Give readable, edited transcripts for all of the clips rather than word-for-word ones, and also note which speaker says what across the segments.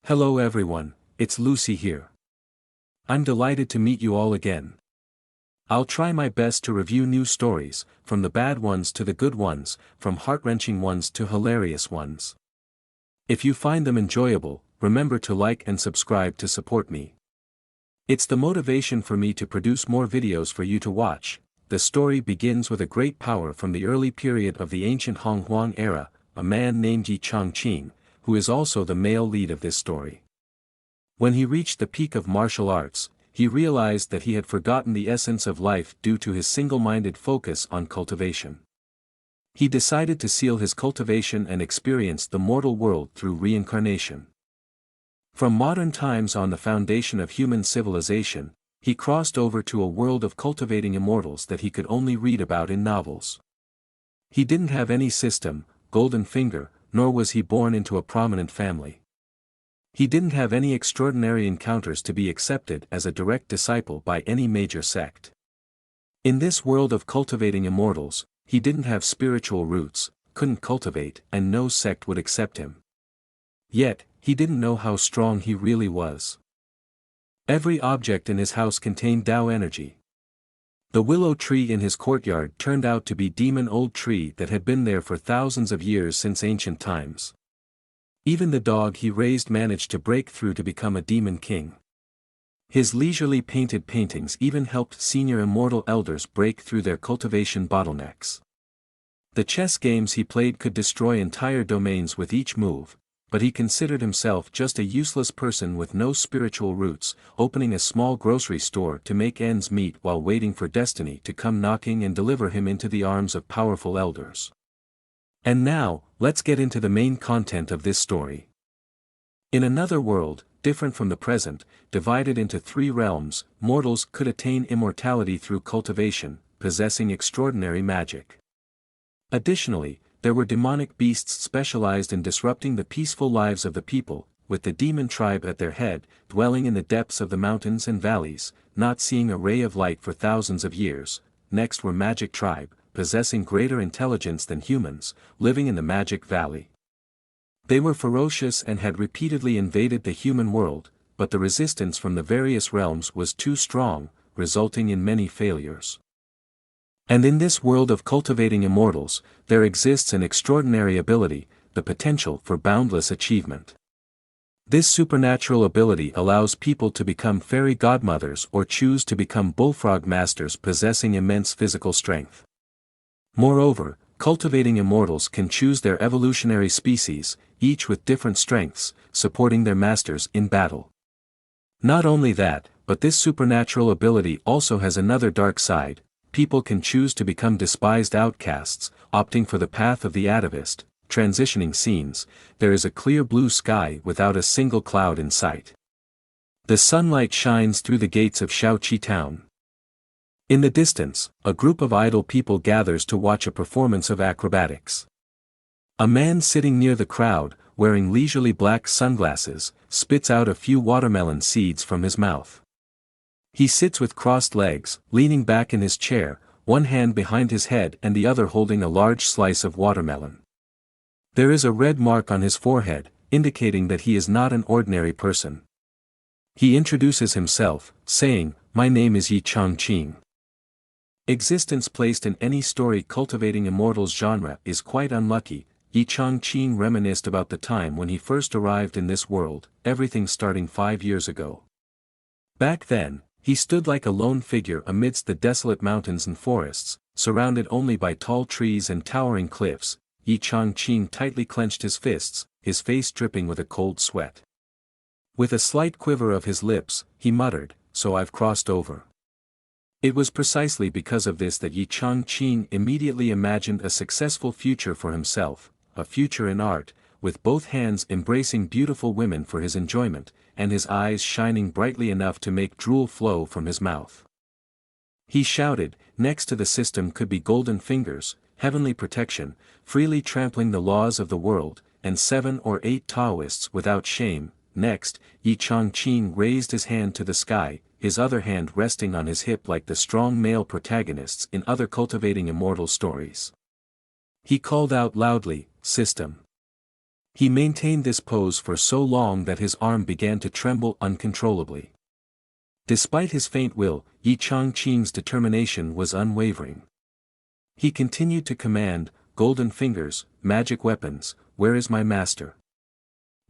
Speaker 1: Hello everyone, it's Lucy here. I'm delighted to meet you all again. I'll try my best to review new stories, from the bad ones to the good ones, from heart-wrenching ones to hilarious ones. If you find them enjoyable, remember to like and subscribe to support me. It's the motivation for me to produce more videos for you to watch. The story begins with a great power from the early period of the ancient Honghuang era, a man named Yi Changqing, who is also the male lead of this story. When he reached the peak of martial arts, he realized that he had forgotten the essence of life due to his single-minded focus on cultivation. He decided to seal his cultivation and experience the mortal world through reincarnation. From modern times on the foundation of human civilization, he crossed over to a world of cultivating immortals that he could only read about in novels. He didn't have any system, golden finger, nor was he born into a prominent family. He didn't have any extraordinary encounters to be accepted as a direct disciple by any major sect. In this world of cultivating immortals, he didn't have spiritual roots, couldn't cultivate, and no sect would accept him. Yet, he didn't know how strong he really was. Every object in his house contained Tao energy. The willow tree in his courtyard turned out to be demon old tree that had been there for thousands of years since ancient times. Even the dog he raised managed to break through to become a demon king. His leisurely painted paintings even helped senior immortal elders break through their cultivation bottlenecks. The chess games he played could destroy entire domains with each move, but he considered himself just a useless person with no spiritual roots, opening a small grocery store to make ends meet while waiting for destiny to come knocking and deliver him into the arms of powerful elders. And now, let's get into the main content of this story. In another world, different from the present, divided into three realms, mortals could attain immortality through cultivation, possessing extraordinary magic. Additionally, there were demonic beasts specialized in disrupting the peaceful lives of the people, with the demon tribe at their head, dwelling in the depths of the mountains and valleys, not seeing a ray of light for thousands of years. Next were magic tribe, possessing greater intelligence than humans, living in the magic valley. They were ferocious and had repeatedly invaded the human world, but the resistance from the various realms was too strong, resulting in many failures. And in this world of cultivating immortals, there exists an extraordinary ability, the potential for boundless achievement. This supernatural ability allows people to become fairy godmothers or choose to become bullfrog masters possessing immense physical strength. Moreover, cultivating immortals can choose their evolutionary species, each with different strengths, supporting their masters in battle. Not only that, but this supernatural ability also has another dark side. People can choose to become despised outcasts, opting for the path of the atavist. Transitioning scenes, there is a clear blue sky without a single cloud in sight. The sunlight shines through the gates of Shaoqi town. In the distance, a group of idle people gathers to watch a performance of acrobatics. A man sitting near the crowd, wearing leisurely black sunglasses, spits out a few watermelon seeds from his mouth. He sits with crossed legs, leaning back in his chair, one hand behind his head and the other holding a large slice of watermelon. There is a red mark on his forehead, indicating that he is not an ordinary person. He introduces himself, saying, "My name is Yi Changqing." Existence placed in any story cultivating immortals genre is quite unlucky. Yi Changqing reminisced about the time when he first arrived in this world, everything starting 5 years ago. Back then, he stood like a lone figure amidst the desolate mountains and forests, surrounded only by tall trees and towering cliffs. Yi Changqing tightly clenched his fists, his face dripping with a cold sweat. With a slight quiver of his lips, he muttered, "So I've crossed over." It was precisely because of this that Yi Changqing immediately imagined a successful future for himself, a future in art, with both hands embracing beautiful women for his enjoyment, and his eyes shining brightly enough to make drool flow from his mouth. He shouted, next to the system could be golden fingers, heavenly protection, freely trampling the laws of the world, and 7 or 8 Taoists without shame. Next, Yi Changqing raised his hand to the sky, his other hand resting on his hip like the strong male protagonists in other cultivating immortal stories. He called out loudly, "System." He maintained this pose for so long that his arm began to tremble uncontrollably. Despite his faint will, Yi Changqing's determination was unwavering. He continued to command, "Golden fingers, magic weapons, where is my master?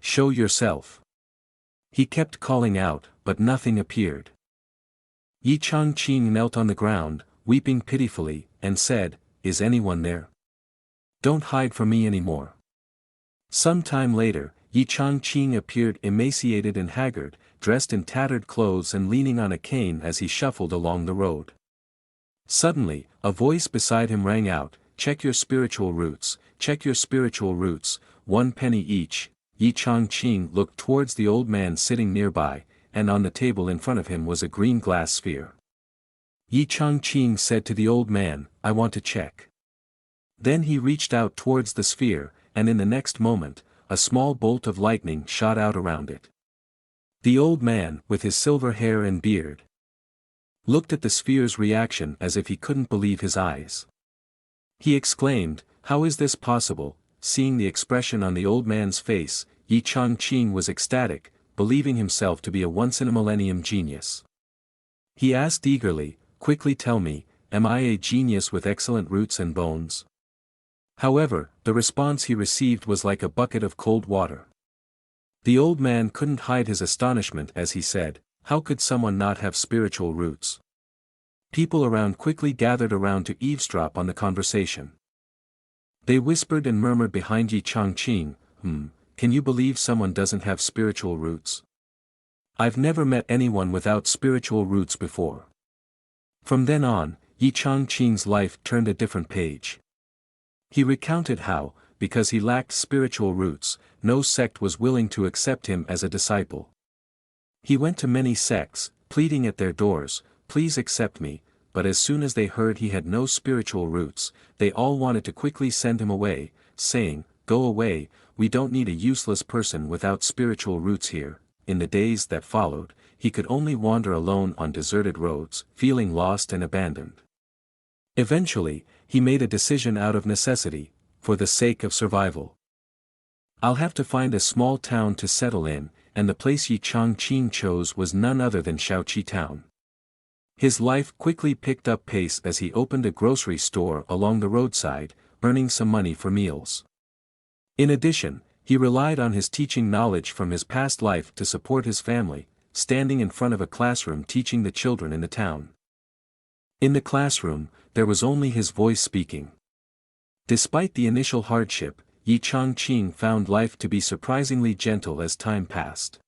Speaker 1: Show yourself." He kept calling out, but nothing appeared. Yi Changqing knelt on the ground, weeping pitifully, and said, "Is anyone there? Don't hide from me anymore." Some time later, Yi Changqing appeared emaciated and haggard, dressed in tattered clothes and leaning on a cane as he shuffled along the road. Suddenly, a voice beside him rang out, "Check your spiritual roots, check your spiritual roots, 1 penny each." Yi Changqing looked towards the old man sitting nearby, and on the table in front of him was a green glass sphere. Yi Changqing said to the old man, "I want to check." Then he reached out towards the sphere, and in the next moment, a small bolt of lightning shot out around it. The old man, with his silver hair and beard, looked at the sphere's reaction as if he couldn't believe his eyes. He exclaimed, "How is this possible?" Seeing the expression on the old man's face, Yi Changqing was ecstatic, believing himself to be a once-in-a-millennium genius. He asked eagerly, "Quickly tell me, am I a genius with excellent roots and bones?" However, the response he received was like a bucket of cold water. The old man couldn't hide his astonishment as he said, "How could someone not have spiritual roots?" People around quickly gathered around to eavesdrop on the conversation. They whispered and murmured behind Yi Changqing, "Can you believe someone doesn't have spiritual roots? I've never met anyone without spiritual roots before." From then on, Yi Changqing's life turned a different page. He recounted how, because he lacked spiritual roots, no sect was willing to accept him as a disciple. He went to many sects, pleading at their doors, "Please accept me," but as soon as they heard he had no spiritual roots, they all wanted to quickly send him away, saying, "Go away, we don't need a useless person without spiritual roots here." In the days that followed, he could only wander alone on deserted roads, feeling lost and abandoned. Eventually, he made a decision out of necessity, for the sake of survival. "I'll have to find a small town to settle in," and the place Yi Changqing chose was none other than Shaoqi town. His life quickly picked up pace as he opened a grocery store along the roadside, earning some money for meals. In addition, he relied on his teaching knowledge from his past life to support his family, standing in front of a classroom teaching the children in the town. In the classroom, there was only his voice speaking. Despite the initial hardship, Yi Changqing found life to be surprisingly gentle as time passed.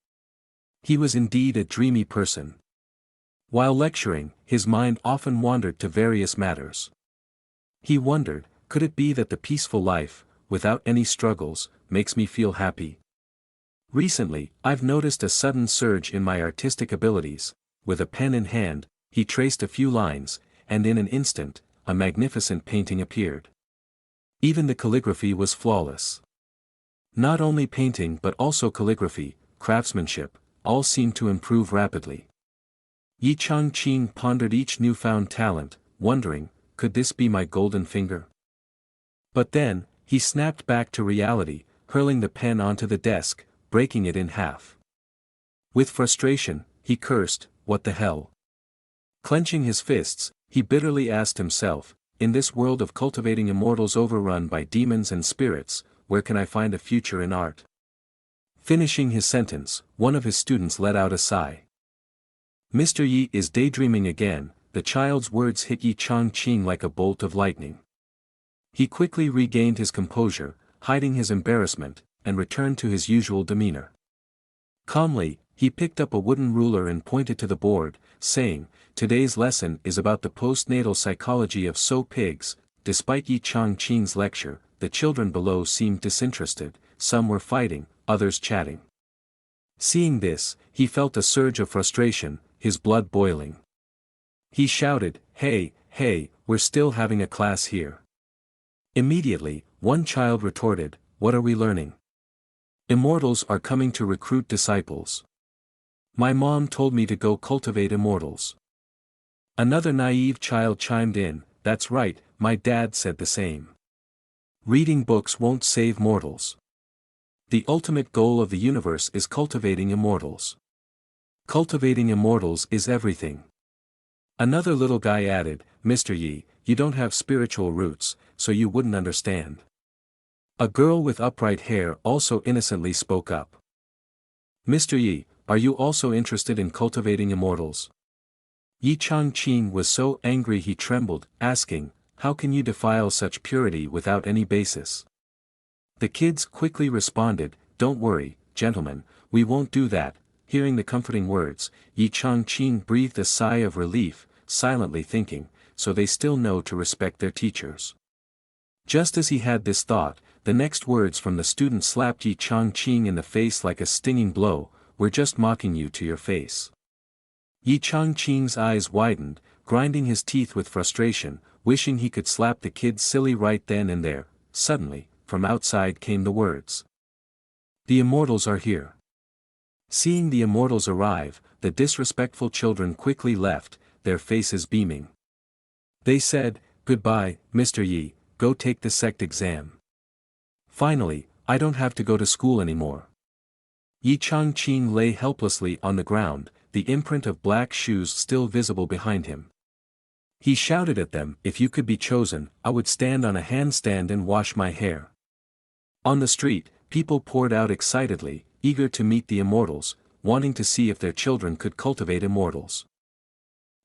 Speaker 1: He was indeed a dreamy person. While lecturing, his mind often wandered to various matters. He wondered, could it be that the peaceful life, without any struggles, makes me feel happy? Recently, I've noticed a sudden surge in my artistic abilities. With a pen in hand, he traced a few lines, and in an instant, a magnificent painting appeared. Even the calligraphy was flawless. Not only painting but also calligraphy, craftsmanship, all seemed to improve rapidly. Yi Changqing pondered each newfound talent, wondering, could this be my golden finger? But then, he snapped back to reality, hurling the pen onto the desk, breaking it in half. With frustration, he cursed, "What the hell?" Clenching his fists, he bitterly asked himself, in this world of cultivating immortals overrun by demons and spirits, where can I find a future in art? Finishing his sentence, one of his students let out a sigh. "Mr. Yi is daydreaming again." The child's words hit Yi Changqing like a bolt of lightning. He quickly regained his composure, hiding his embarrassment, and returned to his usual demeanor. Calmly, he picked up a wooden ruler and pointed to the board, saying, "Today's lesson is about the postnatal psychology of pigs." Despite Yi Changqing's lecture, the children below seemed disinterested, some were fighting, others chatting. Seeing this, he felt a surge of frustration, his blood boiling. He shouted, "Hey, hey, we're still having a class here." Immediately, one child retorted, "What are we learning? Immortals are coming to recruit disciples. My mom told me to go cultivate immortals." Another naive child chimed in, "That's right, my dad said the same. Reading books won't save mortals. The ultimate goal of the universe is cultivating immortals. Cultivating immortals is everything. Another little guy added, Mr. Yi, you don't have spiritual roots, so you wouldn't understand. A girl with upright hair also innocently spoke up. Mr. Yi, are you also interested in cultivating immortals? Yi Changqing was so angry he trembled, asking, how can you defile such purity without any basis? The kids quickly responded, don't worry, gentlemen, we won't do that. Hearing the comforting words, Yi Changqing breathed a sigh of relief, silently thinking, so they still know to respect their teachers. Just as he had this thought, the next words from the student slapped Yi Changqing in the face like a stinging blow, we're just mocking you to your face. Yi Changqing's eyes widened, grinding his teeth with frustration, wishing he could slap the kid silly right then and there. Suddenly, from outside came the words. The immortals are here. Seeing the immortals arrive, the disrespectful children quickly left, their faces beaming. They said, goodbye, Mr. Yi, go take the sect exam. Finally, I don't have to go to school anymore. Yi Changqing lay helplessly on the ground, the imprint of black shoes still visible behind him. He shouted at them, if you could be chosen, I would stand on a handstand and wash my hair. On the street, people poured out excitedly, eager to meet the immortals, wanting to see if their children could cultivate immortals.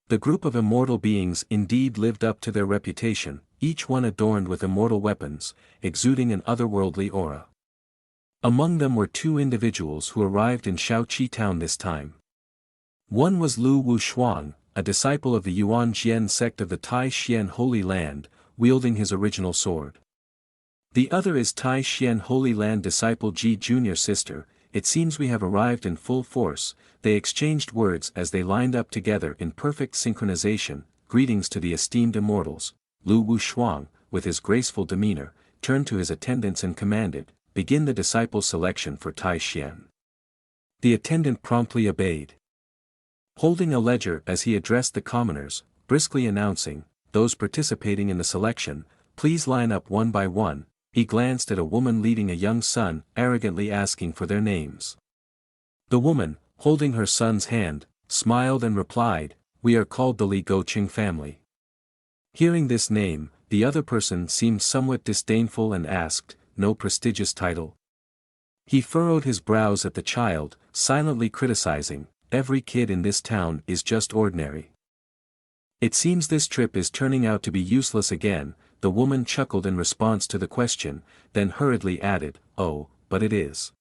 Speaker 1: The group of immortal beings indeed lived up to their reputation, each one adorned with immortal weapons, exuding an otherworldly aura. Among them were two individuals who arrived in Shaoqi town this time. One was Lu Wushuang, a disciple of the Yuan Jian sect of the Tai Xian Holy Land, wielding his original sword. The other is Tai Xian Holy Land disciple Ji Junior sister. It seems we have arrived in full force. They exchanged words as they lined up together in perfect synchronization. Greetings to the esteemed immortals. Lu Wushuang, with his graceful demeanor, turned to his attendants and commanded, begin the disciple selection for Tai Xian. The attendant promptly obeyed. Holding a ledger as he addressed the commoners, briskly announcing, those participating in the selection, please line up one by one. He glanced at a woman leading a young son, arrogantly asking for their names. The woman, holding her son's hand, smiled and replied, we are called the Li Goqing family. Hearing this name, the other person seemed somewhat disdainful and asked, no prestigious title? He furrowed his brows at the child, silently criticizing, every kid in this town is just ordinary. It seems this trip is turning out to be useless again. The woman chuckled in response to the question, then hurriedly added, oh, but it is.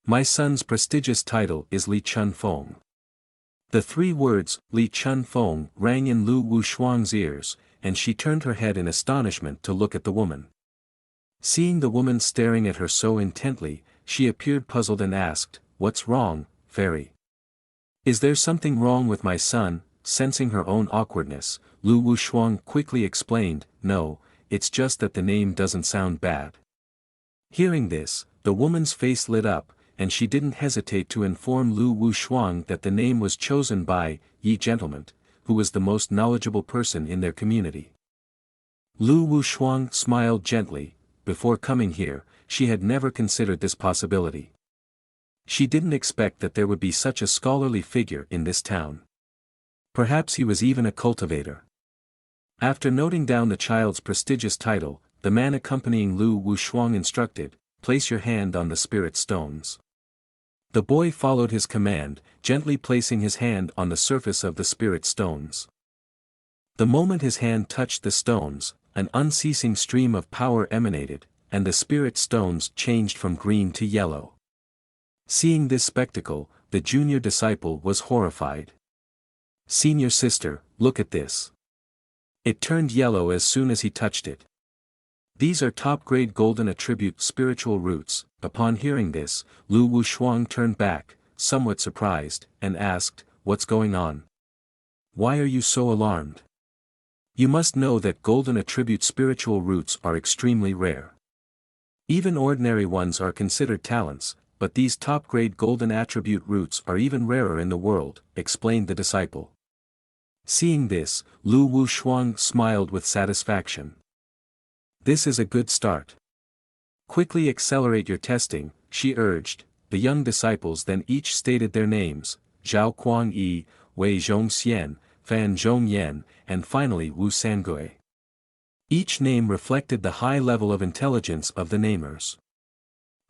Speaker 1: My son's prestigious title is Li Chunfeng. The three words, Li Chunfeng, rang in Lu Wushuang's ears, and she turned her head in astonishment to look at the woman. Seeing the woman staring at her so intently, she appeared puzzled and asked, what's wrong, fairy? Is there something wrong with my son? Sensing her own awkwardness, Lu Wushuang quickly explained, no, it's just that the name doesn't sound bad. Hearing this, the woman's face lit up, and she didn't hesitate to inform Lu Wushuang that the name was chosen by Yi Gentleman, who was the most knowledgeable person in their community. Lu Wushuang smiled gently. Before coming here, she had never considered this possibility. She didn't expect that there would be such a scholarly figure in this town. Perhaps he was even a cultivator. After noting down the child's prestigious title, the man accompanying Lu Wushuang instructed, place your hand on the spirit stones. The boy followed his command, gently placing his hand on the surface of the spirit stones. The moment his hand touched the stones, an unceasing stream of power emanated, and the spirit stones changed from green to yellow. Seeing this spectacle, the junior disciple was horrified. Senior sister, look at this. It turned yellow as soon as he touched it. These are top-grade golden attribute spiritual roots. Upon hearing this, Lu Wushuang turned back, somewhat surprised, and asked, what's going on? Why are you so alarmed? You must know that golden attribute spiritual roots are extremely rare. Even ordinary ones are considered talents, but these top-grade golden attribute roots are even rarer in the world, explained the disciple. Seeing this, Lu Wushuang smiled with satisfaction. This is a good start. Quickly accelerate your testing, she urged. The young disciples then each stated their names: Zhao Kuang Yi, Wei Zhong Xian, Fan Zhong Yan, and finally Wu Sangui. Each name reflected the high level of intelligence of the namers.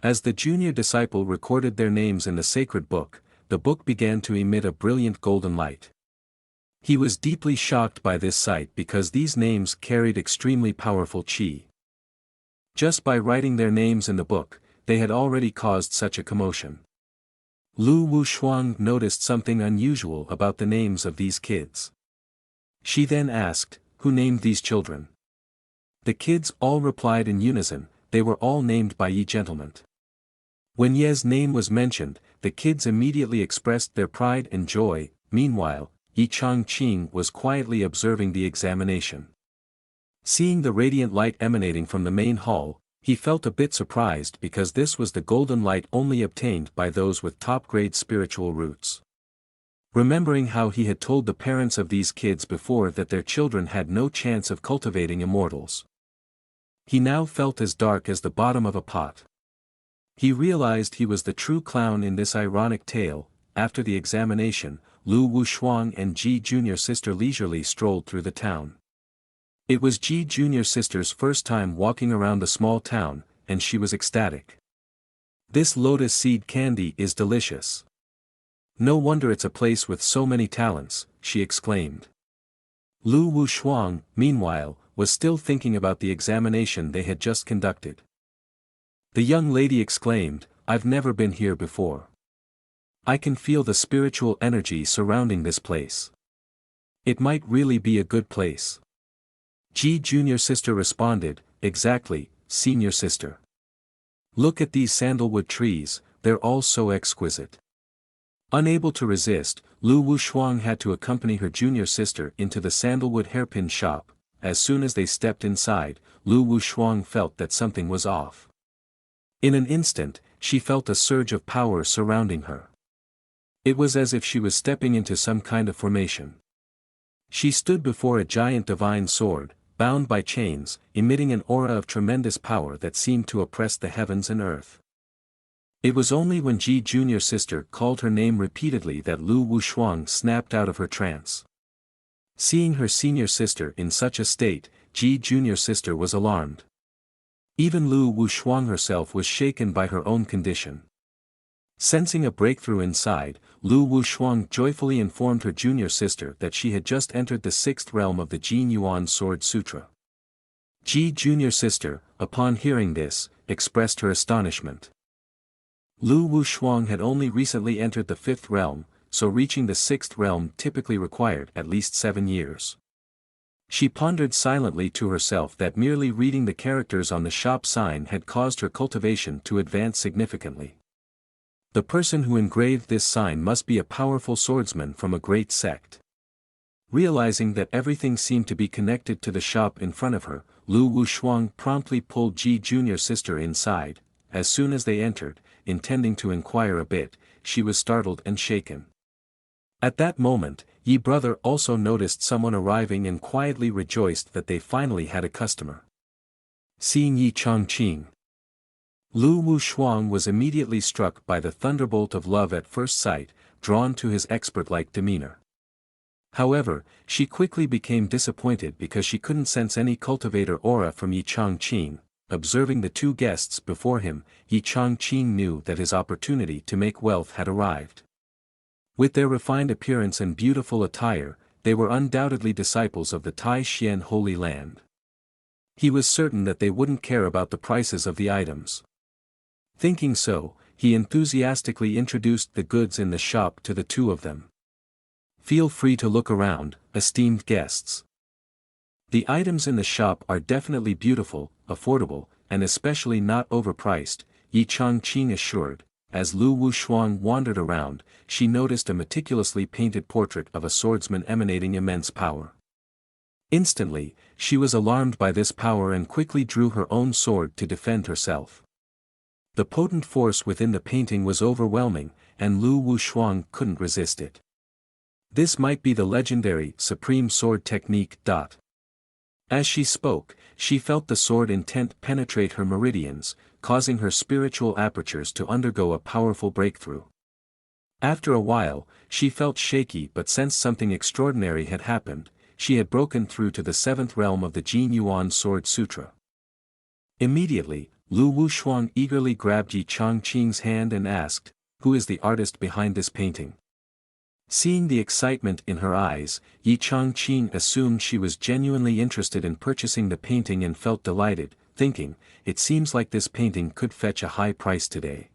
Speaker 1: As the junior disciple recorded their names in the sacred book, the book began to emit a brilliant golden light. He was deeply shocked by this sight because these names carried extremely powerful qi. Just by writing their names in the book, they had already caused such a commotion. Lu Wushuang noticed something unusual about the names of these kids. She then asked, "Who named these children?" The kids all replied in unison, they were all named by Yi gentleman. When Ye's name was mentioned, the kids immediately expressed their pride and joy. Meanwhile, Yi Changqing was quietly observing the examination. Seeing the radiant light emanating from the main hall, he felt a bit surprised because this was the golden light only obtained by those with top-grade spiritual roots. Remembering how he had told the parents of these kids before that their children had no chance of cultivating immortals, he now felt as dark as the bottom of a pot. He realized he was the true clown in this ironic tale. After the examination, Lu Wushuang and Ji Junior Sister leisurely strolled through the town. It was Ji Junior Sister's first time walking around the small town, and she was ecstatic. "This lotus seed candy is delicious. No wonder it's a place with so many talents," she exclaimed. Lu Wushuang, meanwhile, was still thinking about the examination they had just conducted. The young lady exclaimed, "I've never been here before. I can feel the spiritual energy surrounding this place. It might really be a good place." Ji Junior Sister responded, "Exactly, Senior Sister. Look at these sandalwood trees, they're all so exquisite." Unable to resist, Lu Wushuang had to accompany her junior sister into the sandalwood hairpin shop. As soon as they stepped inside, Lu Wushuang felt that something was off. In an instant, she felt a surge of power surrounding her. It was as if she was stepping into some kind of formation. She stood before a giant divine sword, bound by chains, emitting an aura of tremendous power that seemed to oppress the heavens and earth. It was only when Ji Junior Sister called her name repeatedly that Lu Wushuang snapped out of her trance. Seeing her senior sister in such a state, Ji Junior Sister was alarmed. Even Lu Wushuang herself was shaken by her own condition. Sensing a breakthrough inside, Lu Wushuang joyfully informed her junior sister that she had just entered the sixth realm of the Jin Yuan Sword Sutra. Ji Junior Sister, upon hearing this, expressed her astonishment. Lu Wushuang had only recently entered the fifth realm, so reaching the sixth realm typically required at least 7 years. She pondered silently to herself that merely reading the characters on the shop sign had caused her cultivation to advance significantly. The person who engraved this sign must be a powerful swordsman from a great sect. Realizing that everything seemed to be connected to the shop in front of her, Lu Wushuang promptly pulled Ji Junior Sister inside. As soon as they entered, intending to inquire a bit, she was startled and shaken. At that moment, Yi brother also noticed someone arriving and quietly rejoiced that they finally had a customer. Seeing Yi Changqing, Lu Wushuang was immediately struck by the thunderbolt of love at first sight, drawn to his expert-like demeanor. However, she quickly became disappointed because she couldn't sense any cultivator aura from Yi Changqing. Observing the two guests before him, Yi Changqing knew that his opportunity to make wealth had arrived. With their refined appearance and beautiful attire, they were undoubtedly disciples of the Tai Xian Holy Land. He was certain that they wouldn't care about the prices of the items. Thinking so, he enthusiastically introduced the goods in the shop to the two of them. "Feel free to look around, esteemed guests. The items in the shop are definitely beautiful, affordable, and especially not overpriced," Yi Changqing assured. As Lu Wushuang wandered around, she noticed a meticulously painted portrait of a swordsman emanating immense power. Instantly, she was alarmed by this power and quickly drew her own sword to defend herself. The potent force within the painting was overwhelming, and Lu Wushuang couldn't resist it. This might be the legendary Supreme Sword Technique. As she spoke, she felt the sword intent penetrate her meridians, causing her spiritual apertures to undergo a powerful breakthrough. After a while, she felt shaky but sensed something extraordinary had happened. She had broken through to the seventh realm of the Jin Yuan Sword Sutra. Immediately, Lu Wushuang eagerly grabbed Yi Changqing's hand and asked, "Who is the artist behind this painting?" Seeing the excitement in her eyes, Yi Changqing assumed she was genuinely interested in purchasing the painting and felt delighted, thinking, "It seems like this painting could fetch a high price today."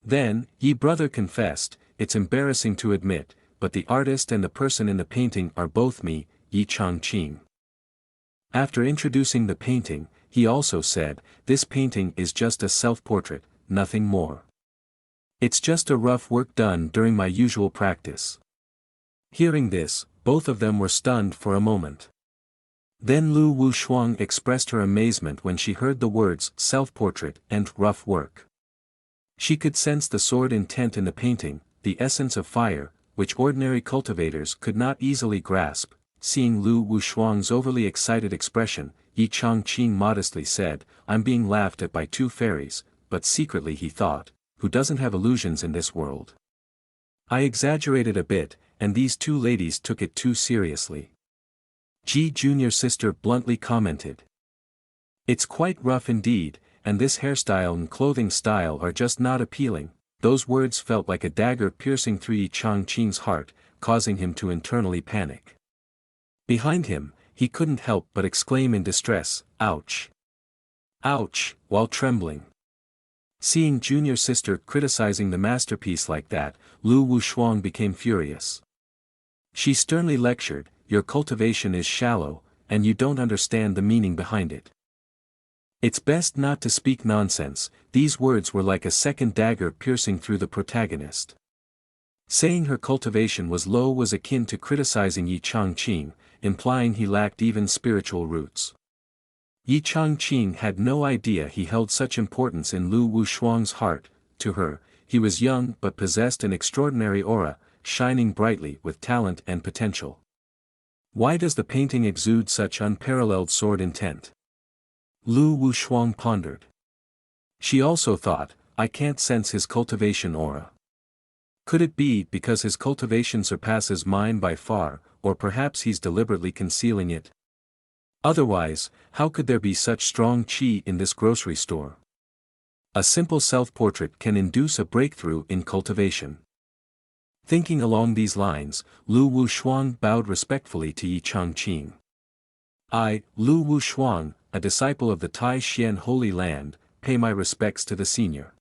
Speaker 1: Then, Yi brother confessed, "It's embarrassing to admit, but the artist and the person in the painting are both me, Yi Changqing." After introducing the painting, he also said, "This painting is just a self-portrait, nothing more. It's just a rough work done during my usual practice." Hearing this, both of them were stunned for a moment. Then Lu Wushuang expressed her amazement when she heard the words self-portrait and rough work. She could sense the sword intent in the painting, the essence of fire, which ordinary cultivators could not easily grasp. Seeing Lu Wushuang's overly excited expression, Yi Changqing modestly said, "I'm being laughed at by two fairies," but secretly he thought, "Who doesn't have illusions in this world? I exaggerated a bit, and these two ladies took it too seriously." Ji junior sister bluntly commented, "It's quite rough indeed, and this hairstyle and clothing style are just not appealing." Those words felt like a dagger piercing through Yi Changqing's heart, causing him to internally panic. Behind him, he couldn't help but exclaim in distress, "Ouch! Ouch!" while trembling. Seeing junior sister criticizing the masterpiece like that, Lu Wushuang became furious. She sternly lectured, "Your cultivation is shallow, and you don't understand the meaning behind it. It's best not to speak nonsense." These words were like a second dagger piercing through the protagonist. Saying her cultivation was low was akin to criticizing Yi Changqing, implying he lacked even spiritual roots. Yi Changqing had no idea he held such importance in Lu Wushuang's heart. To her, he was young but possessed an extraordinary aura, shining brightly with talent and potential. Why does the painting exude such unparalleled sword intent? Lu Wushuang pondered. She also thought, "I can't sense his cultivation aura. Could it be because his cultivation surpasses mine by far, or perhaps he's deliberately concealing it? Otherwise, how could there be such strong qi in this grocery store? A simple self-portrait can induce a breakthrough in cultivation." Thinking along these lines, Lu Wushuang bowed respectfully to Yi Changqing. "I, Lu Wushuang, a disciple of the Tai Xian Holy Land, pay my respects to the senior."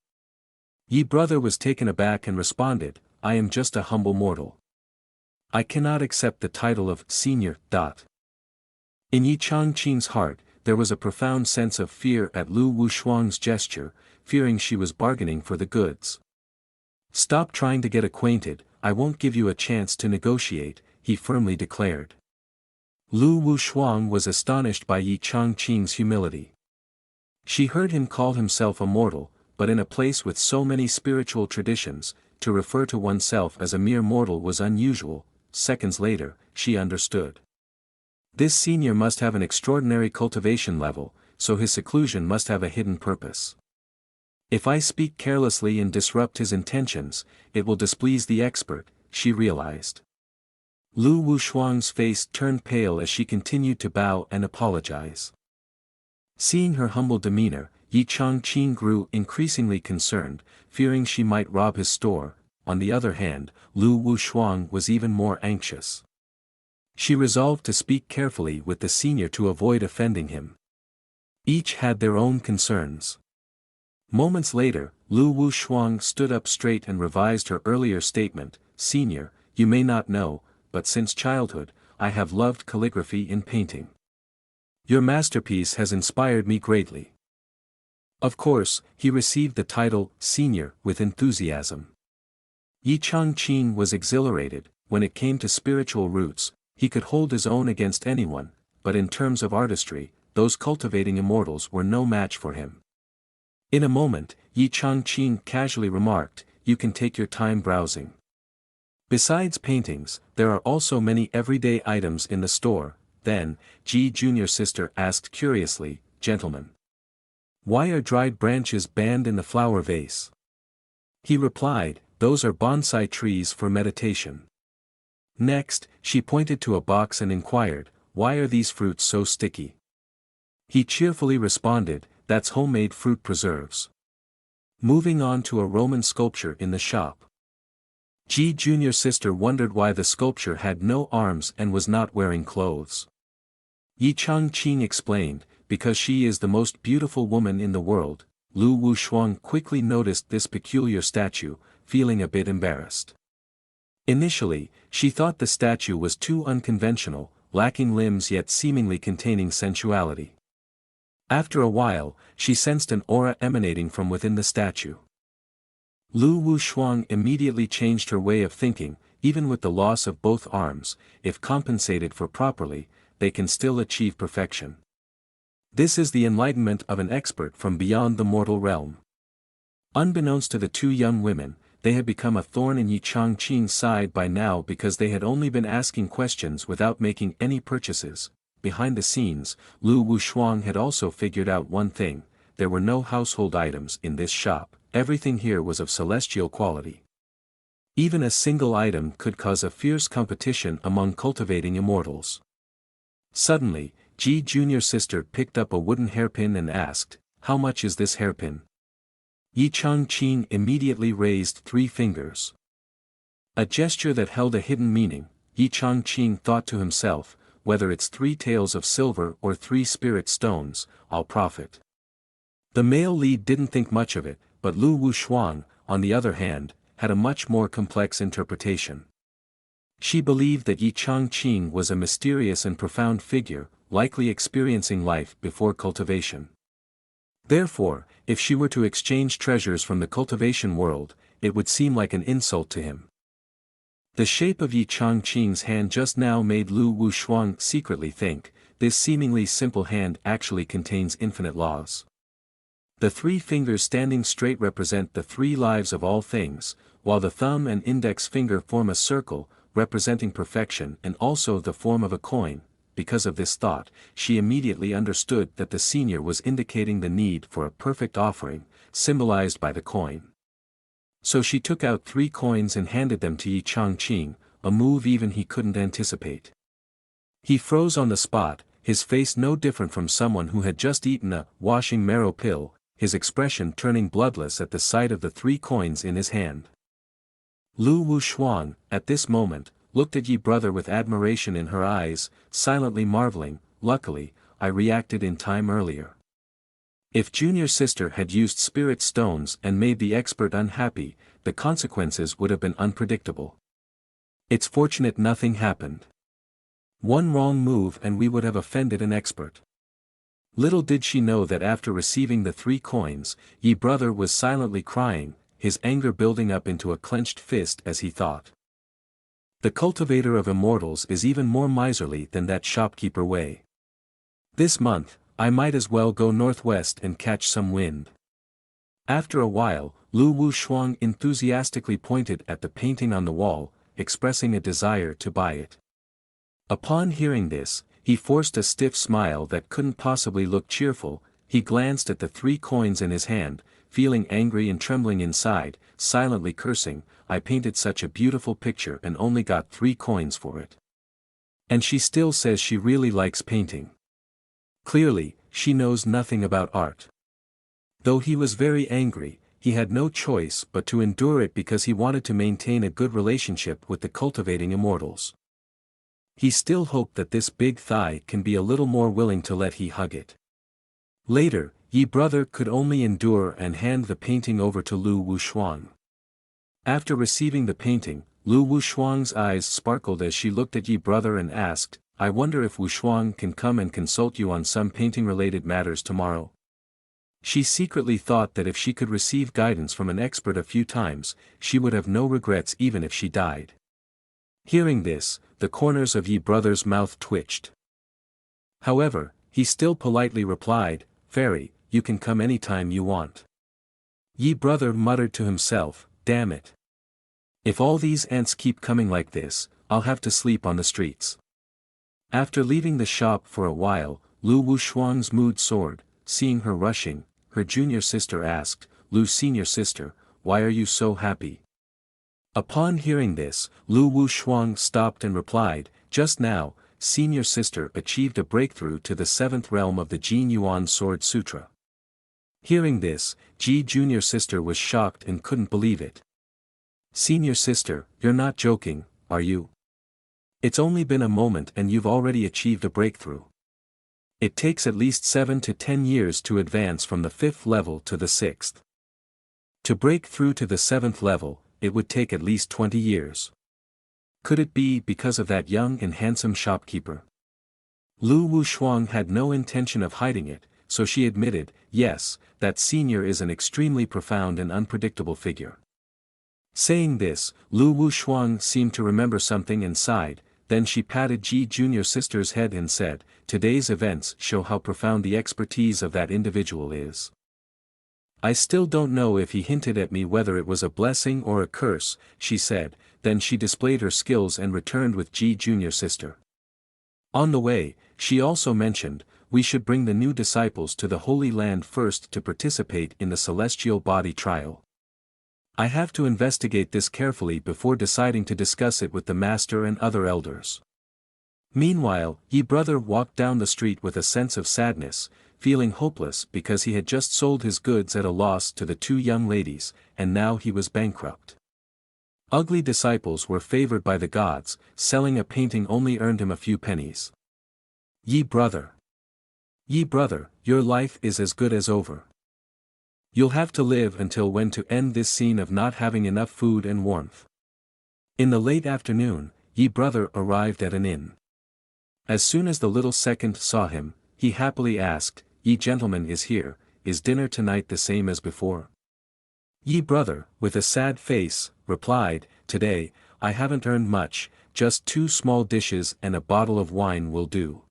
Speaker 1: Yi brother was taken aback and responded, "I am just a humble mortal. I cannot accept the title of senior." In Yi Changqing's heart, there was a profound sense of fear at Lu Wushuang's gesture, fearing she was bargaining for the goods. "Stop trying to get acquainted, I won't give you a chance to negotiate," he firmly declared. Lu Wushuang was astonished by Yi Changqing's humility. She heard him call himself a mortal, but in a place with so many spiritual traditions, to refer to oneself as a mere mortal was unusual. Seconds later, she understood. This senior must have an extraordinary cultivation level, so his seclusion must have a hidden purpose. If I speak carelessly and disrupt his intentions, it will displease the expert, she realized. Lu Wushuang's face turned pale as she continued to bow and apologize. Seeing her humble demeanor, Yi Changqing grew increasingly concerned, fearing she might rob his store. On the other hand, Lu Wushuang was even more anxious. She resolved to speak carefully with the senior to avoid offending him. Each had their own concerns. Moments later, Lu Wushuang stood up straight and revised her earlier statement. "Senior, you may not know, but since childhood, I have loved calligraphy and painting. Your masterpiece has inspired me greatly." Of course, he received the title senior with enthusiasm. Yi Changqing was exhilarated. When it came to spiritual roots, he could hold his own against anyone, but in terms of artistry, those cultivating immortals were no match for him. In a moment, Yi Changqing casually remarked, "You can take your time browsing. Besides paintings, there are also many everyday items in the store." Then, Ji junior sister asked curiously, "Gentlemen, why are dried branches banned in the flower vase?" He replied, "Those are bonsai trees for meditation." Next, she pointed to a box and inquired, "Why are these fruits so sticky?" He cheerfully responded, "That's homemade fruit preserves." Moving on to a Roman sculpture in the shop. Ji junior sister wondered why the sculpture had no arms and was not wearing clothes. Yi Changqing explained, "Because she is the most beautiful woman in the world." Lu Wushuang quickly noticed this peculiar statue, feeling a bit embarrassed. Initially, she thought the statue was too unconventional, lacking limbs yet seemingly containing sensuality. After a while, she sensed an aura emanating from within the statue. Lu Wushuang immediately changed her way of thinking. Even with the loss of both arms, if compensated for properly, they can still achieve perfection. This is the enlightenment of an expert from beyond the mortal realm. Unbeknownst to the two young women, they had become a thorn in Yi Changqing's side by now because they had only been asking questions without making any purchases. Behind the scenes, Lu Wushuang had also figured out one thing: there were no household items in this shop. Everything here was of celestial quality. Even a single item could cause a fierce competition among cultivating immortals. Suddenly, Ji junior sister picked up a wooden hairpin and asked, "How much is this hairpin?" Yi Changqing immediately raised 3 fingers. A gesture that held a hidden meaning. Yi Changqing thought to himself, "Whether it's 3 taels of silver or 3 spirit stones, I'll profit." The male lead didn't think much of it, but Lu Wushuang, on the other hand, had a much more complex interpretation. She believed that Yi Changqing was a mysterious and profound figure, likely experiencing life before cultivation. Therefore, if she were to exchange treasures from the cultivation world, it would seem like an insult to him. The shape of Yi Changqing's hand just now made Lu Wushuang secretly think, this seemingly simple hand actually contains infinite laws. The 3 fingers standing straight represent the 3 lives of all things, while the thumb and index finger form a circle, representing perfection and also the form of a coin. Because of this thought, she immediately understood that the senior was indicating the need for a perfect offering, symbolized by the coin. So she took out 3 coins and handed them to Yi Changqing, a move even he couldn't anticipate. He froze on the spot, his face no different from someone who had just eaten a washing marrow pill, his expression turning bloodless at the sight of the 3 coins in his hand. Lu Wushuang, at this moment, looked at Yi brother with admiration in her eyes, silently marveling, "Luckily, I reacted in time earlier. If junior sister had used spirit stones and made the expert unhappy, the consequences would have been unpredictable. It's fortunate nothing happened. One wrong move and we would have offended an expert." Little did she know that after receiving the 3 coins, Yi brother was silently crying, his anger building up into a clenched fist as he thought. The cultivator of immortals is even more miserly than that shopkeeper Wei. This month, I might as well go northwest and catch some wind. After a while, Lu Wushuang enthusiastically pointed at the painting on the wall, expressing a desire to buy it. Upon hearing this, he forced a stiff smile that couldn't possibly look cheerful. He glanced at the 3 coins in his hand, feeling angry and trembling inside, silently cursing, "I painted such a beautiful picture and only got 3 coins for it. And she still says she really likes painting. Clearly, she knows nothing about art." Though he was very angry, he had no choice but to endure it because he wanted to maintain a good relationship with the cultivating immortals. He still hoped that this big thigh can be a little more willing to let he hug it. Later, Yi brother could only endure and hand the painting over to Lu Wushuang. After receiving the painting, Lu Wushuang's eyes sparkled as she looked at Yi brother and asked, "I wonder if Wushuang can come and consult you on some painting-related matters tomorrow." She secretly thought that if she could receive guidance from an expert a few times, she would have no regrets even if she died. Hearing this, the corners of Yi brother's mouth twitched. However, he still politely replied, "Fairy, you can come anytime you want." Yi brother muttered to himself, "Damn it. If all these ants keep coming like this, I'll have to sleep on the streets." After leaving the shop for a while, Lu Wushuang's mood soared. Seeing her rushing, her junior sister asked, "Lu, senior sister, why are you so happy?" Upon hearing this, Lu Wushuang stopped and replied, "Just now, senior sister achieved a breakthrough to the seventh realm of the Jin Yuan Sword Sutra." Hearing this, Ji junior sister was shocked and couldn't believe it. "Senior sister, you're not joking, are you? It's only been a moment and you've already achieved a breakthrough. It takes at least 7 to 10 years to advance from the 5th level to the 6th. To break through to the 7th level, it would take at least 20 years. Could it be because of that young and handsome shopkeeper?" Lu Wushuang had no intention of hiding it, so she admitted, "Yes, that senior is an extremely profound and unpredictable figure." Saying this, Lu Wushuang seemed to remember something and sighed. Then she patted Ji junior sister's head and said, "Today's events show how profound the expertise of that individual is. I still don't know if he hinted at me whether it was a blessing or a curse," she said. Then she displayed her skills and returned with Ji junior sister. On the way, she also mentioned, "We should bring the new disciples to the Holy Land first to participate in the celestial body trial. I have to investigate this carefully before deciding to discuss it with the master and other elders." Meanwhile, Yi brother walked down the street with a sense of sadness, feeling hopeless because he had just sold his goods at a loss to the two young ladies, and now he was bankrupt. Ugly disciples were favored by the gods, selling a painting only earned him a few pennies. Yi brother, your life is as good as over. You'll have to live until when to end this scene of not having enough food and warmth." In the late afternoon, Yi brother arrived at an inn. As soon as the little second saw him, he happily asked, "Yi gentleman is here, is dinner tonight the same as before?" Yi brother, with a sad face, replied, "Today, I haven't earned much, just 2 small dishes and a bottle of wine will do."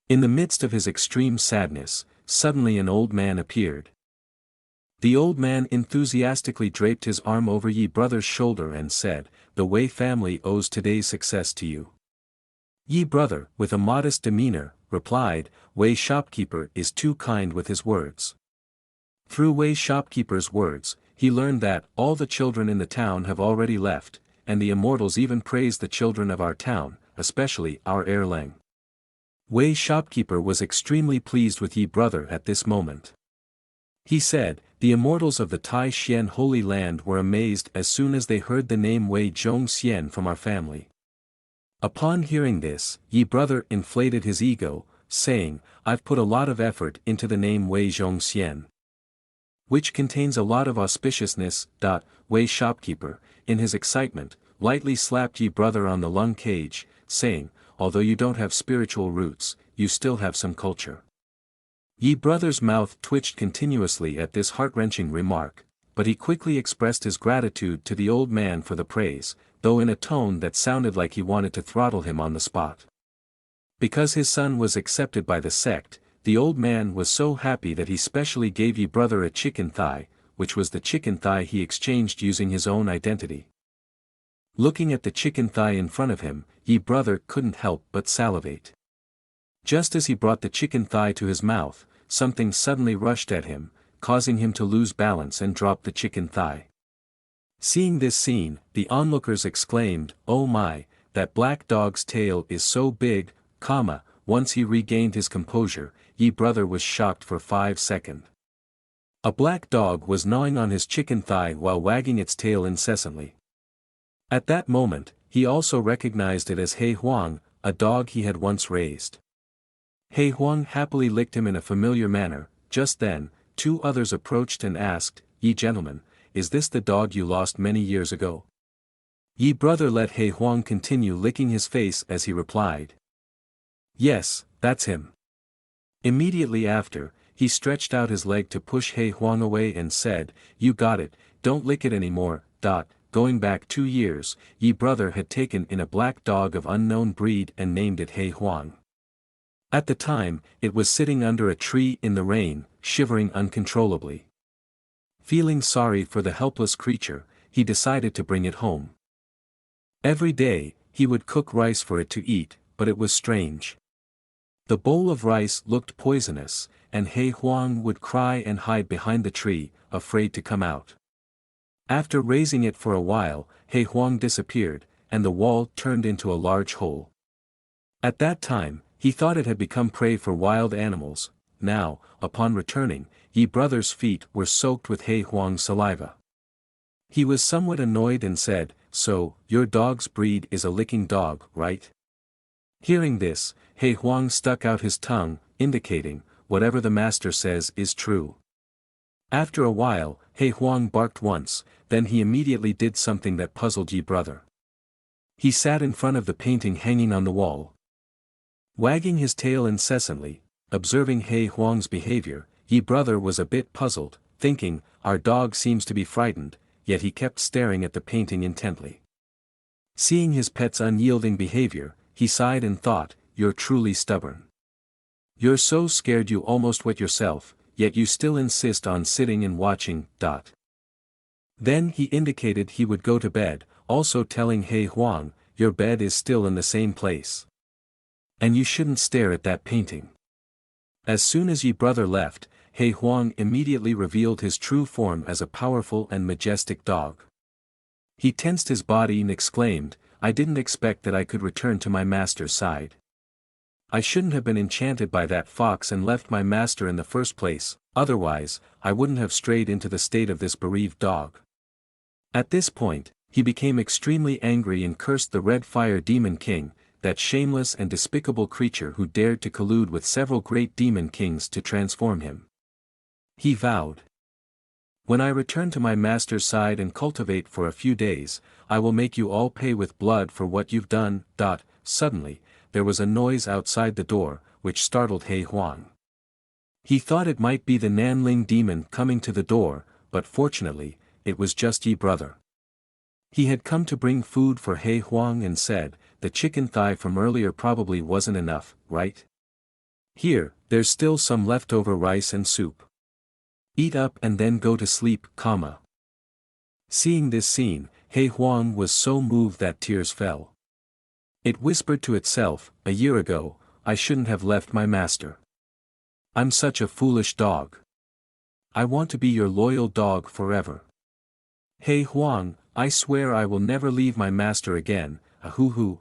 Speaker 1: In the midst of his extreme sadness, suddenly an old man appeared. The old man enthusiastically draped his arm over Yi brother's shoulder and said, "The Wei family owes today's success to you." Yi brother, with a modest demeanor, replied, "Wei shopkeeper is too kind with his words." Through Wei shopkeeper's words, he learned that all the children in the town have already left, and the immortals even praise the children of our town, especially our Erlang. Wei shopkeeper was extremely pleased with Yi brother at this moment. He said, "The immortals of the Tai Xian Holy Land were amazed as soon as they heard the name Wei Zhong Xian from our family." Upon hearing this, Yi brother inflated his ego, saying, "I've put a lot of effort into the name Wei Zhong Xian, which contains a lot of auspiciousness." Wei shopkeeper, in his excitement, lightly slapped Yi brother on the lung cage, saying, "Although you don't have spiritual roots, you still have some culture." Yi brother's mouth twitched continuously at this heart-wrenching remark, but he quickly expressed his gratitude to the old man for the praise, though in a tone that sounded like he wanted to throttle him on the spot. Because his son was accepted by the sect, the old man was so happy that he specially gave Yi brother a chicken thigh, which was the chicken thigh he exchanged using his own identity. Looking at the chicken thigh in front of him, Yi brother couldn't help but salivate. Just as he brought the chicken thigh to his mouth, something suddenly rushed at him, causing him to lose balance and drop the chicken thigh. Seeing this scene, the onlookers exclaimed, "Oh my, that black dog's tail is so big." Once he regained his composure, Yi brother was shocked for 5 seconds. A black dog was gnawing on his chicken thigh while wagging its tail incessantly. At that moment, he also recognized it as He Huang, a dog he had once raised. He Huang happily licked him in a familiar manner. Just then, 2 others approached and asked, "Yi gentlemen, is this the dog you lost many years ago?" Yi brother let He Huang continue licking his face as he replied, "Yes, that's him." Immediately after, he stretched out his leg to push He Huang away and said, "You got it, don't lick it anymore." Going back 2 years, Yi brother had taken in a black dog of unknown breed and named it He Huang. At the time, it was sitting under a tree in the rain, shivering uncontrollably. Feeling sorry for the helpless creature, he decided to bring it home. Every day, he would cook rice for it to eat, but it was strange. The bowl of rice looked poisonous, and He Huang would cry and hide behind the tree, afraid to come out. After raising it for a while, He Huang disappeared, and the wall turned into a large hole. At that time, he thought it had become prey for wild animals. Now, upon returning, Yi Brother's feet were soaked with He Huang's saliva. He was somewhat annoyed and said, "So, your dog's breed is a licking dog, right?" Hearing this, He Huang stuck out his tongue, indicating, whatever the master says is true. After a while, He Huang barked once, then he immediately did something that puzzled Yi Brother. He sat in front of the painting hanging on the wall. Wagging his tail incessantly, observing He Huang's behavior, Yi Brother was a bit puzzled, thinking, our dog seems to be frightened, yet he kept staring at the painting intently. Seeing his pet's unyielding behavior, he sighed and thought, you're truly stubborn. You're so scared you almost wet yourself, yet you still insist on sitting and watching. Then he indicated he would go to bed, also telling He Huang, your bed is still in the same place. And you shouldn't stare at that painting. As soon as Yi Brother left, He Huang immediately revealed his true form as a powerful and majestic dog. He tensed his body and exclaimed, I didn't expect that I could return to my master's side. I shouldn't have been enchanted by that fox and left my master in the first place, otherwise, I wouldn't have strayed into the state of this bereaved dog. At this point, he became extremely angry and cursed the Red Fire Demon King, that shameless and despicable creature who dared to collude with several great demon kings to transform him. He vowed, when I return to my master's side and cultivate for a few days, I will make you all pay with blood for what you've done. Suddenly, there was a noise outside the door, which startled He Huang. He thought it might be the Nanling demon coming to the door, but fortunately, it was just Yi Brother. He had come to bring food for He Huang and said, the chicken thigh from earlier probably wasn't enough, right? Here, there's still some leftover rice and soup. Eat up and then go to sleep, comma. Seeing this scene, He Huang was so moved that tears fell. It whispered to itself, a year ago, I shouldn't have left my master. I'm such a foolish dog. I want to be your loyal dog forever. He Huang, I swear I will never leave my master again. Ahoo.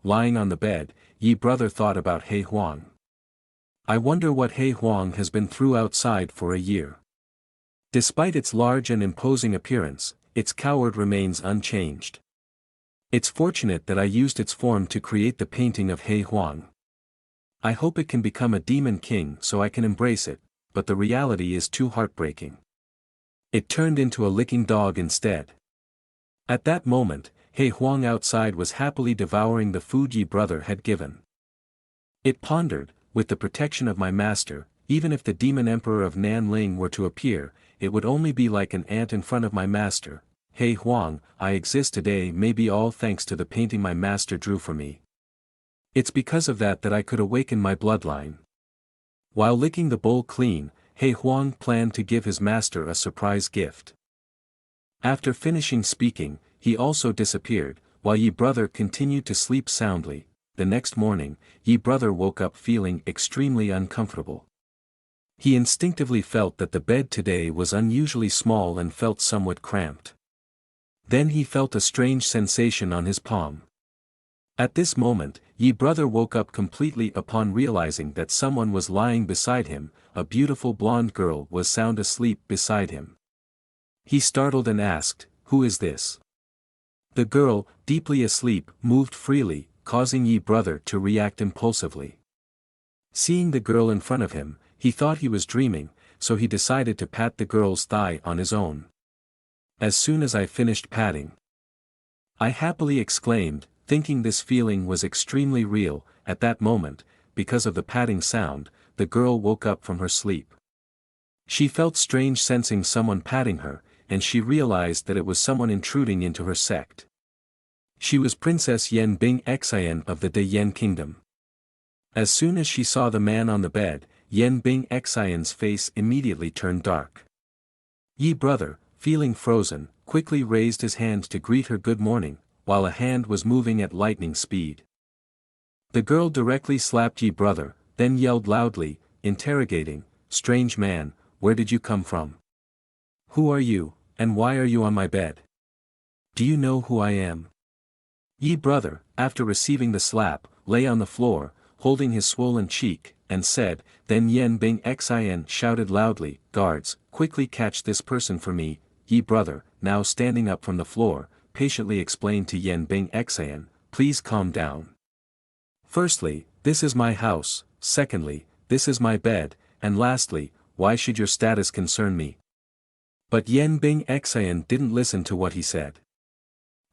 Speaker 1: Lying on the bed, Yi Brother thought about He Huang. I wonder what He Huang has been through outside for a year. Despite its large and imposing appearance, its coward remains unchanged. It's fortunate that I used its form to create the painting of He Huang. I hope it can become a demon king so I can embrace it, but the reality is too heartbreaking. It turned into a licking dog instead. At that moment, He Huang outside was happily devouring the food Yi Brother had given. It pondered, with the protection of my master, even if the demon emperor of Nanling were to appear, it would only be like an ant in front of my master. He Huang, I exist today may be all thanks to the painting my master drew for me. It's because of that I could awaken my bloodline. While licking the bowl clean, He Huang planned to give his master a surprise gift. After finishing speaking, he also disappeared, while Yi Brother continued to sleep soundly. The next morning, Yi Brother woke up feeling extremely uncomfortable. He instinctively felt that the bed today was unusually small and felt somewhat cramped. Then he felt a strange sensation on his palm. At this moment, Yi Brother woke up completely upon realizing that someone was lying beside him. A beautiful blonde girl was sound asleep beside him. He startled and asked, who is this? The girl, deeply asleep, moved freely, causing Yi Brother to react impulsively. Seeing the girl in front of him, he thought he was dreaming, so he decided to pat the girl's thigh on his own. As soon as I finished patting, I happily exclaimed, thinking this feeling was extremely real. At that moment, because of the patting sound, the girl woke up from her sleep. She felt strange sensing someone patting her, and she realized that it was someone intruding into her sect. She was Princess Yen Bing Xian of the De Yen Kingdom. As soon as she saw the man on the bed, Yen Bing Xian's face immediately turned dark. Yi Brother, feeling frozen, quickly raised his hand to greet her good morning, while a hand was moving at lightning speed. The girl directly slapped Yi brother, then yelled loudly, interrogating, "Strange man, where did you come from? Who are you, and why are you on my bed? Do you know who I am?" Yi brother, after receiving the slap, lay on the floor, holding his swollen cheek, and said, then Yen Bing Xin shouted loudly, "Guards, quickly catch this person for me." Yi brother, now standing up from the floor, patiently explained to Yen Bing Xin, "Please calm down. Firstly, this is my house, secondly, this is my bed, and lastly, why should your status concern me?" But Yen Bing Xin didn't listen to what he said.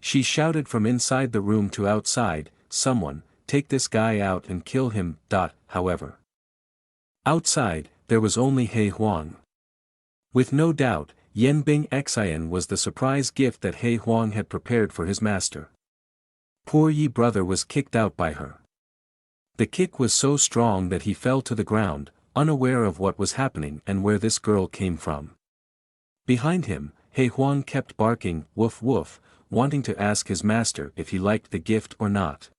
Speaker 1: She shouted from inside the room to outside, "Someone, take this guy out and kill him." However, outside, there was only He Huang. With no doubt, Yen Bing Xin was the surprise gift that He Huang had prepared for his master. Poor Yi brother was kicked out by her. The kick was so strong that he fell to the ground, unaware of what was happening and where this girl came from. Behind him, He Huang kept barking, "Woof woof," wanting to ask his master if he liked the gift or not.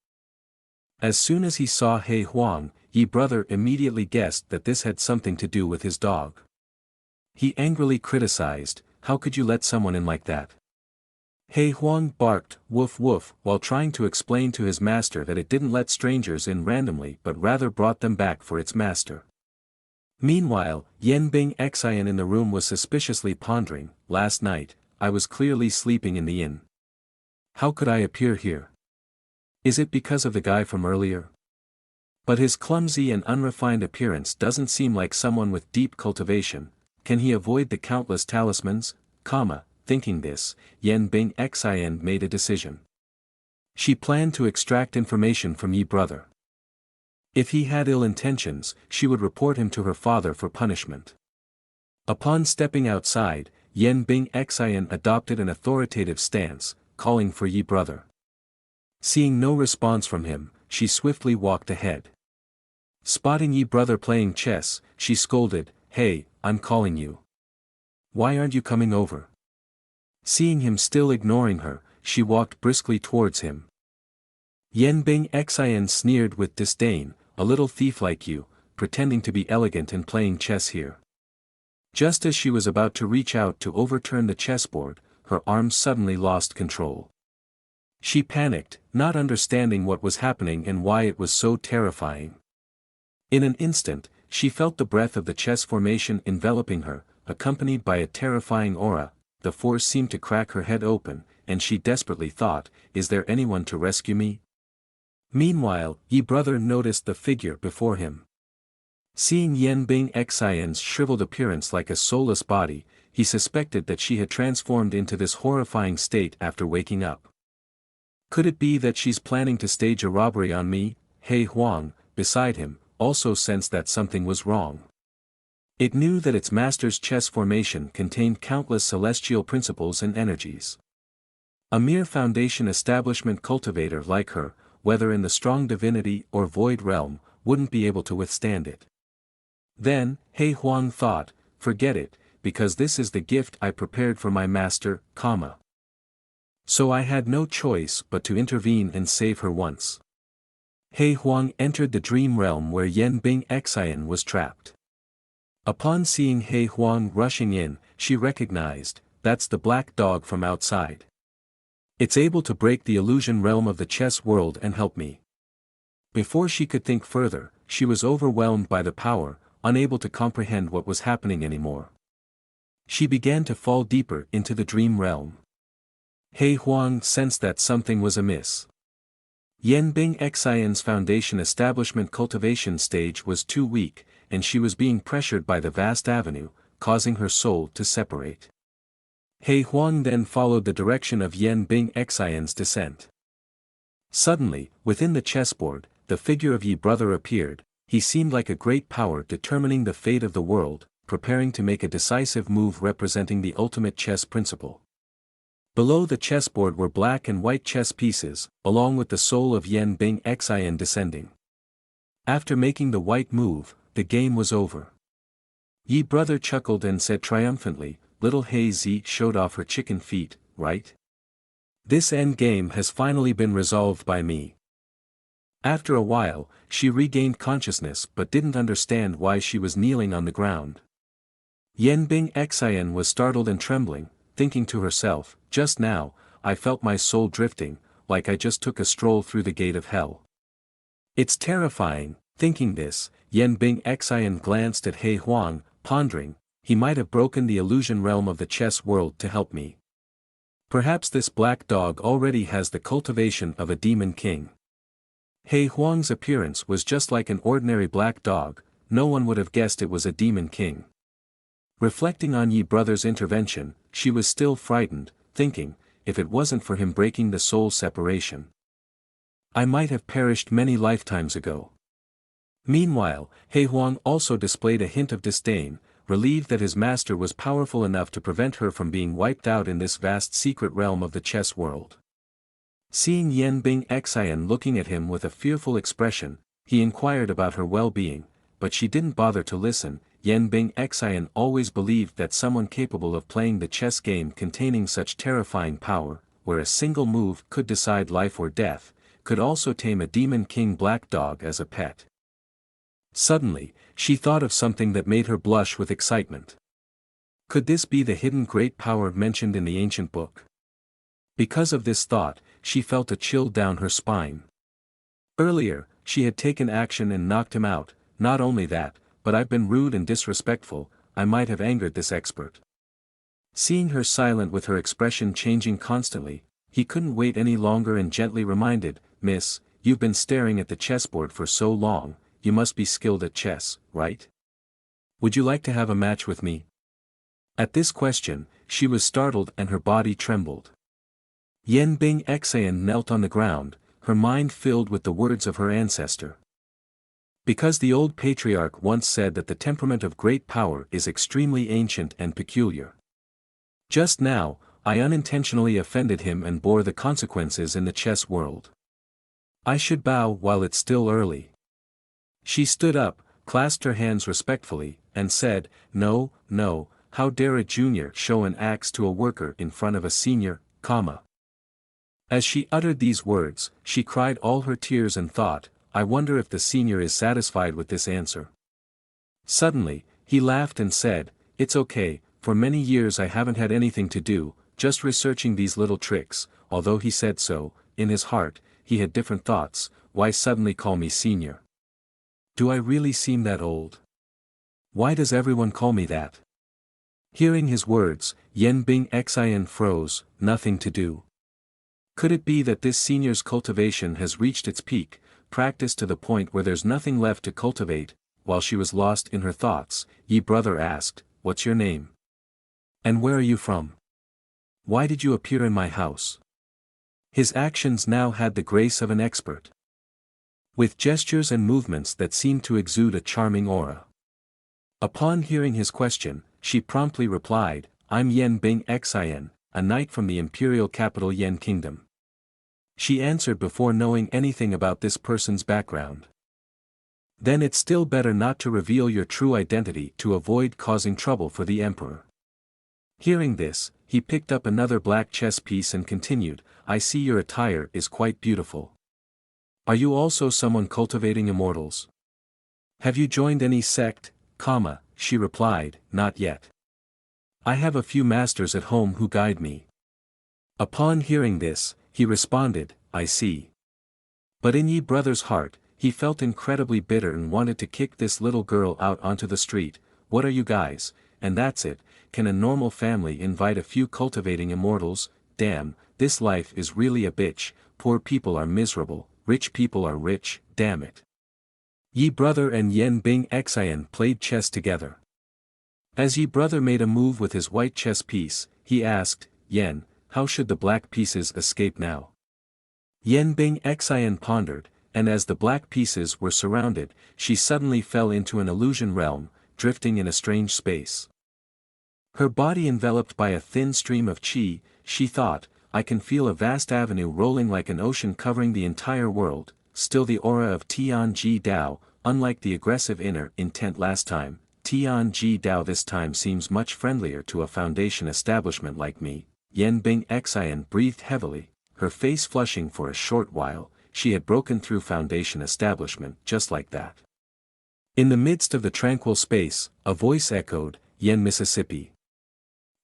Speaker 1: As soon as he saw He Huang, Yi brother immediately guessed that this had something to do with his dog. He angrily criticized, "How could you let someone in like that?" He Huang barked, "Woof woof," while trying to explain to his master that it didn't let strangers in randomly but rather brought them back for its master. Meanwhile, Yen Bing Xin in the room was suspiciously pondering, "Last night, I was clearly sleeping in the inn. How could I appear here? Is it because of the guy from earlier? But his clumsy and unrefined appearance doesn't seem like someone with deep cultivation. Can he avoid the countless talismans?" Thinking this, Yen Bing Xin made a decision. She planned to extract information from Yi brother. If he had ill intentions, she would report him to her father for punishment. Upon stepping outside, Yen Bing Xin adopted an authoritative stance, calling for Yi brother. Seeing no response from him, she swiftly walked ahead. Spotting Yi brother playing chess, she scolded, "Hey, I'm calling you. Why aren't you coming over?" Seeing him still ignoring her, she walked briskly towards him. Yen Bing Xin sneered with disdain, "A little thief like you, pretending to be elegant and playing chess here." Just as she was about to reach out to overturn the chessboard, her arms suddenly lost control. She panicked, not understanding what was happening and why it was so terrifying. In an instant, she felt the breath of the chess formation enveloping her, accompanied by a terrifying aura. The force seemed to crack her head open, and she desperately thought, "Is there anyone to rescue me?" Meanwhile, Yi brother noticed the figure before him. Seeing Yen Bing Xin's shriveled appearance like a soulless body, he suspected that she had transformed into this horrifying state after waking up. "Could it be that she's planning to stage a robbery on me?" He Huang, beside him, also sensed that something was wrong. It knew that its master's chess formation contained countless celestial principles and energies. A mere foundation establishment cultivator like her, whether in the strong divinity or void realm, wouldn't be able to withstand it. Then, He Huang thought, "Forget it, because this is the gift I prepared for my master, so I had no choice but to intervene and save her once." He Huang entered the dream realm where Yen Bing Xin was trapped. Upon seeing He Huang rushing in, she recognized, "That's the black dog from outside. It's able to break the illusion realm of the chess world and help me." Before she could think further, she was overwhelmed by the power, unable to comprehend what was happening anymore. She began to fall deeper into the dream realm. He Huang sensed that something was amiss. Yen Bing Xin's foundation establishment cultivation stage was too weak, and she was being pressured by the vast avenue, causing her soul to separate. He Huang then followed the direction of Yen Bing Xin's descent. Suddenly, within the chessboard, the figure of Yi brother appeared. He seemed like a great power determining the fate of the world, preparing to make a decisive move representing the ultimate chess principle. Below the chessboard were black and white chess pieces, along with the soul of Yen Bing Xin descending. After making the white move, the game was over. Yi brother chuckled and said triumphantly, "Little He Zi showed off her chicken feet, right? This end game has finally been resolved by me." After a while, she regained consciousness but didn't understand why she was kneeling on the ground. Yen Bing Xian was startled and trembling, thinking to herself, just now, I felt my soul drifting, like I just took a stroll through the gate of hell. It's terrifying. Thinking this, Yen Bing Xian glanced at He Huang, pondering, he might have broken the illusion realm of the chess world to help me. Perhaps this black dog already has the cultivation of a demon king. He Huang's appearance was just like an ordinary black dog, no one would have guessed it was a demon king. Reflecting on Yi brother's intervention, she was still frightened, thinking, if it wasn't for him breaking the soul separation, I might have perished many lifetimes ago. Meanwhile, He Huang also displayed a hint of disdain, relieved that his master was powerful enough to prevent her from being wiped out in this vast secret realm of the chess world. Seeing Yen Bing Xian looking at him with a fearful expression, he inquired about her well-being, but she didn't bother to listen. Yen Bing Xian always believed that someone capable of playing the chess game containing such terrifying power, where a single move could decide life or death, could also tame a demon king black dog as a pet. Suddenly, she thought of something that made her blush with excitement. Could this be the hidden great power mentioned in the ancient book? Because of this thought, she felt a chill down her spine. Earlier, she had taken action and knocked him out. Not only that, but I've been rude and disrespectful, I might have angered this expert. Seeing her silent with her expression changing constantly, he couldn't wait any longer and gently reminded, Miss, you've been staring at the chessboard for so long, you must be skilled at chess, right? Would you like to have a match with me? At this question, she was startled and her body trembled. Yen Bing Xian knelt on the ground, her mind filled with the words of her ancestor. Because the old patriarch once said that the temperament of great power is extremely ancient and peculiar. Just now, I unintentionally offended him and bore the consequences in the chess world. I should bow while it's still early. She stood up, clasped her hands respectfully, and said, No, no, how dare a junior show an axe to a worker in front of a senior, comma. As she uttered these words, she cried all her tears and thought, I wonder if the senior is satisfied with this answer. Suddenly, he laughed and said, It's okay, for many years I haven't had anything to do, just researching these little tricks. Although he said so, in his heart, he had different thoughts. Why suddenly call me senior? Do I really seem that old? Why does everyone call me that? Hearing his words, Yen Bing Xian froze, nothing to do. Could it be that this senior's cultivation has reached its peak, practiced to the point where there's nothing left to cultivate? While she was lost in her thoughts, Yi brother asked, What's your name? And where are you from? Why did you appear in my house? His actions now had the grace of an expert. With gestures and movements that seemed to exude a charming aura. Upon hearing his question, she promptly replied, I'm Yen Bing Xian, a knight from the imperial capital Yen Kingdom. She answered before knowing anything about this person's background. Then it's still better not to reveal your true identity to avoid causing trouble for the emperor. Hearing this, he picked up another black chess piece and continued, I see your attire is quite beautiful. Are you also someone cultivating immortals? Have you joined any sect, comma, she replied, not yet. I have a few masters at home who guide me. Upon hearing this, he responded, I see. But in Yi brother's heart, he felt incredibly bitter and wanted to kick this little girl out onto the street. What are you guys, and that's it, can a normal family invite a few cultivating immortals? Damn, this life is really a bitch, poor people are miserable, rich people are rich, damn it. Yi brother and Yen Bing Xian played chess together. As Yi brother made a move with his white chess piece, he asked, Yen, how should the black pieces escape now? Yen Bing Xian pondered, and as the black pieces were surrounded, she suddenly fell into an illusion realm, drifting in a strange space. Her body enveloped by a thin stream of qi, she thought, I can feel a vast avenue rolling like an ocean covering the entire world, still the aura of Tianji Dao, unlike the aggressive inner intent last time, Tianji Dao this time seems much friendlier to a foundation establishment like me. Yen Bing Xian breathed heavily, her face flushing for a short while. she had broken through Foundation establishment just like that. In the midst of the tranquil space, a voice echoed, "Yen Mississippi."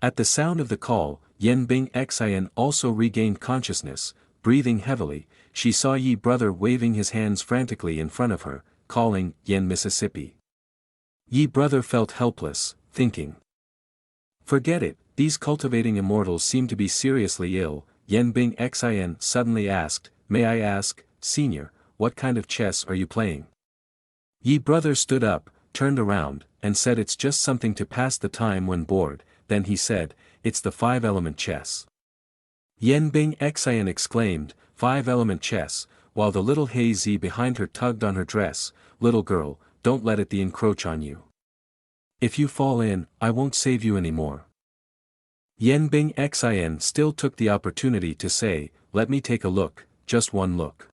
Speaker 1: At the sound of the call, Yen Bing Xin also regained consciousness. Breathing heavily, she saw Yi Brother waving his hands frantically in front of her, calling, "Yen Mississippi." Yi Brother felt helpless, thinking. Forget it, these cultivating immortals seem to be seriously ill. Yen Bing Xin suddenly asked, "May I ask, Senior, what kind of chess are you playing?" Yi Brother stood up, turned around, and said, "It's just something to pass the time when bored." Then he said, "It's the five-element chess." Yen Bing Xin exclaimed, "Five-element chess," while the little Hazy behind her tugged on her dress. "Little girl, don't let it encroach on you. If you fall in, I won't save you anymore." Yen Bing Xin still took the opportunity to say, "Let me take a look, just one look."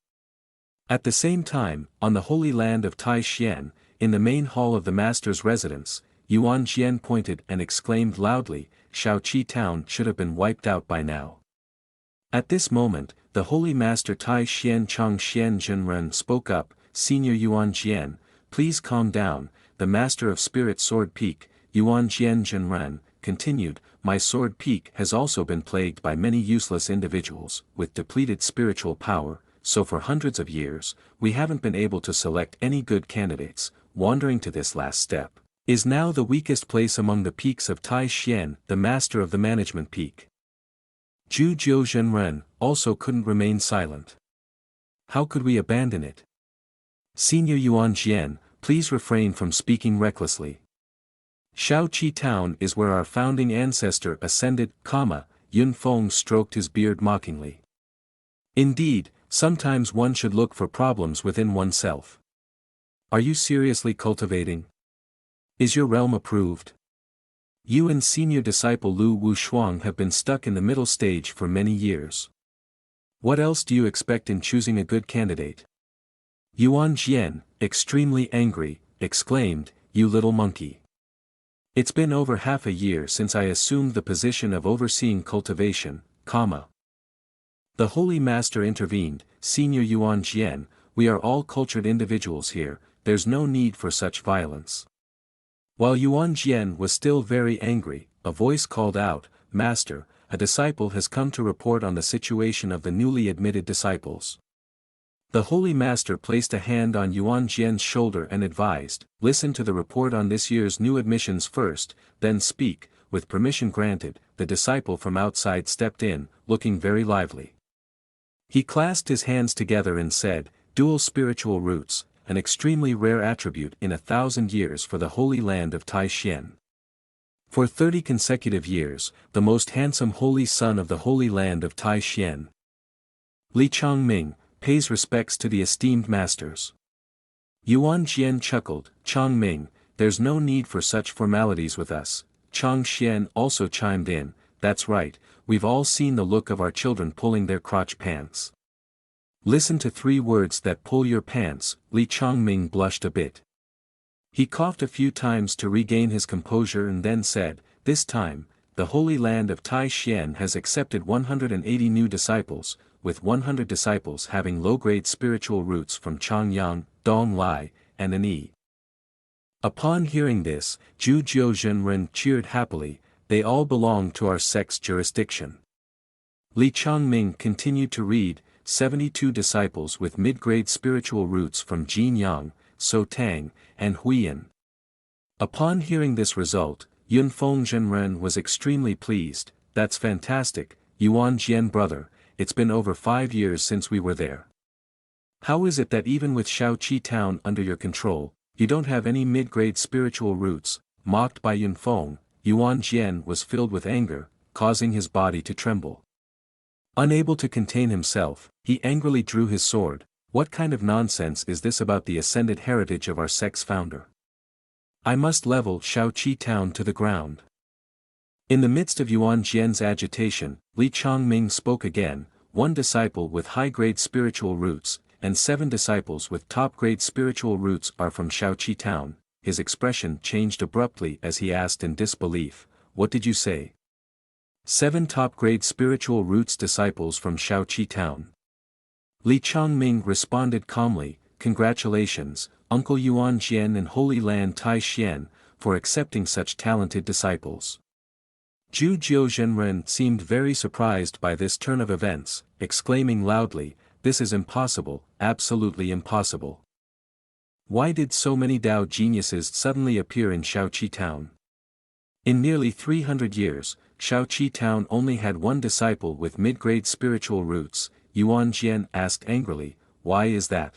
Speaker 1: At the same time, on the holy land of Tai Xian, in the main hall of the master's residence, Yuan Jian pointed and exclaimed loudly, "Shaoqi town should have been wiped out by now." At this moment, the holy master Tai Xian Chang Xian Zhenren spoke up, "Senior Yuan Jian, please calm down." The master of spirit sword peak, Yuan Jian Zhenren, continued, "My sword peak has also been plagued by many useless individuals with depleted spiritual power, so for hundreds of years, we haven't been able to select any good candidates. Wandering to this last step is now the weakest place among the peaks of Tai Xian, the master of the management peak." Zhu Jiu Zhenren also couldn't remain silent. "How could we abandon it? Senior Yuan Jian, please refrain from speaking recklessly. Shaoqi town is where our founding ancestor ascended, Yun Feng stroked his beard mockingly. "Indeed, sometimes one should look for problems within oneself. Are you seriously cultivating? Is your realm approved? You and senior disciple Lu Wushuang have been stuck in the middle stage for many years. What else do you expect in choosing a good candidate?" Yuan Jian, extremely angry, exclaimed, "You little monkey. It's been over half a year since I assumed the position of overseeing cultivation, The holy master intervened, "Senior Yuan Jian, we are all cultured individuals here, there's no need for such violence." While Yuan Jian was still very angry, a voice called out, "Master, a disciple has come to report on the situation of the newly admitted disciples." The holy master placed a hand on Yuan Jian's shoulder and advised, "Listen to the report on this year's new admissions first, then speak." With permission granted, the disciple from outside stepped in, looking very lively. He clasped his hands together and said, "Dual spiritual roots, an extremely rare attribute in 1,000 years for the holy land of Tai Xian. For 30 consecutive years, the most handsome holy son of the holy land of Tai Xian, Li Changming, pays respects to the esteemed masters." Yuan Jian chuckled, "Changming, there's no need for such formalities with us." Chang Xian also chimed in, "That's right, we've all seen the look of our children pulling their crotch pants. Listen to 3 words that pull your pants." Li Changming blushed a bit. He coughed a few times to regain his composure and then said, "This time, the holy land of Tai Xian has accepted 180 new disciples, with 100 disciples having low-grade spiritual roots from Changyang, Dong Lai, and Anyi." Upon hearing this, Zhu Jiu Zhenren cheered happily, "They all belong to our sect's jurisdiction." Li Changming continued to read, 72 disciples with mid-grade spiritual roots from Jinyang, Tang, and Huiyan. Upon hearing this result, Yun Feng Zhenren was extremely pleased. "That's fantastic, Yuan Jian brother, it's been over 5 years since we were there. How is it that even with Shaoqi town under your control, you don't have any mid-grade spiritual roots?" Mocked by Yun Feng, Yuan Jian was filled with anger, causing his body to tremble. Unable to contain himself, he angrily drew his sword. "What kind of nonsense is this about the ascended heritage of our sect's founder? I must level Shaoqi town to the ground." In the midst of Yuan Jian's agitation, Li Changming spoke again, 1 disciple with high-grade spiritual roots, and 7 disciples with top-grade spiritual roots are from Shaoqi town. His expression changed abruptly as he asked in disbelief, "What did you say? 7 top-grade spiritual roots disciples from Shaoqi town? Li Chongming responded calmly, "Congratulations, Uncle Yuan Jian and Holy Land Tai Xian, for accepting such talented disciples." Zhu Jiuzhenren seemed very surprised by this turn of events, exclaiming loudly, "This is impossible, absolutely impossible. Why did so many Dao geniuses suddenly appear in Shaoqi town? In nearly 300 years, Shaoqi town only had one disciple with mid-grade spiritual roots." Yuan Jian asked angrily, "Why is that?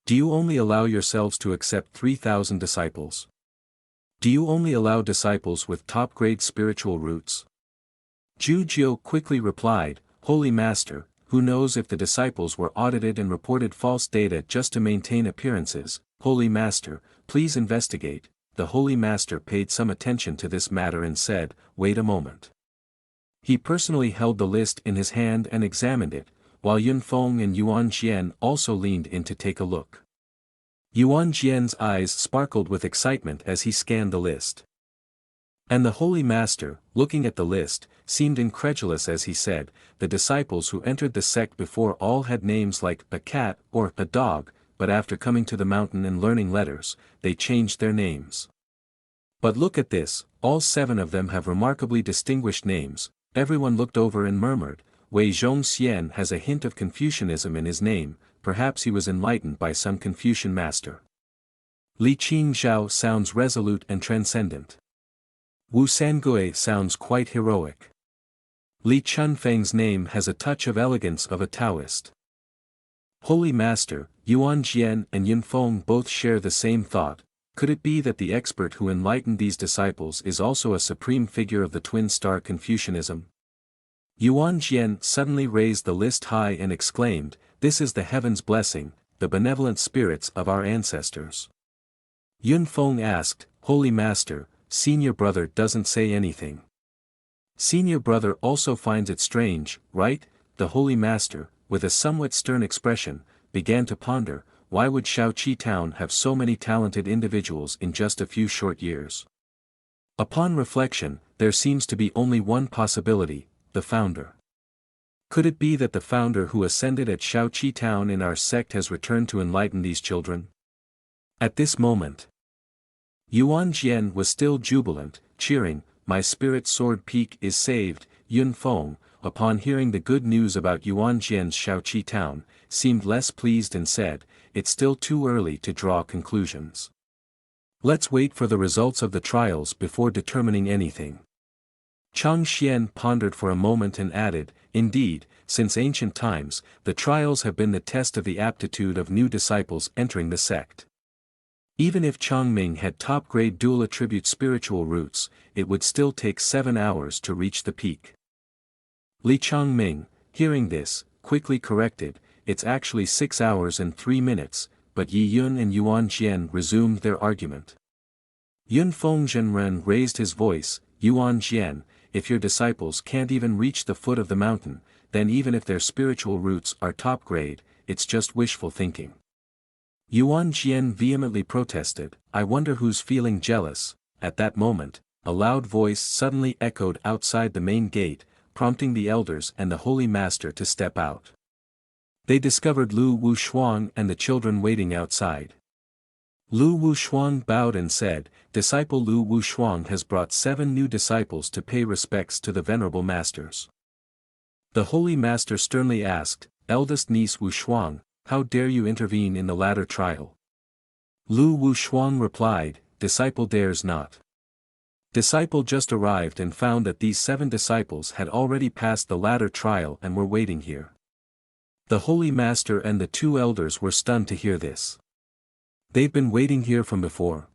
Speaker 1: Do you only allow yourselves to accept 3,000 disciples? Do you only allow disciples with top-grade spiritual roots?" Zhu Jiu quickly replied, "Holy Master, who knows if the disciples were audited and reported false data just to maintain appearances? Holy Master, please investigate." The Holy Master paid some attention to this matter and said, "Wait a moment." He personally held the list in his hand and examined it, while Yun Feng and Yuan Jian also leaned in to take a look. Yuan Jian's eyes sparkled with excitement as he scanned the list. And the Holy Master, looking at the list, seemed incredulous as he said, "The disciples who entered the sect before all had names like a cat or a dog, but after coming to the mountain and learning letters, they changed their names. But look at this, all 7 of them have remarkably distinguished names." Everyone looked over and murmured, "Wei Zhongxian has a hint of Confucianism in his name, perhaps he was enlightened by some Confucian master. Li Qingzhao sounds resolute and transcendent. Wu Sangui sounds quite heroic. Li Chunfeng's name has a touch of elegance of a Taoist." Holy Master, Yuan Jian and Yun Feng both share the same thought. Could it be that the expert who enlightened these disciples is also a supreme figure of the twin star Confucianism? Yuan Jian suddenly raised the list high and exclaimed, "This is the heaven's blessing, the benevolent spirits of our ancestors." Yun Feng asked, "Holy Master, senior brother doesn't say anything. Senior brother also finds it strange, right?" The Holy Master, with a somewhat stern expression, began to ponder, why would Shaoqi town have so many talented individuals in just a few short years? Upon reflection, there seems to be only one possibility, the founder. Could it be that the founder who ascended at Shaoqi town in our sect has returned to enlighten these children? At this moment, Yuan Jian was still jubilant, cheering, "My spirit sword peak is saved." Yun Feng, upon hearing the good news about Yuan Jian's Shaoqi town, seemed less pleased and said, "It's still too early to draw conclusions. Let's wait for the results of the trials before determining anything." Chang Xian pondered for a moment and added, "Indeed, since ancient times, the trials have been the test of the aptitude of new disciples entering the sect. Even if Chongming had top-grade dual attribute spiritual roots, it would still take 7 hours to reach the peak." Li Chongming, hearing this, quickly corrected, "It's actually 6 hours and 3 minutes, but Yi Yun and Yuan Jian resumed their argument. Yun Feng Zhenren raised his voice, "Yuan Jian, if your disciples can't even reach the foot of the mountain, then even if their spiritual roots are top grade, it's just wishful thinking." Yuan Jian vehemently protested, "I wonder who's feeling jealous." At that moment, a loud voice suddenly echoed outside the main gate, prompting the elders and the Holy Master to step out. They discovered Lu Wushuang and the children waiting outside. Lu Wushuang bowed and said, "Disciple Lu Wushuang has brought 7 new disciples to pay respects to the venerable masters." The Holy Master sternly asked, "Eldest niece Wushuang, how dare you intervene in the latter trial?" Lu Wushuang replied, "Disciple dares not. Disciple just arrived and found that these 7 disciples had already passed the latter trial and were waiting here." The Holy Master and the 2 elders were stunned to hear this. "They've been waiting here from before."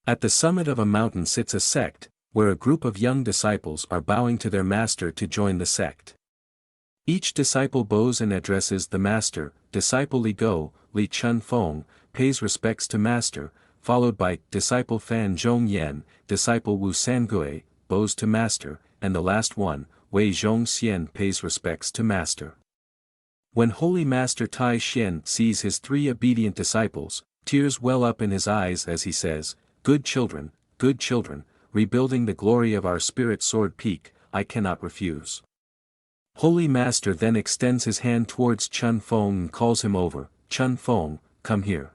Speaker 1: At the summit of a mountain sits a sect, where a group of young disciples are bowing to their master to join the sect. Each disciple bows and addresses the master. Disciple Li Go, Li Chun Feng, pays respects to master, followed by disciple Fan Zhong Yan, disciple Wu Sangui, bows to master, and the last one, Wei Zhong Xian, pays respects to master. When Holy Master Tai Xian sees his 3 obedient disciples, tears well up in his eyes as he says, good children, rebuilding the glory of our spirit sword peak, I cannot refuse." Holy Master then extends his hand towards Chun Feng and calls him over, Chun Feng, come here.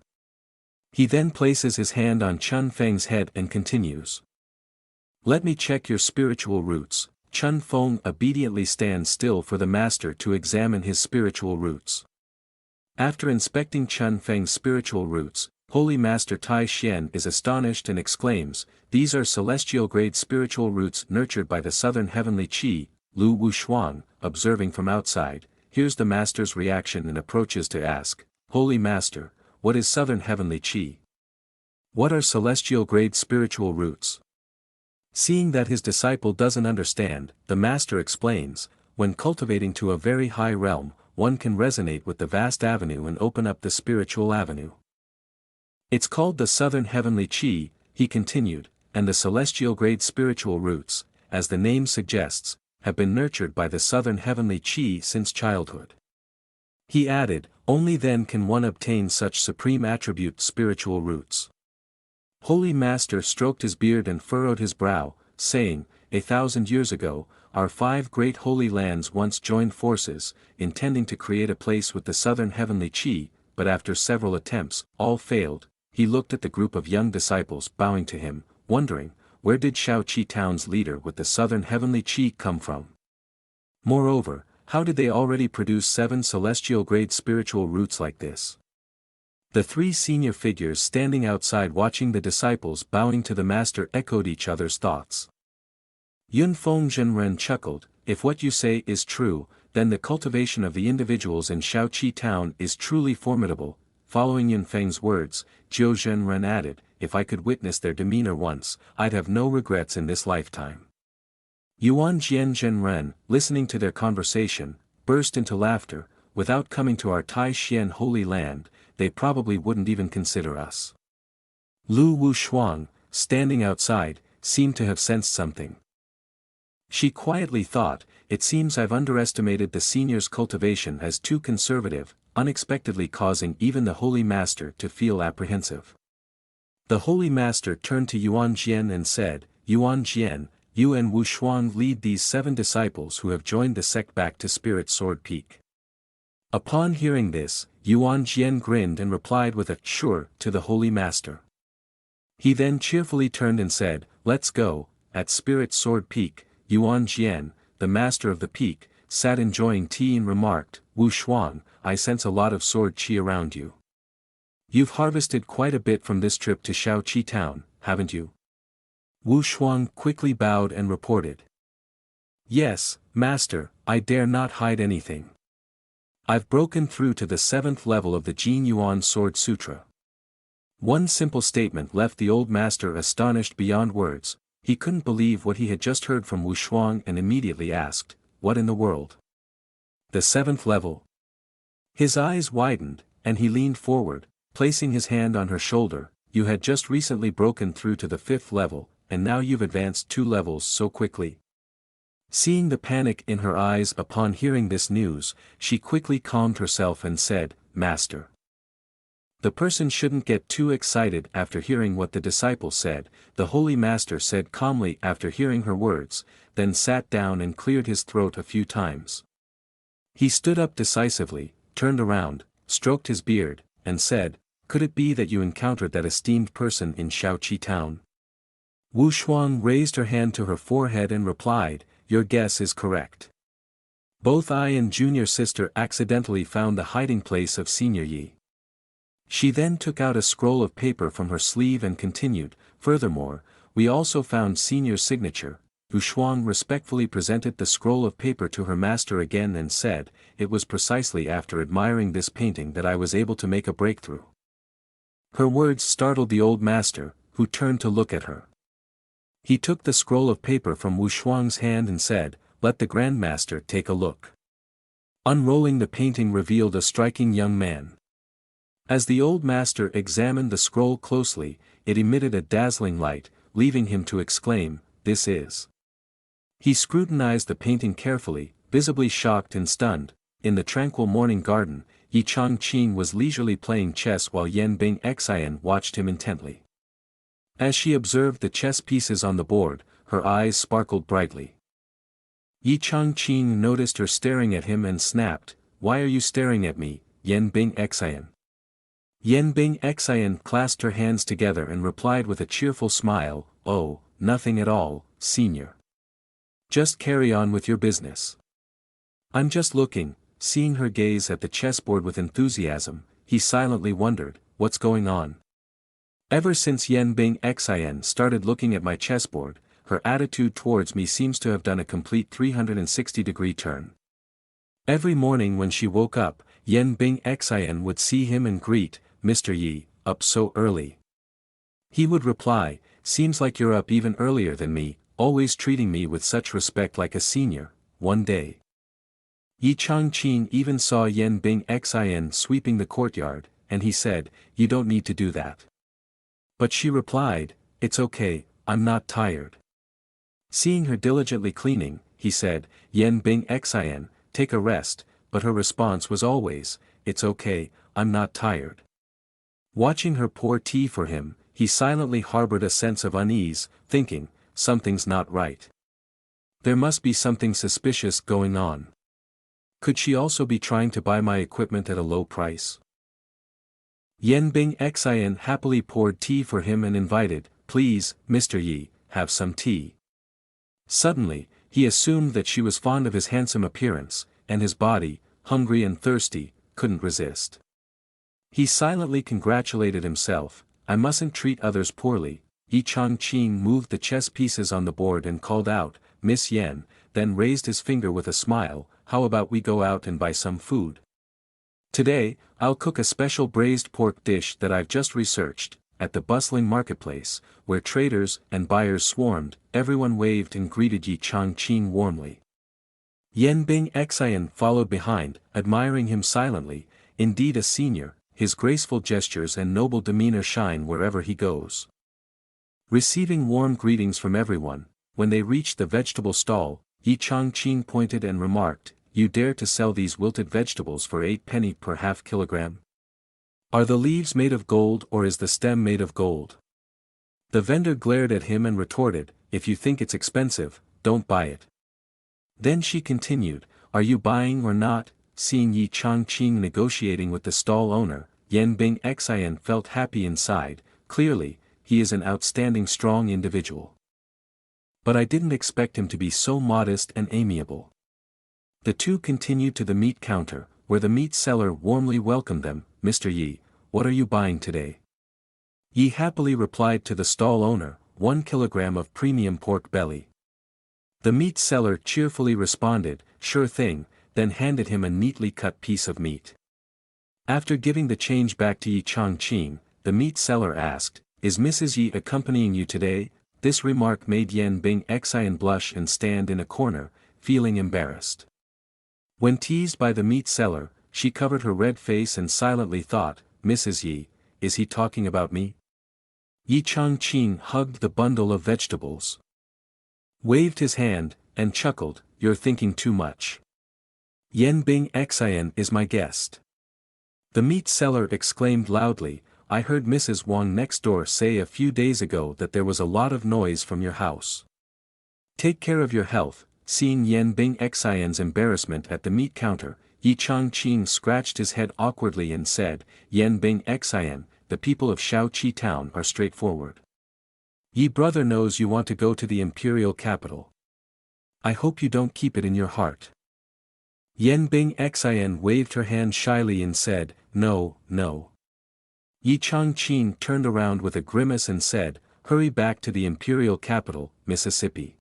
Speaker 1: He then places his hand on Chun Feng's head and continues. Let me check your spiritual roots. Chun Feng obediently stands still for the master to examine his spiritual roots. After inspecting Chun Feng's spiritual roots, Holy Master Tai Xian is astonished and exclaims, these are celestial-grade spiritual roots nurtured by the southern heavenly qi. Lu Wushuang, observing from outside, hears the master's reaction and approaches to ask, Holy Master, what is southern heavenly qi? What are celestial-grade spiritual roots? Seeing that his disciple doesn't understand, the master explains, when cultivating to a very high realm, one can resonate with the vast avenue and open up the spiritual avenue. It's called the southern heavenly qi, he continued, and the celestial-grade spiritual roots, as the name suggests, have been nurtured by the southern heavenly qi since childhood. He added, only then can one obtain such supreme attribute spiritual roots. Holy Master stroked his beard and furrowed his brow, saying, 1,000 years ago, our 5 great holy lands once joined forces, intending to create a place with the southern heavenly qi, but after several attempts, all failed. He looked at the group of young disciples bowing to him, wondering, where did Shaoqi town's leader with the southern heavenly qi come from? Moreover, how did they already produce 7 celestial-grade spiritual roots like this? The 3 senior figures standing outside watching the disciples bowing to the master echoed each other's thoughts. Yun Feng Zhenren chuckled, if what you say is true, then the cultivation of the individuals in Shaoqi town is truly formidable. Following Yun Feng's words, Jiu Zhenren added, if I could witness their demeanor once, I'd have no regrets in this lifetime. Yuan Jian Zhenren, listening to their conversation, burst into laughter, without coming to our Tai Xian holy land, they probably wouldn't even consider us. Lu Wushuang, standing outside, seemed to have sensed something. She quietly thought, it seems I've underestimated the senior's cultivation as too conservative, unexpectedly causing even the Holy Master to feel apprehensive. The Holy Master turned to Yuan Jian and said, Yuan Jian, you and Wushuang lead these 7 disciples who have joined the sect back to Spirit Sword Peak. Upon hearing this, Yuan Jian grinned and replied with a sure to the Holy Master. He then cheerfully turned and said, let's go. At Spirit Sword Peak, Yuan Jian, the master of the peak, sat enjoying tea and remarked, Wushuang, I sense a lot of sword qi around you. You've harvested quite a bit from this trip to Shaoqi town, haven't you? Wushuang quickly bowed and reported. Yes, master, I dare not hide anything. I've broken through to the 7th level of the Jin Yuan Sword Sutra. One simple statement left the old master astonished beyond words. He couldn't believe what he had just heard from Wushuang and immediately asked, what in the world? The 7th level? His eyes widened, and he leaned forward, placing his hand on her shoulder. You had just recently broken through to the 5th level, and now you've advanced 2 levels so quickly. Seeing the panic in her eyes upon hearing this news, she quickly calmed herself and said, Master. The person shouldn't get too excited after hearing what the disciple said, the Holy Master said calmly after hearing her words, then sat down and cleared his throat a few times. He stood up decisively, turned around, stroked his beard, and said, could it be that you encountered that esteemed person in Shaoqi town? Wushuang raised her hand to her forehead and replied, your guess is correct. Both I and junior sister accidentally found the hiding place of Senior Yi. She then took out a scroll of paper from her sleeve and continued, furthermore, we also found Senior's signature. Wushuang respectfully presented the scroll of paper to her master again and said, it was precisely after admiring this painting that I was able to make a breakthrough. Her words startled the old master, who turned to look at her. He took the scroll of paper from Wushuang's hand and said, let the Grand Master take a look. Unrolling the painting revealed a striking young man. As the old master examined the scroll closely, it emitted a dazzling light, leaving him to exclaim, this is. He scrutinized the painting carefully, visibly shocked and stunned. In the tranquil morning garden, Yi Changqing was leisurely playing chess while Yan Bing Xian watched him intently. As she observed the chess pieces on the board, her eyes sparkled brightly. Yi Changqing noticed her staring at him and snapped, "Why are you staring at me, Yen Bing Xian?" Yen Bing Xian clasped her hands together and replied with a cheerful smile, "Oh, nothing at all, senior. Just carry on with your business." "I'm just looking." Seeing her gaze at the chessboard with enthusiasm, he silently wondered, "What's going on?" Ever since Yen Bing Xian started looking at my chessboard, her attitude towards me seems to have done a complete 360-degree turn. Every morning when she woke up, Yen Bing Xian would see him and greet, "Mr. Yi, up so early?" He would reply, "Seems like you're up even earlier than me, always treating me with such respect like a senior." One day, Yi Changqing even saw Yen Bing Xian sweeping the courtyard, and he said, "You don't need to do that." But she replied, "It's okay, I'm not tired." Seeing her diligently cleaning, he said, "Yen Bing Xian, take a rest," but her response was always, "It's okay, I'm not tired." Watching her pour tea for him, he silently harbored a sense of unease, thinking, something's not right. There must be something suspicious going on. Could she also be trying to buy my equipment at a low price? Yen Bing Xian happily poured tea for him and invited, "Please, Mr. Yi, have some tea." Suddenly, he assumed that she was fond of his handsome appearance, and his body, hungry and thirsty, couldn't resist. He silently congratulated himself, "I mustn't treat others poorly." Yi Changqing moved the chess pieces on the board and called out, "Miss Yen," then raised his finger with a smile, "How about we go out and buy some food? Today, I'll cook a special braised pork dish that I've just researched." At the bustling marketplace, where traders and buyers swarmed, everyone waved and greeted Yi Changqing warmly. Yen Bing Xian followed behind, admiring him silently. Indeed a senior, his graceful gestures and noble demeanor shine wherever he goes. Receiving warm greetings from everyone, when they reached the vegetable stall, Yi Changqing pointed and remarked, "You dare to sell these wilted vegetables for 8 penny per half kilogram? Are the leaves made of gold or is the stem made of gold?" The vendor glared at him and retorted, "If you think it's expensive, don't buy it." Then she continued, "Are you buying or not?" Seeing Yi Changqing negotiating with the stall owner, Yen Bing Xian felt happy inside. Clearly, he is an outstanding strong individual. But I didn't expect him to be so modest and amiable. The two continued to the meat counter, where the meat seller warmly welcomed them. "Mr. Yi, what are you buying today?" Yi happily replied to the stall owner, 1 kilogram of premium pork belly." The meat seller cheerfully responded, "Sure thing," then handed him a neatly cut piece of meat. After giving the change back to Yi Changqing, the meat seller asked, "Is Mrs. Yi accompanying you today?" This remark made Yen Bing Xian blush and stand in a corner, feeling embarrassed. When teased by the meat seller, she covered her red face and silently thought, "Mrs. Yi, is he talking about me?" Yi Changqing hugged the bundle of vegetables, waved his hand, and chuckled, "You're thinking too much. Yen Bing Xian is my guest." The meat seller exclaimed loudly, "I heard Mrs. Wang next door say a few days ago that there was a lot of noise from your house. Take care of your health." Seeing Yen Bing Xian's embarrassment at the meat counter, Yi Changqing scratched his head awkwardly and said, "Yen Bing Xian, the people of Shaoqi town are straightforward. Yi brother knows you want to go to the imperial capital. I hope you don't keep it in your heart." Yen Bing Xian waved her hand shyly and said, "No, no." Yi Changqing turned around with a grimace and said, "Hurry back to the imperial capital, Mississippi.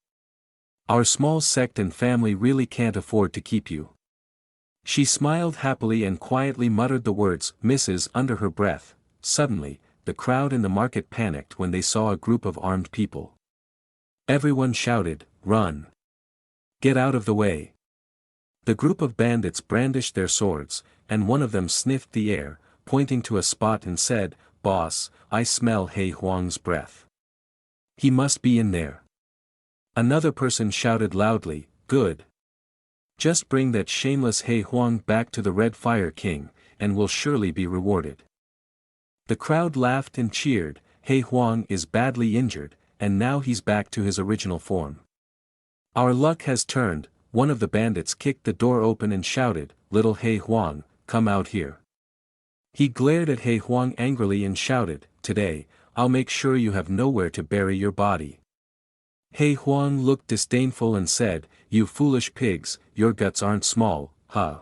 Speaker 1: Our small sect and family really can't afford to keep you." She smiled happily and quietly muttered the words "Mrs." under her breath. Suddenly, the crowd in the market panicked when they saw a group of armed people. Everyone shouted, "Run! Get out of the way!" The group of bandits brandished their swords, and one of them sniffed the air, pointing to a spot and said, "Boss, I smell He Huang's breath. He must be in there." Another person shouted loudly, "Good. Just bring that shameless He Huang back to the Red Fire King, and we'll surely be rewarded." The crowd laughed and cheered. "He Huang is badly injured, and now he's back to his original form. Our luck has turned." one of the bandits kicked the door open and shouted, "Little He Huang, come out here." He glared at He Huang angrily and shouted, "Today, I'll make sure you have nowhere to bury your body." He Huang looked disdainful and said, "You foolish pigs, your guts aren't small, huh?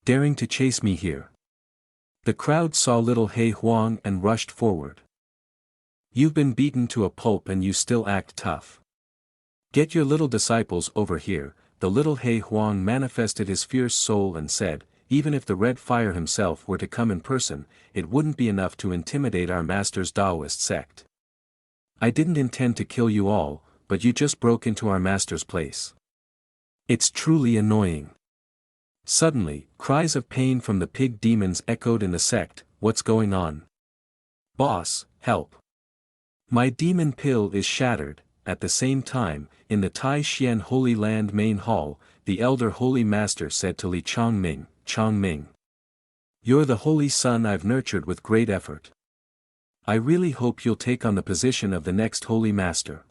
Speaker 1: Daring to chase me here." The crowd saw little He Huang and rushed forward. "You've been beaten to a pulp and you still act tough. Get your little disciples over here." The little He Huang manifested his fierce soul and said, "Even if the Red Fire himself were to come in person, it wouldn't be enough to intimidate our master's Taoist sect. I didn't intend to kill you all, but you just broke into our master's place. It's truly annoying." Suddenly, cries of pain from the pig demons echoed in the sect. "What's going on? Boss, help! My demon pill is shattered." At the same time, in the Tai Xian Holy Land main hall, the elder Holy Master said to Li Chongming, "Chongming, you're the holy son I've nurtured with great effort. I really hope you'll take on the position of the next Holy Master.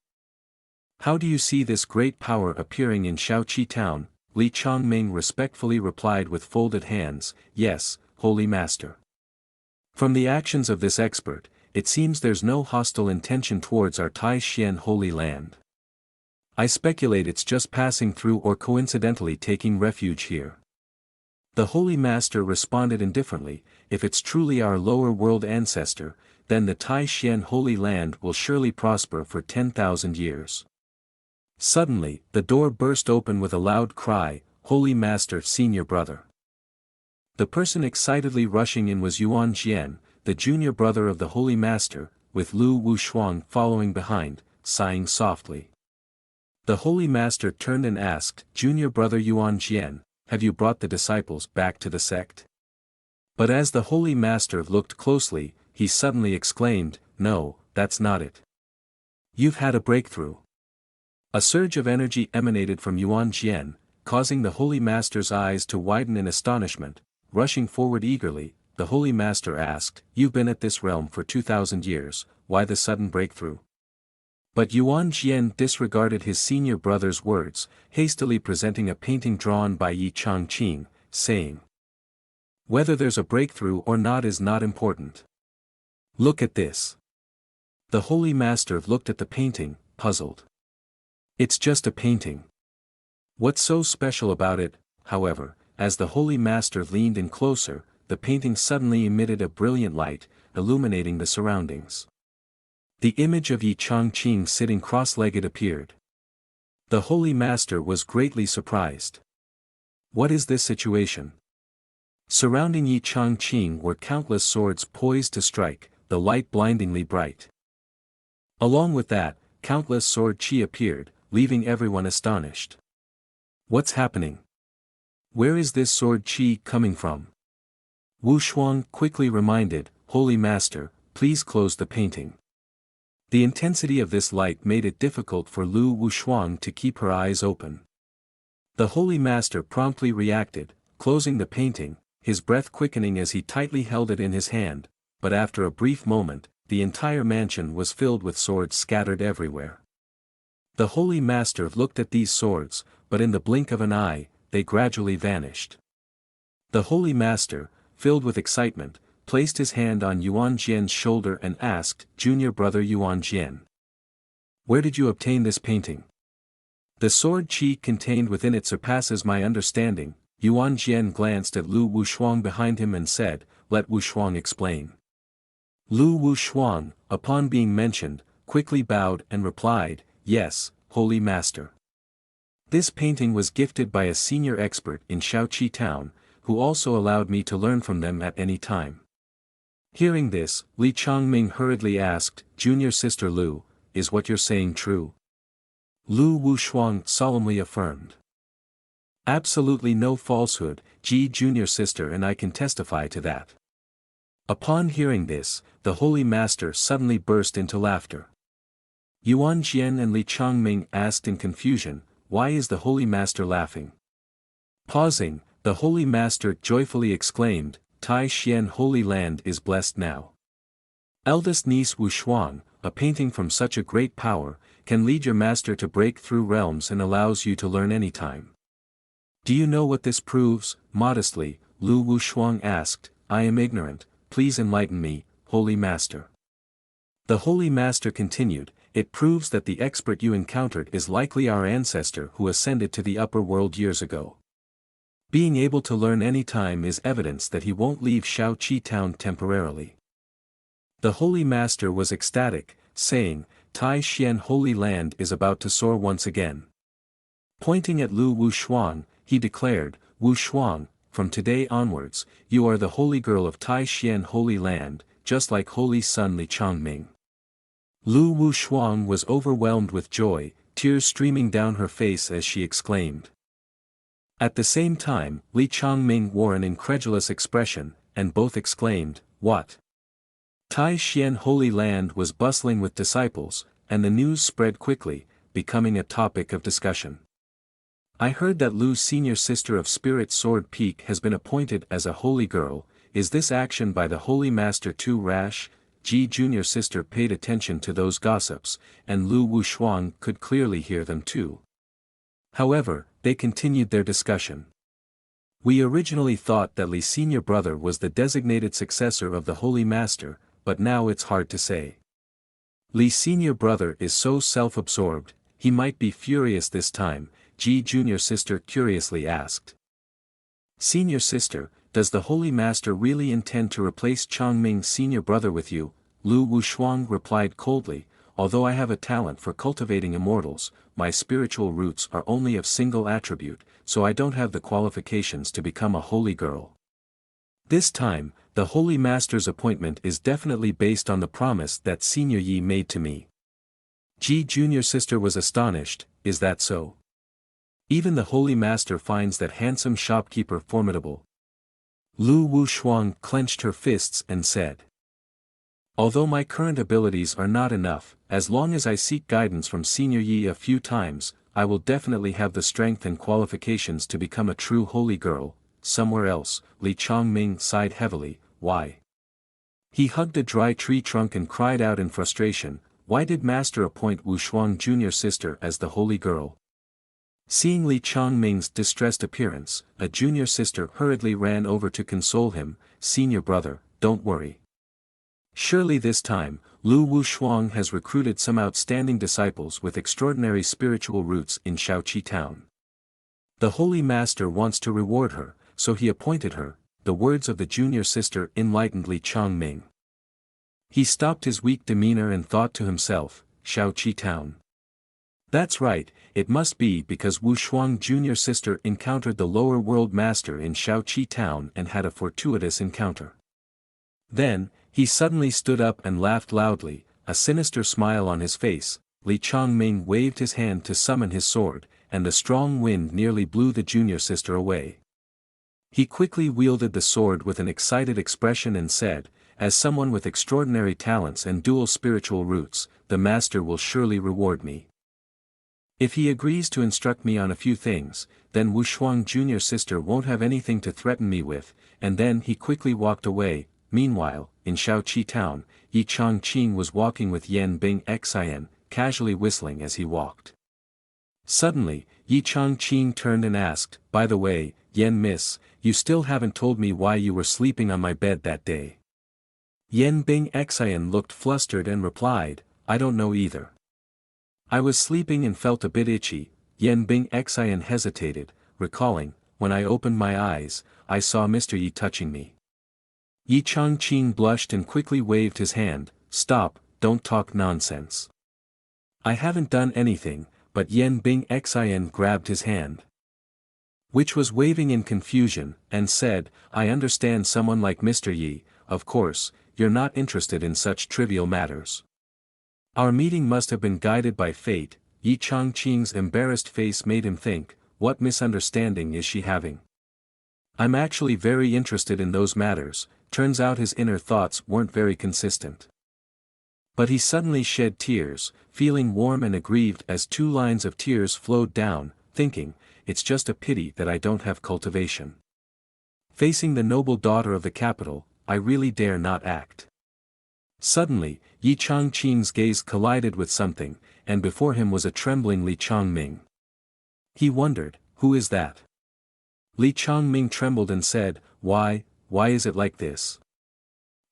Speaker 1: How do you see this great power appearing in Shaoqi town?" Li Chongming respectfully replied with folded hands, "Yes, Holy Master. From the actions of this expert, it seems there's no hostile intention towards our Tai Xian Holy Land. I speculate it's just passing through or coincidentally taking refuge here." The Holy Master responded indifferently, "If it's truly our lower world ancestor, then the Tai Xian Holy Land will surely prosper for 10,000 years. Suddenly, the door burst open with a loud cry, "Holy Master, Senior Brother!" The person excitedly rushing in was Yuan Jian, the junior brother of the Holy Master, with Lu Wushuang following behind, sighing softly. The Holy Master turned and asked, "Junior brother Yuan Jian, have you brought the disciples back to the sect?" But as the Holy Master looked closely, he suddenly exclaimed, "No, that's not it. You've had a breakthrough." A surge of energy emanated from Yuan Jian, causing the Holy Master's eyes to widen in astonishment. Rushing forward eagerly, the Holy Master asked, "You've been at this realm for 2,000 years, why the sudden breakthrough?" But Yuan Jian disregarded his senior brother's words, hastily presenting a painting drawn by Yi Changqing, saying, "Whether there's a breakthrough or not is not important. Look at this." The Holy Master looked at the painting, puzzled. "It's just a painting. What's so special about it?" However, as the Holy Master leaned in closer, the painting suddenly emitted a brilliant light, illuminating the surroundings. The image of Yi Changqing sitting cross-legged appeared. The Holy Master was greatly surprised. "What is this situation?" Surrounding Yi Changqing were countless swords poised to strike, the light blindingly bright. Along with that, countless sword chi appeared, leaving everyone astonished. "What's happening? Where is this sword chi coming from?" Wu Shuang quickly reminded, "Holy Master, please close the painting." The intensity of this light made it difficult for Lu Wushuang to keep her eyes open. The Holy Master promptly reacted, closing the painting, his breath quickening as he tightly held it in his hand, but after a brief moment, the entire mansion was filled with swords scattered everywhere. The Holy Master looked at these swords, but in the blink of an eye, they gradually vanished. The Holy Master, filled with excitement, placed his hand on Yuan Jian's shoulder and asked, "Junior brother Yuan Jian, where did you obtain this painting? The sword chi contained within it surpasses my understanding." Yuan Jian glanced at Lu Wushuang behind him and said, "Let Wushuang explain." Lu Wushuang, upon being mentioned, quickly bowed and replied, "Yes, Holy Master. This painting was gifted by a senior expert in Shaoqi town, who also allowed me to learn from them at any time." Hearing this, Li Chongming hurriedly asked, "Junior sister Lu, is what you're saying true?" Lu Wushuang solemnly affirmed, "Absolutely no falsehood, junior sister, and I can testify to that." Upon hearing this, the Holy Master suddenly burst into laughter. Yuan Jian and Li Chongming asked in confusion, "Why is the Holy Master laughing?" Pausing, the Holy Master joyfully exclaimed, "Tai Xian Holy Land is blessed now. Eldest niece Wushuang, a painting from such a great power, can lead your master to break through realms and allows you to learn anytime. Do you know what this proves? Modestly, Lu Wushuang asked. I am ignorant, please enlighten me, Holy Master. The Holy Master continued, it proves that the expert you encountered is likely our ancestor who ascended to the upper world years ago. Being able to learn any time is evidence that he won't leave Shaoqi town temporarily. The Holy Master was ecstatic, saying, Tai Xian Holy Land is about to soar once again. Pointing at Lu Wushuang, he declared, Wushuang, from today onwards, you are the holy girl of Tai Xian Holy Land, just like Holy Son Li Changming. Lu Wushuang was overwhelmed with joy, tears streaming down her face as she exclaimed. At the same time, Li Changming wore an incredulous expression, and both exclaimed, what? Tai Xian Holy Land was bustling with disciples, and the news spread quickly, becoming a topic of discussion. I heard that Lu's senior sister of Spirit Sword Peak has been appointed as a holy girl. Is this action by the Holy Master too rash? Ji junior sister paid attention to those gossips, and Lu Wushuang could clearly hear them too. However, they continued their discussion. We originally thought that Li's senior brother was the designated successor of the Holy Master, but now it's hard to say. Li's senior brother is so self-absorbed, he might be furious this time, Ji junior sister curiously asked. Senior sister, does the Holy Master really intend to replace Changming's senior brother with you? Lu Wushuang replied coldly, although I have a talent for cultivating immortals, my spiritual roots are only of single attribute, so I don't have the qualifications to become a holy girl. This time, the Holy Master's appointment is definitely based on the promise that Senior Yi made to me. Ji junior sister was astonished, is that so? Even the Holy Master finds that handsome shopkeeper formidable. Lu Wushuang clenched her fists and said. Although my current abilities are not enough, as long as I seek guidance from Senior Yi a few times, I will definitely have the strength and qualifications to become a true holy girl. Somewhere else, Li Changming sighed heavily, why? He hugged a dry tree trunk and cried out in frustration, why did Master appoint Wushuang junior sister as the holy girl? Seeing Li Changming's distressed appearance, a junior sister hurriedly ran over to console him, senior brother, don't worry. Surely this time, Lu Wushuang has recruited some outstanding disciples with extraordinary spiritual roots in Shaoqi town. The Holy Master wants to reward her, so he appointed her. The words of the junior sister enlightened Li Changming. He stopped his weak demeanor and thought to himself, Shaoqi town. That's right, it must be because Wushuang junior sister encountered the lower world master in Shaoqi town and had a fortuitous encounter. Then, he suddenly stood up and laughed loudly, a sinister smile on his face. Li Changming waved his hand to summon his sword, and the strong wind nearly blew the junior sister away. He quickly wielded the sword with an excited expression and said, as someone with extraordinary talents and dual spiritual roots, the master will surely reward me. If he agrees to instruct me on a few things, then Wushuang junior sister won't have anything to threaten me with, and then he quickly walked away. Meanwhile, in Shaoqi town, Yi Changqing was walking with Yan Bing Xian, casually whistling as he walked. Suddenly, Yi Changqing turned and asked, by the way, Yan miss, you still haven't told me why you were sleeping on my bed that day. Yan Bing Xian looked flustered and replied, I don't know either. I was sleeping and felt a bit itchy. Yan Bing Xian hesitated, recalling, when I opened my eyes, I saw Mr. Yi touching me. Yi Changqing blushed and quickly waved his hand, stop, don't talk nonsense. I haven't done anything, but Yan Bing Xian grabbed his hand, which was waving in confusion, and said, I understand someone like Mr. Yi, of course, you're not interested in such trivial matters. Our meeting must have been guided by fate. Yi Changqing's embarrassed face made him think, what misunderstanding is she having? I'm actually very interested in those matters. Turns out his inner thoughts weren't very consistent. But he suddenly shed tears, feeling warm and aggrieved as 2 lines of tears flowed down, thinking, it's just a pity that I don't have cultivation. Facing the noble daughter of the capital, I really dare not act. Suddenly, Yi Changqing's gaze collided with something, and before him was a trembling Li Changming. He wondered, who is that? Li Chongming trembled and said, why is it like this?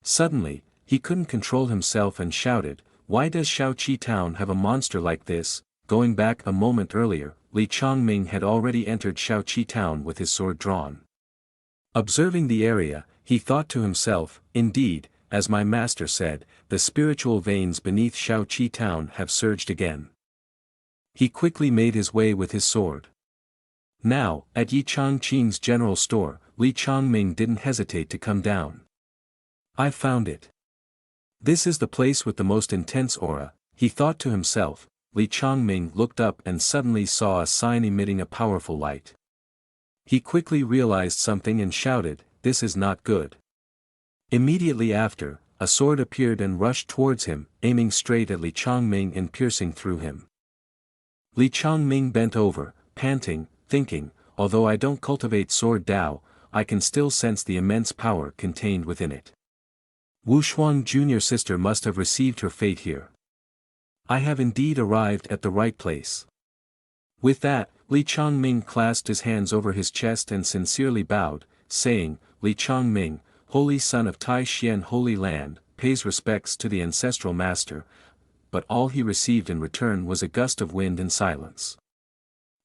Speaker 1: Suddenly, he couldn't control himself and shouted, why does Shaoqi town have a monster like this? Going back a moment earlier, Li Chongming had already entered Shaoqi town with his sword drawn. Observing the area, he thought to himself, indeed, as my master said, the spiritual veins beneath Shaoqi town have surged again. He quickly made his way with his sword. Now, at Yi Changqing's general store, Li Chongming didn't hesitate to come down. I found it. This is the place with the most intense aura, he thought to himself. Li Chongming looked up and suddenly saw a sign emitting a powerful light. He quickly realized something and shouted, this is not good. Immediately after, a sword appeared and rushed towards him, aiming straight at Li Chongming and piercing through him. Li Chongming bent over, panting, thinking, although I don't cultivate sword Dao, I can still sense the immense power contained within it. Wu Shuang junior sister must have received her fate here. I have indeed arrived at the right place. With that, Li Chongming clasped his hands over his chest and sincerely bowed, saying, Li Chongming, holy son of Tai Xian Holy Land, pays respects to the ancestral master, but all he received in return was a gust of wind and silence.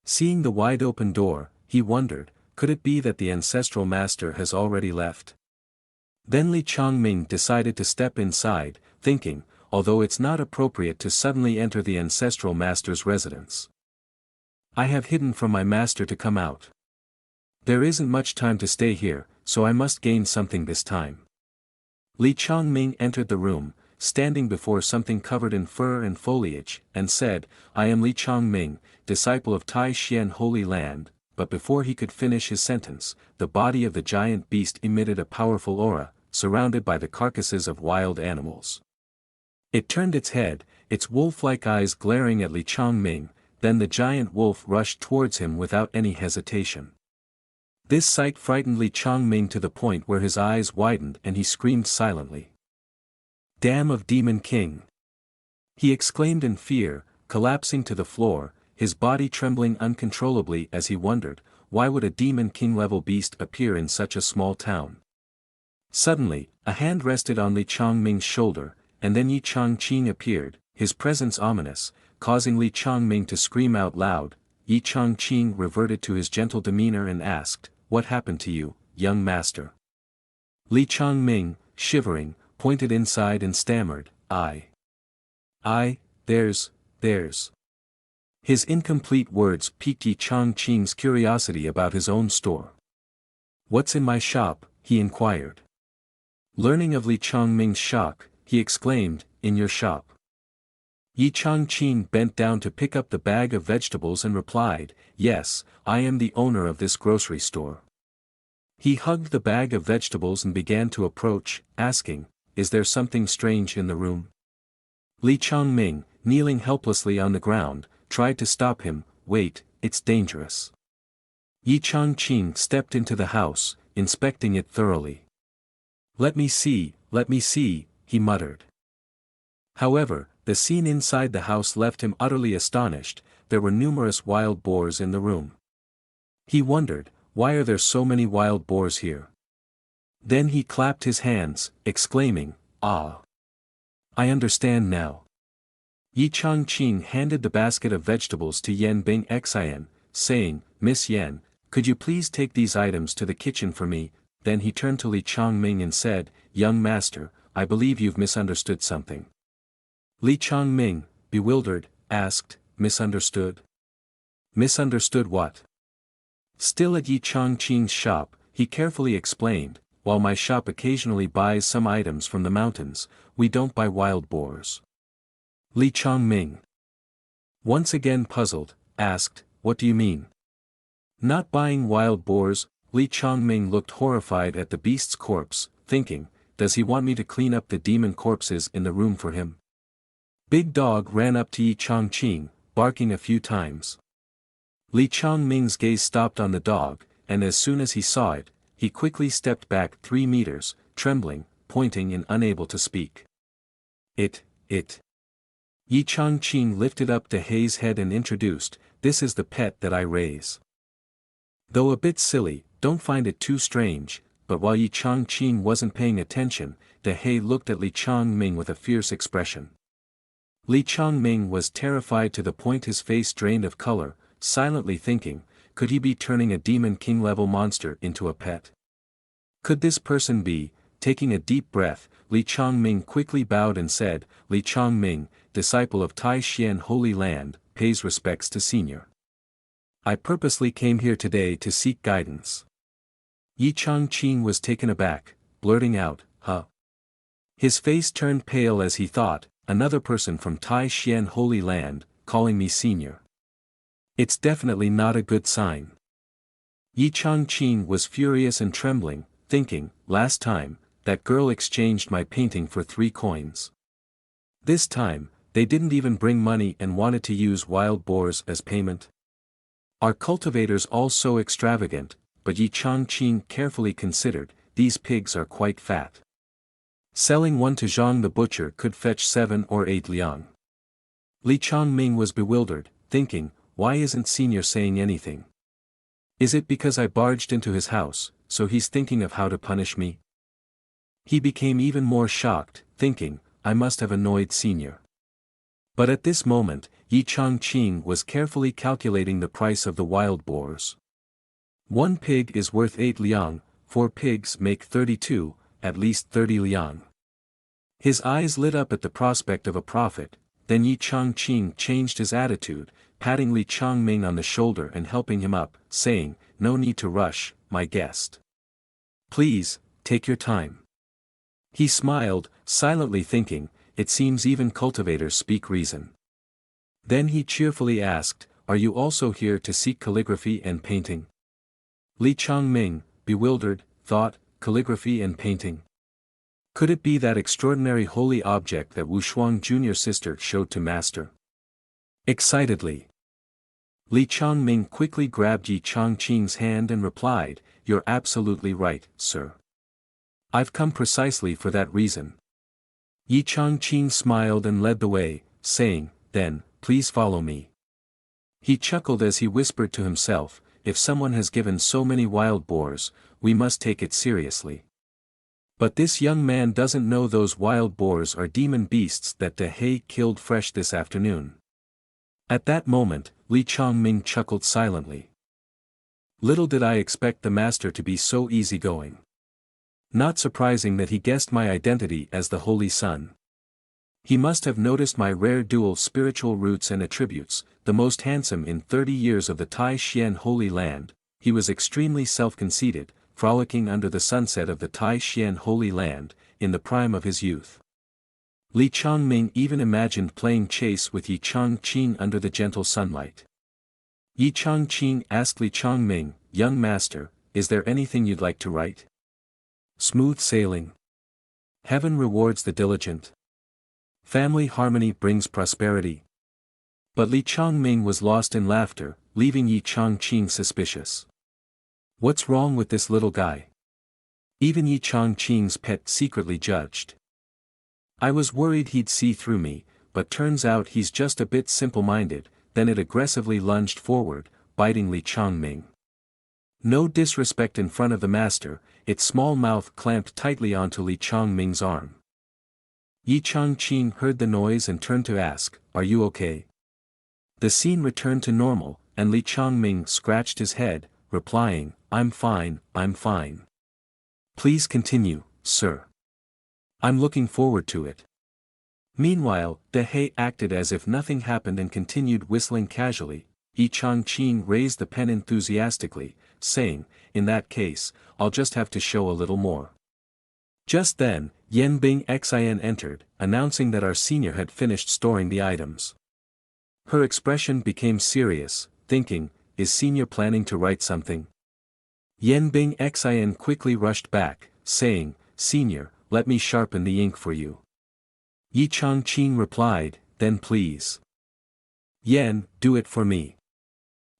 Speaker 1: Seeing the wide-open door, he wondered, could it be that the ancestral master has already left? Then Li Chongming decided to step inside, thinking, although it's not appropriate to suddenly enter the ancestral master's residence. I have hidden from my master to come out. There isn't much time to stay here, so I must gain something this time. Li Chongming entered the room, standing before something covered in fur and foliage, and said, I am Li Chongming, disciple of Tai Xian Holy Land, but before he could finish his sentence, the body of the giant beast emitted a powerful aura, surrounded by the carcasses of wild animals. It turned its head, its wolf-like eyes glaring at Li Chongming, then the giant wolf rushed towards him without any hesitation. This sight frightened Li Chongming to the point where his eyes widened and he screamed silently. Damn of Demon King! He exclaimed in fear, collapsing to the floor, his body trembling uncontrollably as he wondered, why would a Demon King-level beast appear in such a small town? Suddenly, a hand rested on Li Chongming's shoulder, and then Yi Changqing appeared, his presence ominous, causing Li Chongming to scream out loud. Yi Changqing reverted to his gentle demeanor and asked, what happened to you, young master? Li Chongming, shivering, pointed inside and stammered, there's. His incomplete words piqued Yi Changqing's curiosity about his own store. What's in my shop? He inquired. Learning of Li Chongming's shock, he exclaimed, in your shop. Yi Changqing bent down to pick up the bag of vegetables and replied, yes, I am the owner of this grocery store. He hugged the bag of vegetables and began to approach, asking, is there something strange in the room? Li Chongming, kneeling helplessly on the ground, tried to stop him. Wait, it's dangerous. Yi Changqing stepped into the house, inspecting it thoroughly. Let me see, he muttered. However, the scene inside the house left him utterly astonished. There were numerous wild boars in the room. He wondered, why are there so many wild boars here? Then he clapped his hands, exclaiming, ah! I understand now. Yi Changqing handed the basket of vegetables to Yan Bing Xian, saying, Miss Yan, could you please take these items to the kitchen for me? Then he turned to Li Chongming and said, young master, I believe you've misunderstood something. Li Chongming, bewildered, asked, misunderstood? Misunderstood what? Still at Yi Changqing's shop, he carefully explained, while my shop occasionally buys some items from the mountains, we don't buy wild boars. Li Chongming, once again puzzled, asked, what do you mean? Not buying wild boars? Li Chongming looked horrified at the beast's corpse, thinking, does he want me to clean up the demon corpses in the room for him? Big Dog ran up to Yi Changqing, barking a few times. Li Chongming's gaze stopped on the dog, and as soon as he saw it, he quickly stepped back 3 meters, trembling, pointing and unable to speak. It. Yi Changqing lifted up De Hei's head and introduced, this is the pet that I raise. Though a bit silly, don't find it too strange, but while Yi Changqing wasn't paying attention, De He looked at Li Changming with a fierce expression. Li Changming was terrified to the point his face drained of color, silently thinking, could he be turning a demon king-level monster into a pet? Could this person be? Taking a deep breath, Li Changming quickly bowed and said, Li Changming, disciple of Tai Xian Holy Land, pays respects to senior. I purposely came here today to seek guidance. Yi Changqing was taken aback, blurting out, huh? His face turned pale as he thought, another person from Tai Xian Holy Land, calling me senior. It's definitely not a good sign. Yi Changqing was furious and trembling, thinking, last time, that girl exchanged my painting for 3 coins. This time, they didn't even bring money and wanted to use wild boars as payment. Are cultivators all so extravagant? But Yi Changqing carefully considered, these pigs are quite fat. Selling one to Zhang the butcher could fetch 7 or 8 liang. Li Changming was bewildered, thinking, why isn't senior saying anything? Is it because I barged into his house, so he's thinking of how to punish me? He became even more shocked, thinking, I must have annoyed senior. But at this moment, Yi Changqing was carefully calculating the price of the wild boars. 1 pig is worth 8 liang, 4 pigs make 32, at least 30 liang. His eyes lit up at the prospect of a profit, then Yi Changqing changed his attitude, patting Li Changming on the shoulder and helping him up, saying, no need to rush, my guest. Please, take your time. He smiled, silently thinking, it seems even cultivators speak reason. Then he cheerfully asked, are you also here to seek calligraphy and painting? Li Changming, bewildered, thought, calligraphy and painting. Could it be that extraordinary holy object that Wu Shuang Jr.'s sister showed to master? Excitedly, Li Changming quickly grabbed Yi Changqing's hand and replied, you're absolutely right, sir. I've come precisely for that reason. Yi Changqing smiled and led the way, saying, then, please follow me. He chuckled as he whispered to himself, if someone has given so many wild boars, we must take it seriously. But this young man doesn't know those wild boars are demon beasts that De He killed fresh this afternoon. At that moment, Li Changming chuckled silently. Little did I expect the master to be so easygoing. Not surprising that he guessed my identity as the Holy Son. He must have noticed my rare dual spiritual roots and attributes, the most handsome in 30 years of the Tai Xian Holy Land. He was extremely self-conceited, frolicking under the sunset of the Tai Xian Holy Land, in the prime of his youth. Li Changming even imagined playing chase with Yi Changqing under the gentle sunlight. Yi Changqing asked Li Changming, young master, is there anything you'd like to write? Smooth sailing. Heaven rewards the diligent. Family harmony brings prosperity. But Li Changming was lost in laughter, leaving Yi Changqing suspicious. What's wrong with this little guy? Even Yi Changqing's pet secretly judged. I was worried he'd see through me, but turns out he's just a bit simple-minded. Then it aggressively lunged forward, biting Li Changming. No disrespect in front of the master, its small mouth clamped tightly onto Li Changming's arm. Yi Changqing heard the noise and turned to ask, are you okay? The scene returned to normal, and Li Changming scratched his head, replying, I'm fine, I'm fine. Please continue, sir. I'm looking forward to it. Meanwhile, De He acted as if nothing happened and continued whistling casually. Yi Changqing raised the pen enthusiastically, saying, in that case, I'll just have to show a little more. Just then, Yan Bing Xin entered, announcing that our senior had finished storing the items. Her expression became serious, thinking, is senior planning to write something? Yan Bing Xin quickly rushed back, saying, senior, let me sharpen the ink for you. Yi Changqing replied, then please. Yan, do it for me.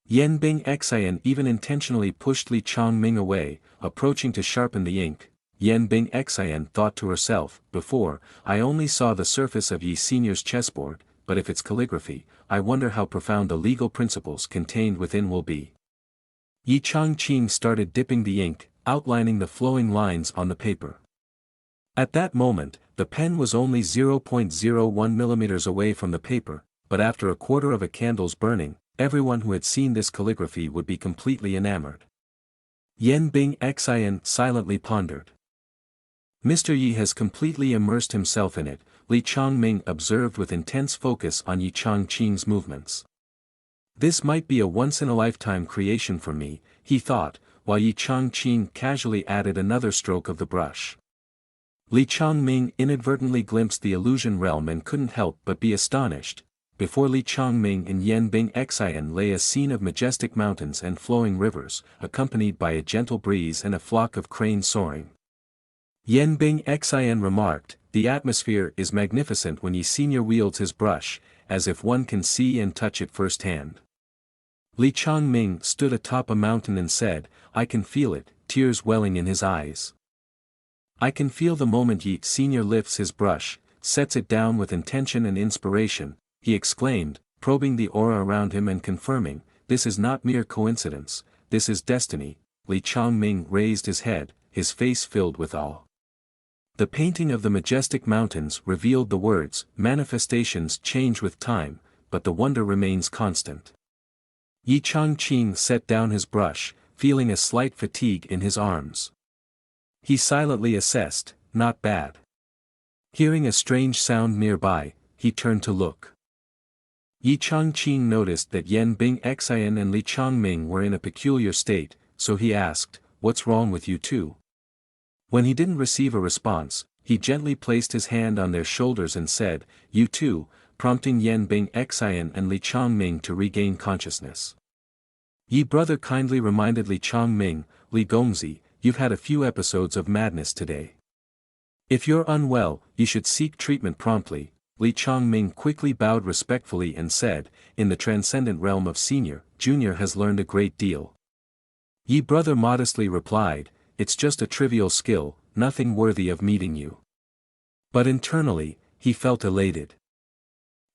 Speaker 1: Yan Bing Xin even intentionally pushed Li Changming away, approaching to sharpen the ink. Yan Bing Xin thought to herself, before, I only saw the surface of Yi Senior's chessboard, but if it's calligraphy, I wonder how profound the legal principles contained within will be. Yi Changqing started dipping the ink, outlining the flowing lines on the paper. At that moment, the pen was only 0.01 millimeters away from the paper, but after a quarter of a candle's burning, everyone who had seen this calligraphy would be completely enamored. Yan Bing Xin silently pondered. Mr. Yi has completely immersed himself in it, Li Changming observed with intense focus on Yi Changqing's movements. This might be a once-in-a-lifetime creation for me, he thought, while Yi Changqing casually added another stroke of the brush. Li Changming inadvertently glimpsed the illusion realm and couldn't help but be astonished. Before Li Changming and Yan Bing Xian lay a scene of majestic mountains and flowing rivers, accompanied by a gentle breeze and a flock of cranes soaring. Yan Bing Xian remarked, "The atmosphere is magnificent when Yi Senior wields his brush, as if one can see and touch it firsthand." Li Changming stood atop a mountain and said, "I can feel it," tears welling in his eyes. "I can feel the moment Yi Senior lifts his brush, sets it down with intention and inspiration," he exclaimed, probing the aura around him and confirming, "This is not mere coincidence, this is destiny." Li Changming raised his head, his face filled with awe. The painting of the majestic mountains revealed the words, "Manifestations change with time, but the wonder remains constant." Yi Changqing set down his brush, feeling a slight fatigue in his arms. He silently assessed, "Not bad." Hearing a strange sound nearby, he turned to look. Yi Changqing noticed that Yan Bing Xian and Li Changming were in a peculiar state, so he asked, "What's wrong with you two?" When he didn't receive a response, he gently placed his hand on their shoulders and said, "You too," prompting Yan Bing Xian and Li Changming to regain consciousness. Yi brother kindly reminded Li Changming, "Li Gongzi, you've had a few episodes of madness today. If you're unwell, you should seek treatment promptly." Li Changming quickly bowed respectfully and said, "In the transcendent realm of Senior, Junior has learned a great deal." Yi brother modestly replied, "It's just a trivial skill, nothing worthy of meeting you." But internally, he felt elated.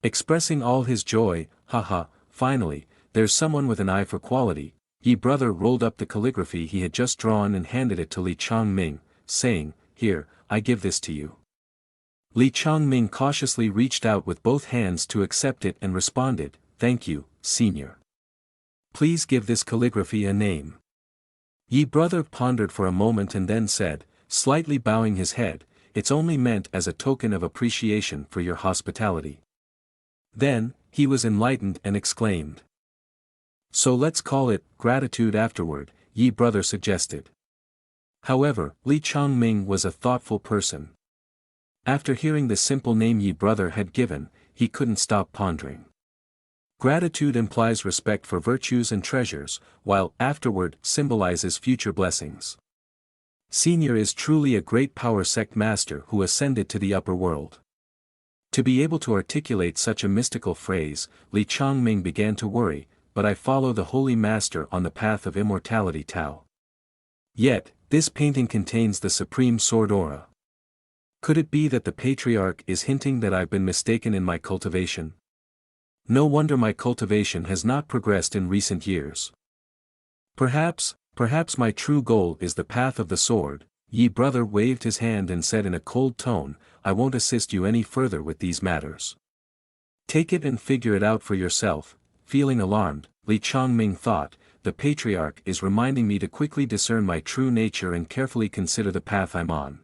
Speaker 1: Expressing all his joy, "Haha, finally, there's someone with an eye for quality." Yi brother rolled up the calligraphy he had just drawn and handed it to Li Changming, saying, "Here, I give this to you." Li Changming cautiously reached out with both hands to accept it and responded, "Thank you, Senior. Please give this calligraphy a name." Yi brother pondered for a moment and then said, slightly bowing his head, "It's only meant as a token of appreciation for your hospitality." Then, he was enlightened and exclaimed, "So let's call it gratitude afterward," Yi brother suggested. However, Li Changming was a thoughtful person. After hearing the simple name Yi brother had given, he couldn't stop pondering. Gratitude implies respect for virtues and treasures, while afterward symbolizes future blessings. Senior is truly a great power sect master who ascended to the upper world. To be able to articulate such a mystical phrase, Li Changming began to worry, but I follow the holy master on the path of immortality Tao. Yet, this painting contains the supreme sword aura. Could it be that the patriarch is hinting that I've been mistaken in my cultivation? No wonder my cultivation has not progressed in recent years. Perhaps my true goal is the path of the sword." Yi brother waved his hand and said in a cold tone, "I won't assist you any further with these matters. Take it and figure it out for yourself." Feeling alarmed, Li Changming thought, "The patriarch is reminding me to quickly discern my true nature and carefully consider the path I'm on."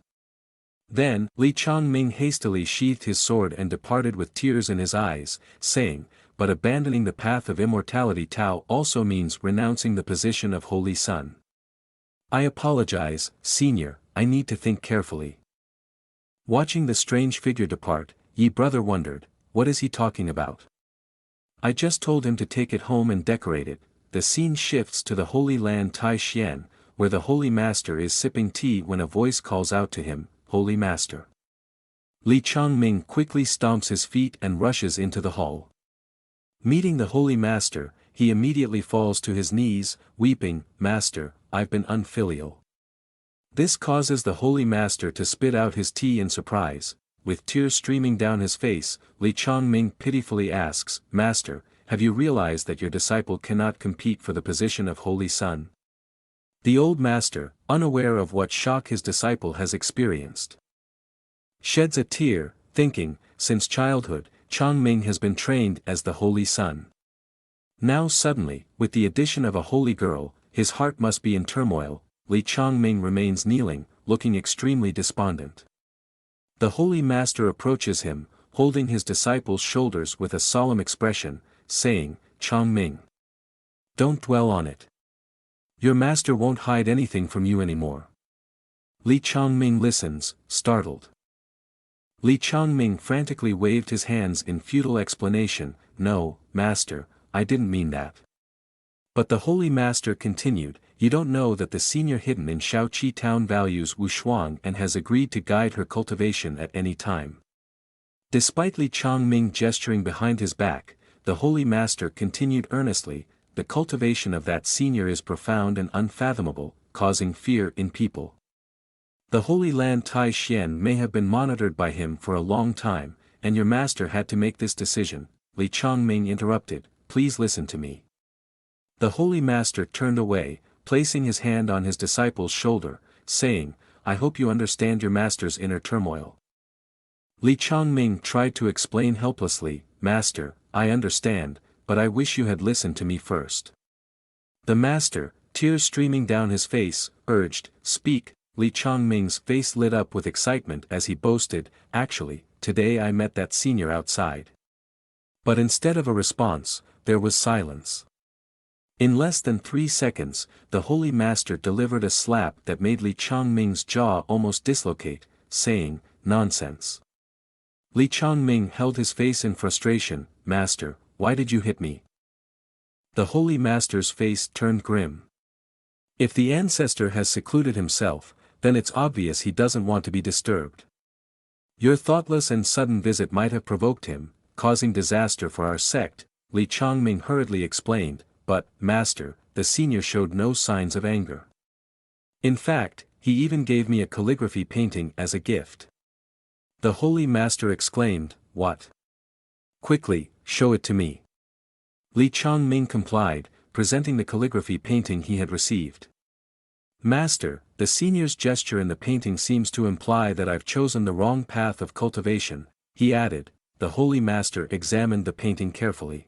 Speaker 1: Then, Li Changming hastily sheathed his sword and departed with tears in his eyes, saying, "But abandoning the path of immortality Tao also means renouncing the position of Holy Son. I apologize, Senior, I need to think carefully." Watching the strange figure depart, Yi brother wondered, what is he talking about? I just told him to take it home and decorate it. The scene shifts to the Holy Land Tai Xian, where the Holy Master is sipping tea when a voice calls out to him, "Holy Master." Li Changming quickly stomps his feet and rushes into the hall. Meeting the Holy Master, he immediately falls to his knees, weeping, "Master, I've been unfilial." This causes the Holy Master to spit out his tea in surprise. With tears streaming down his face, Li Changming pitifully asks, "Master, have you realized that your disciple cannot compete for the position of holy son? The old master, unaware of what shock his disciple has experienced, sheds a tear, thinking, since childhood, Changming has been trained as the holy son. Now suddenly, with the addition of a holy girl, his heart must be in turmoil. Li Changming remains kneeling, looking extremely despondent. The holy master approaches him, holding his disciple's shoulders with a solemn expression, saying, Changming, don't dwell on it. Your master won't hide anything from you anymore. Li Changming listens, startled. Li Changming frantically waved his hands in futile explanation, no, master, I didn't mean that. But the holy master continued, you don't know that the senior hidden in Shaoqi town values Wushuang and has agreed to guide her cultivation at any time. Despite Li Changming gesturing behind his back, the holy master continued earnestly, the cultivation of that senior is profound and unfathomable, causing fear in people. The Holy Land Tai Xian may have been monitored by him for a long time, and your master had to make this decision. Li Changming interrupted, please listen to me. The Holy Master turned away, placing his hand on his disciple's shoulder, saying, I hope you understand your master's inner turmoil. Li Changming tried to explain helplessly, Master, I understand, but I wish you had listened to me first. The master, tears streaming down his face, urged, speak. Li Changming's face lit up with excitement as he boasted, actually, today I met that senior outside. But instead of a response, there was silence. In less than 3 seconds, the Holy Master delivered a slap that made Li Changming's jaw almost dislocate, saying, nonsense. Li Changming held his face in frustration, Master, why did you hit me? The Holy Master's face turned grim. If the ancestor has secluded himself, then it's obvious he doesn't want to be disturbed. Your thoughtless and sudden visit might have provoked him, causing disaster for our sect, Li Changming hurriedly explained, but, Master, the senior showed no signs of anger. In fact, he even gave me a calligraphy painting as a gift. The Holy Master exclaimed, what? Quickly, show it to me. Li Changming complied, presenting the calligraphy painting he had received. Master, the senior's gesture in the painting seems to imply that I've chosen the wrong path of cultivation, he added. The Holy Master examined the painting carefully.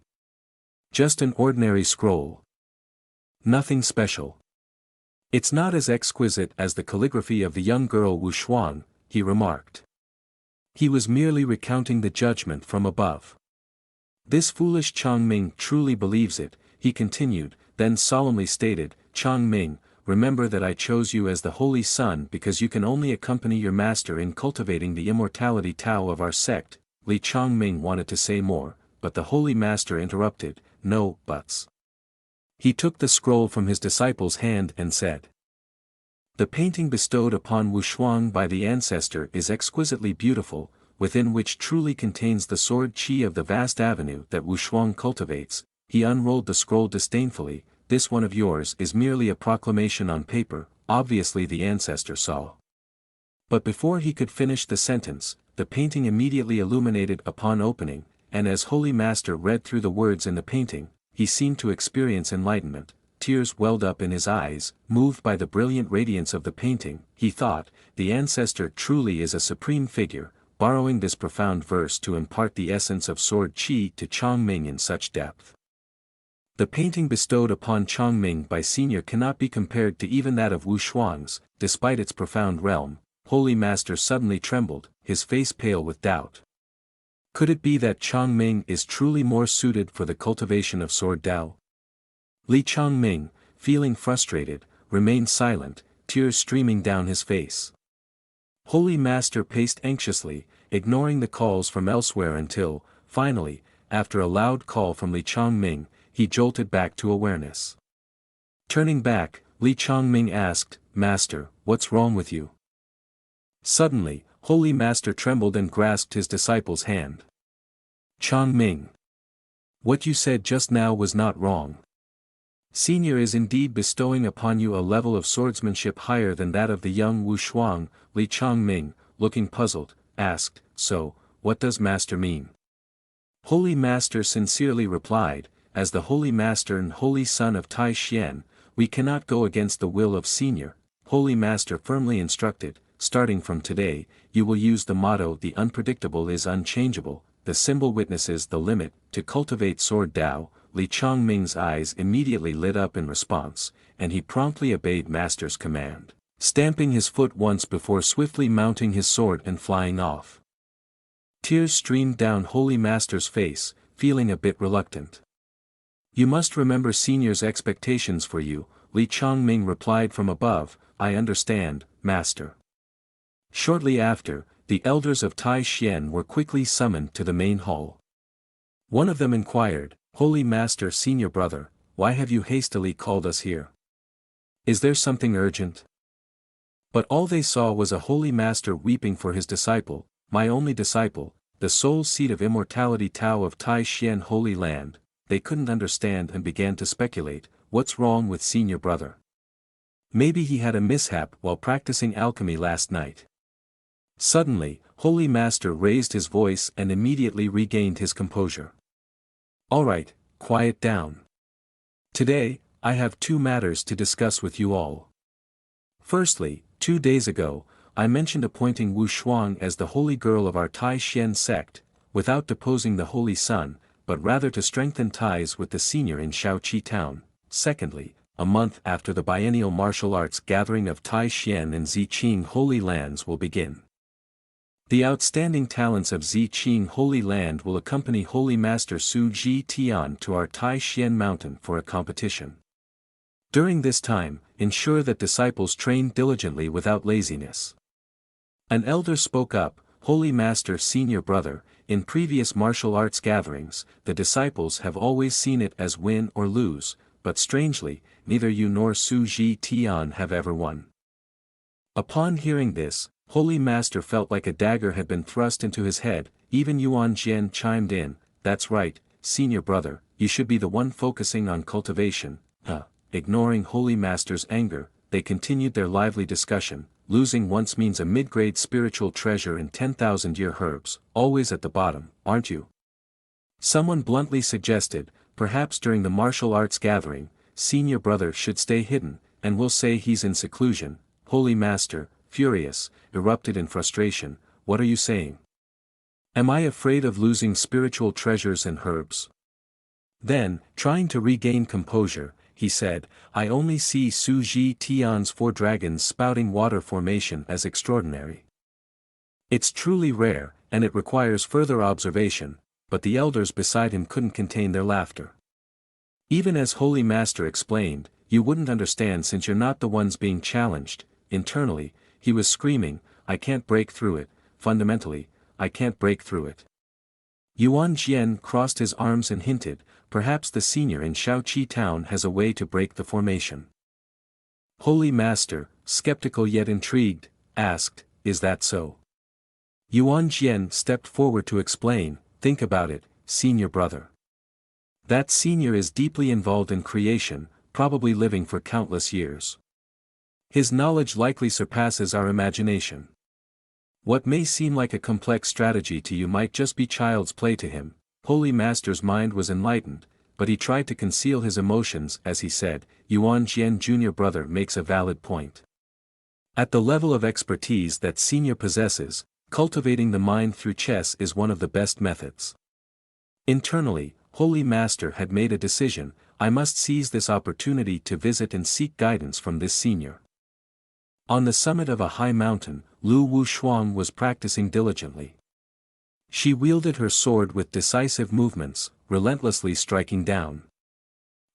Speaker 1: Just an ordinary scroll. Nothing special. It's not as exquisite as the calligraphy of the young girl Wushuang, he remarked. He was merely recounting the judgment from above. This foolish Changming truly believes it, he continued, then solemnly stated, Changming, remember that I chose you as the Holy Son because you can only accompany your master in cultivating the immortality Tao of our sect. Li Changming wanted to say more, but the Holy Master interrupted, no buts. He took the scroll from his disciple's hand and said, the painting bestowed upon Wushuang by the ancestor is exquisitely beautiful, within which truly contains the sword qi of the vast avenue that Wushuang cultivates. He unrolled the scroll disdainfully, this one of yours is merely a proclamation on paper, obviously the ancestor saw. But before he could finish the sentence, the painting immediately illuminated upon opening, and as Holy Master read through the words in the painting, he seemed to experience enlightenment. Tears welled up in his eyes, moved by the brilliant radiance of the painting. He thought, the ancestor truly is a supreme figure, borrowing this profound verse to impart the essence of sword qi to Changming in such depth. The painting bestowed upon Changming by Senior cannot be compared to even that of Wushuang's, despite its profound realm. Holy Master suddenly trembled, his face pale with doubt. Could it be that Changming is truly more suited for the cultivation of sword Dao? Li Changming, feeling frustrated, remained silent, tears streaming down his face. Holy Master paced anxiously, ignoring the calls from elsewhere until, finally, after a loud call from Li Changming, he jolted back to awareness. Turning back, Li Changming asked, Master, what's wrong with you? Suddenly, Holy Master trembled and grasped his disciple's hand. Changming, what you said just now was not wrong. Senior is indeed bestowing upon you a level of swordsmanship higher than that of the young Wushuang. Li Changming, looking puzzled, asked, so, what does Master mean? Holy Master sincerely replied, as the Holy Master and Holy Son of Tai Xian, we cannot go against the will of Senior. Holy Master firmly instructed, starting from today, you will use the motto the unpredictable is unchangeable, the symbol witnesses the limit, to cultivate sword Tao. Li Chongming's eyes immediately lit up in response, and he promptly obeyed Master's command, stamping his foot once before swiftly mounting his sword and flying off. Tears streamed down Holy Master's face, feeling a bit reluctant. You must remember Senior's expectations for you, Li Chongming replied from above. I understand, Master. Shortly after, the elders of Tai Xian were quickly summoned to the main hall. One of them inquired, Holy Master Senior Brother, why have you hastily called us here? Is there something urgent? But all they saw was a Holy Master weeping for his disciple, my only disciple, the sole seat of immortality Tao of Tai Xian Holy Land. They couldn't understand and began to speculate, what's wrong with Senior Brother? Maybe he had a mishap while practicing alchemy last night. Suddenly, Holy Master raised his voice and immediately regained his composure. All right, quiet down. Today, I have two matters to discuss with you all. Firstly, 2 days ago, I mentioned appointing Wu Shuang as the holy girl of our Tai Xian sect, without deposing the Holy Son, but rather to strengthen ties with the senior in Shaoqi town. Secondly, a month after the biennial martial arts gathering of Tai Xian and Ziqing Holy Lands will begin. The outstanding talents of Ziqing Holy Land will accompany Holy Master Su Ji Tian to our Tai Xian mountain for a competition. During this time, ensure that disciples train diligently without laziness. An elder spoke up, Holy Master Senior Brother, in previous martial arts gatherings, the disciples have always seen it as win or lose, but strangely, neither you nor Su Ji Tian have ever won. Upon hearing this, Holy Master felt like a dagger had been thrust into his head. Even Yuan Jian chimed in, that's right, Senior Brother, you should be the one focusing on cultivation. Ignoring Holy Master's anger, they continued their lively discussion. Losing once means a mid-grade spiritual treasure in 10,000-year herbs, always at the bottom, aren't you? Someone bluntly suggested, perhaps during the martial arts gathering, Senior Brother should stay hidden, and we'll say he's in seclusion. Holy Master, furious, erupted in frustration, what are you saying? Am I afraid of losing spiritual treasures and herbs? Then, trying to regain composure, he said, I only see Su Ji Tian's 4 dragons spouting water formation as extraordinary. It's truly rare, and it requires further observation, but the elders beside him couldn't contain their laughter. Even as Holy Master explained, you wouldn't understand since you're not the ones being challenged. Internally, he was screaming, I can't break through it, fundamentally, I can't break through it. Yuan Jian crossed his arms and hinted, perhaps the senior in Shaoqi town has a way to break the formation. Holy Master, skeptical yet intrigued, asked, is that so? Yuan Jian stepped forward to explain, think about it, Senior Brother. That senior is deeply involved in creation, probably living for countless years. His knowledge likely surpasses our imagination. What may seem like a complex strategy to you might just be child's play to him. Holy Master's mind was enlightened, but he tried to conceal his emotions as he said, Yuan Jian Junior Brother makes a valid point. At the level of expertise that senior possesses, cultivating the mind through chess is one of the best methods. Internally, Holy Master had made a decision, I must seize this opportunity to visit and seek guidance from this senior. On the summit of a high mountain, Lu Wu Shuang was practicing diligently. She wielded her sword with decisive movements, relentlessly striking down.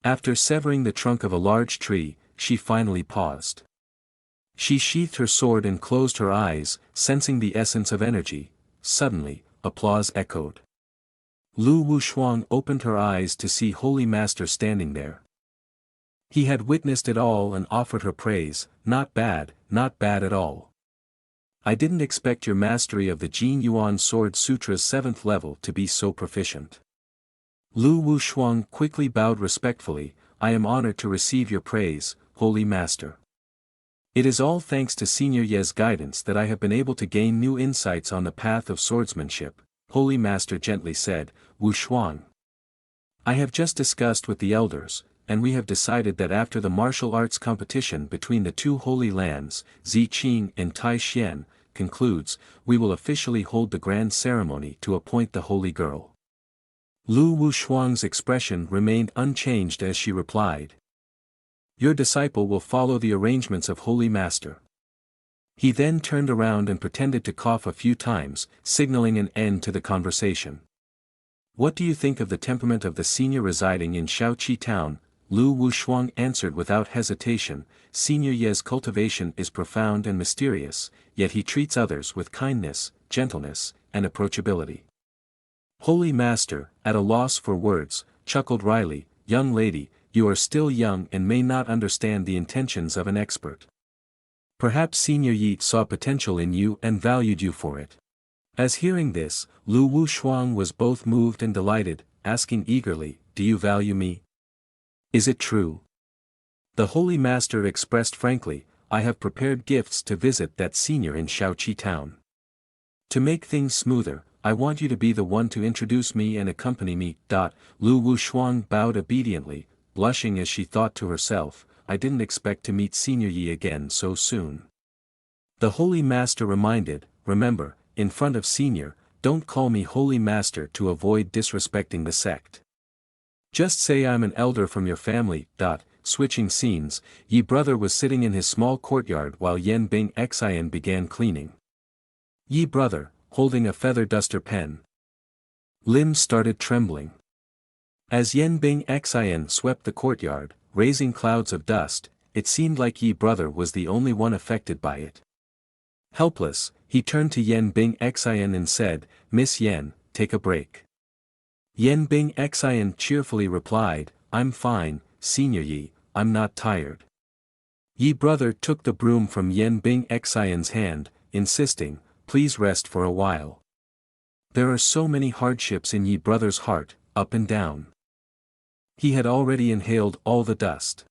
Speaker 1: After severing the trunk of a large tree, she finally paused. She sheathed her sword and closed her eyes, sensing the essence of energy. Suddenly, applause echoed. Lu Wu Shuang opened her eyes to see Holy Master standing there. He had witnessed it all and offered her praise, not bad at all. I didn't expect your mastery of the Jin Yuan Sword Sutra's 7th level to be so proficient. Lu Wu Shuang quickly bowed respectfully, I am honored to receive your praise, Holy Master. It is all thanks to Senior Ye's guidance that I have been able to gain new insights on the path of swordsmanship, Holy Master gently said, Wu Shuang. I have just discussed with the elders, and we have decided that after the martial arts competition between the two holy lands, Ziqing and Taixuan, concludes, we will officially hold the grand ceremony to appoint the holy girl. Lu Wushuang's expression remained unchanged as she replied. Your disciple will follow the arrangements of Holy Master. He then turned around and pretended to cough a few times, signaling an end to the conversation. What do you think of the temperament of the senior residing in Shaoqi town? Lu Wushuang answered without hesitation. Senior Ye's cultivation is profound and mysterious, yet he treats others with kindness, gentleness, and approachability. Holy Master, at a loss for words, chuckled wryly, young lady, you are still young and may not understand the intentions of an expert. Perhaps Senior Yi saw potential in you and valued you for it. As hearing this, Lu Wushuang was both moved and delighted, asking eagerly, do you value me? Is it true? The Holy Master expressed frankly, I have prepared gifts to visit that senior in Shaoqi town. To make things smoother, I want you to be the one to introduce me and accompany me. Lu Wushuang bowed obediently, blushing as she thought to herself, I didn't expect to meet Senior Yi again so soon. The Holy Master reminded, remember, in front of Senior, don't call me Holy Master to avoid disrespecting the sect. Just say I'm an elder from your family. Switching scenes, Yi brother was sitting in his small courtyard while Yan Bing Xian began cleaning. Yi brother, holding a feather duster pen. Limbs started trembling. As Yan Bing Xian swept the courtyard, raising clouds of dust, it seemed like Yi brother was the only one affected by it. Helpless, he turned to Yan Bing Xian and said, Miss Yan, take a break. Yan Bing Xian cheerfully replied, I'm fine, Senior Yi, I'm not tired. Yi brother took the broom from Yan Bing Xian's hand, insisting, please rest for a while. There are so many hardships in Yi brother's heart, up and down. He had already inhaled all the dust.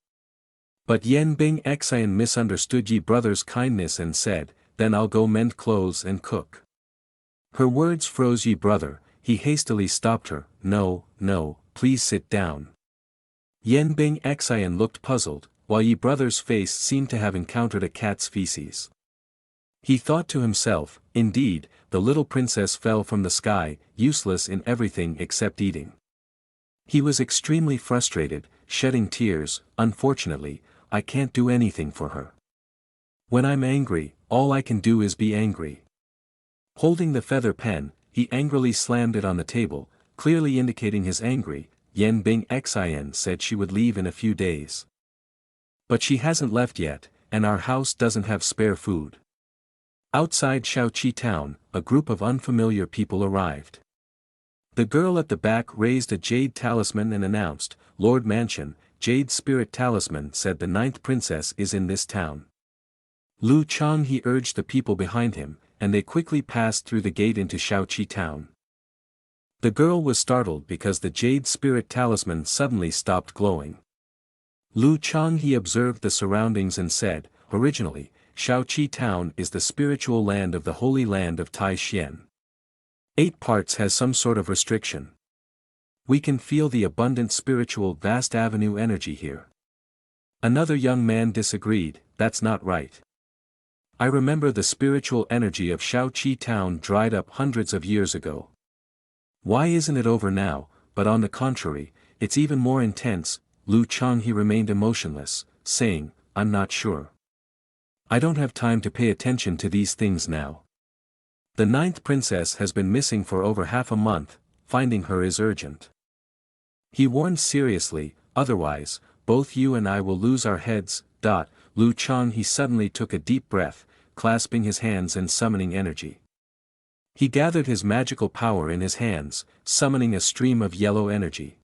Speaker 1: But Yan Bing Xian misunderstood Yi brother's kindness and said, then I'll go mend clothes and cook. Her words froze Yi brother, he hastily stopped her, no, please sit down. Yan Bing Xian looked puzzled, while Yi brother's face seemed to have encountered a cat's feces. He thought to himself, indeed, the little princess fell from the sky, useless in everything except eating. He was extremely frustrated, shedding tears, unfortunately, I can't do anything for her. When I'm angry, all I can do is be angry. Holding the feather pen, he angrily slammed it on the table, clearly indicating his anger. Yan Bing Xian said she would leave in a few days. But she hasn't left yet, and our house doesn't have spare food. Outside Shaoqi town, a group of unfamiliar people arrived. The girl at the back raised a jade talisman and announced, Lord Mansion, Jade Spirit Talisman said the 9th princess is in this town. Lu Chang he urged the people behind him, and they quickly passed through the gate into Shaoqi town. The girl was startled because the Jade Spirit Talisman suddenly stopped glowing. Lu Chang he observed the surroundings and said, originally, Shaoqi town is the spiritual land of the holy land of Taixuan. 8 parts has some sort of restriction. We can feel the abundant spiritual vast avenue energy here. Another young man disagreed, that's not right. I remember the spiritual energy of Shaoqi town dried up hundreds of years ago. Why isn't it over now, but on the contrary, it's even more intense? Lu Chang he remained emotionless, saying, I'm not sure. I don't have time to pay attention to these things now. The 9th princess has been missing for over half a month, finding her is urgent. He warned seriously, otherwise, both you and I will lose our heads. Lu Chang he suddenly took a deep breath, clasping his hands and summoning energy. He gathered his magical power in his hands, summoning a stream of yellow energy.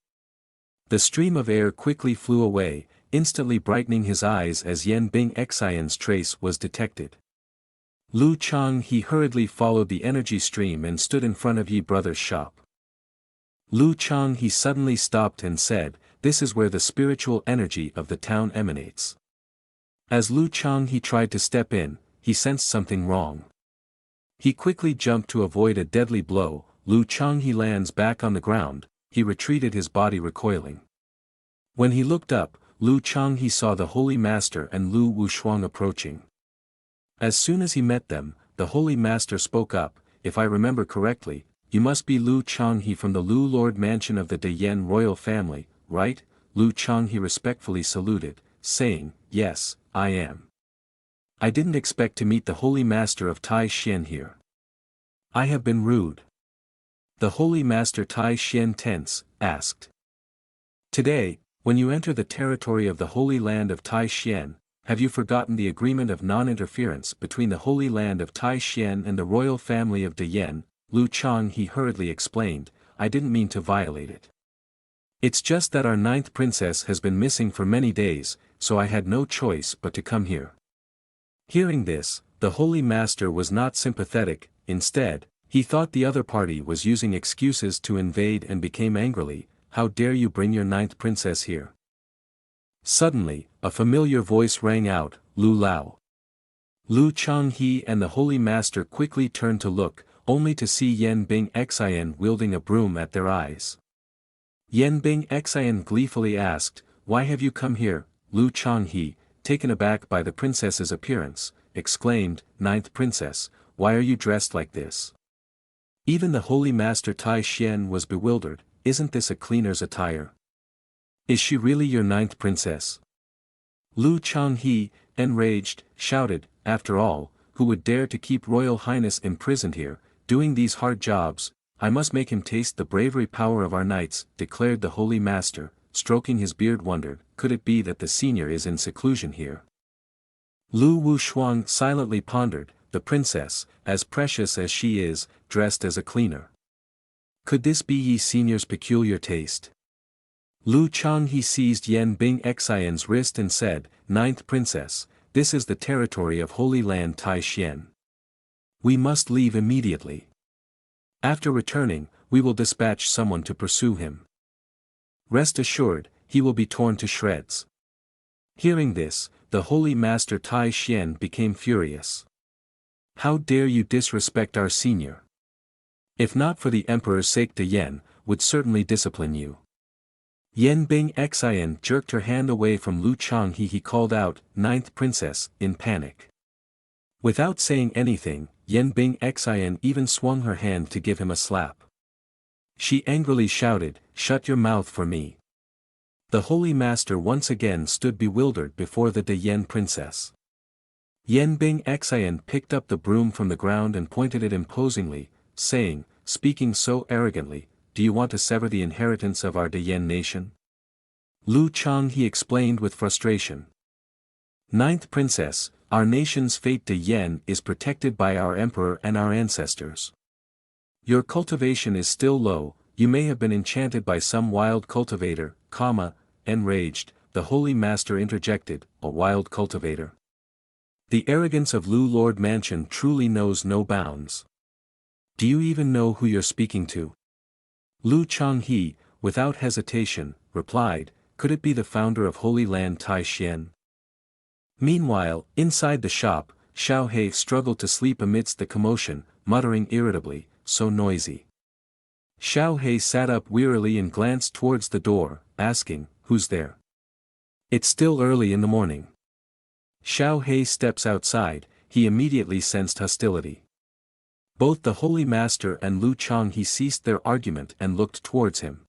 Speaker 1: The stream of air quickly flew away, instantly brightening his eyes as Yan Bing Xian's trace was detected. Lu Chang he hurriedly followed the energy stream and stood in front of Yi brother's shop. Lu Chang he suddenly stopped and said, this is where the spiritual energy of the town emanates. As Lu Chang he tried to step in, he sensed something wrong. He quickly jumped to avoid a deadly blow. Lu Chang he lands back on the ground, he retreated, his body recoiling. When he looked up, Lu Changhe saw the Holy Master and Lu Wushuang approaching. As soon as he met them, the Holy Master spoke up, "If I remember correctly, you must be Lu Changhe from the Lu Lord Mansion of the De Yen royal family, right?" Lu Changhe respectfully saluted, saying, "Yes, I am. I didn't expect to meet the Holy Master of Tai Xian here. I have been rude." The Holy Master Tai Xian tense, asked. "Today, when you enter the territory of the Holy Land of Tai Xian, have you forgotten the agreement of non-interference between the Holy Land of Tai Xian and the royal family of De Yen?" Lu Changhe hurriedly explained, "I didn't mean to violate it. It's just that our ninth princess has been missing for many days, so I had no choice but to come here." Hearing this, the Holy Master was not sympathetic. Instead, he thought the other party was using excuses to invade and became angrily, "How dare you bring your ninth princess here?" Suddenly, a familiar voice rang out, "Lu Lao." Lu Changhe and the Holy Master quickly turned to look, only to see Yan Bing Xian wielding a broom at their eyes. Yan Bing Xian gleefully asked, "Why have you come here?" Lu Changhe, taken aback by the princess's appearance, exclaimed, "Ninth princess, why are you dressed like this?" Even the Holy Master Tai Xian was bewildered. "Isn't this a cleaner's attire? Is she really your ninth princess?" Lu Changhe, enraged, shouted, "After all, who would dare to keep Royal Highness imprisoned here, doing these hard jobs? I must make him taste the bravery power of our knights," declared the Holy Master, stroking his beard. Wondered, could it be that the senior is in seclusion here? Lu Wushuang silently pondered, the princess, as precious as she is, dressed as a cleaner. Could this be Yi Senior's peculiar taste? Lu Changhe seized Yan Bing Xian's wrist and said, "Ninth princess, this is the territory of Holy Land Tai Xian. We must leave immediately. After returning, we will dispatch someone to pursue him. Rest assured, he will be torn to shreds." Hearing this, the Holy Master Tai Xian became furious. "How dare you disrespect our senior? If not for the Emperor's sake, De Yen would certainly discipline you." Yan Bing Xian jerked her hand away from Lu Changhe. He called out, "Ninth princess," in panic. Without saying anything, Yan Bing Xian even swung her hand to give him a slap. She angrily shouted, "Shut your mouth for me." The Holy Master once again stood bewildered before the De Yen princess. Yan Bing Xian picked up the broom from the ground and pointed it imposingly, saying, speaking so arrogantly, "Do you want to sever the inheritance of our De Yen nation?" Lu Changhe explained with frustration. "Ninth princess, our nation's fate De Yen is protected by our emperor and our ancestors. Your cultivation is still low, you may have been enchanted by some wild cultivator, enraged, the Holy Master interjected, "A wild cultivator? The arrogance of Lu Lord Mansion truly knows no bounds. Do you even know who you're speaking to?" Lu Changhe, without hesitation, replied, "Could it be the founder of Holy Land Tai Xian?" Meanwhile, inside the shop, Xiao He struggled to sleep amidst the commotion, muttering irritably, "So noisy." Xiao He sat up wearily and glanced towards the door, asking, "Who's there?" "It's still early in the morning." Xiao He steps outside, he immediately sensed hostility. Both the Holy Master and Lu Changhe ceased their argument and looked towards him.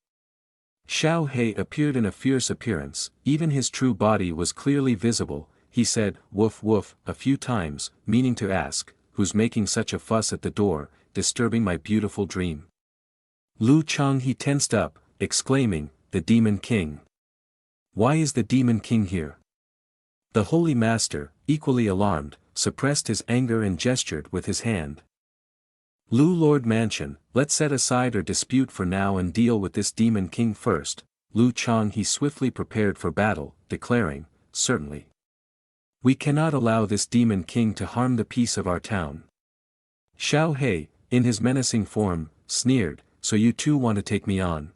Speaker 1: Xiao He appeared in a fierce appearance, even his true body was clearly visible. He said, "Woof woof," a few times, meaning to ask, "Who's making such a fuss at the door, disturbing my beautiful dream?" Lu Changhe tensed up, exclaiming, "The Demon King. Why is the Demon King here?" The Holy Master, equally alarmed, suppressed his anger and gestured with his hand. "Lu Lord Mansion, let's set aside our dispute for now and deal with this Demon King first." Lu Changhe swiftly prepared for battle, declaring, "Certainly. We cannot allow this Demon King to harm the peace of our town." Xiao He, in his menacing form, sneered, "So you too want to take me on?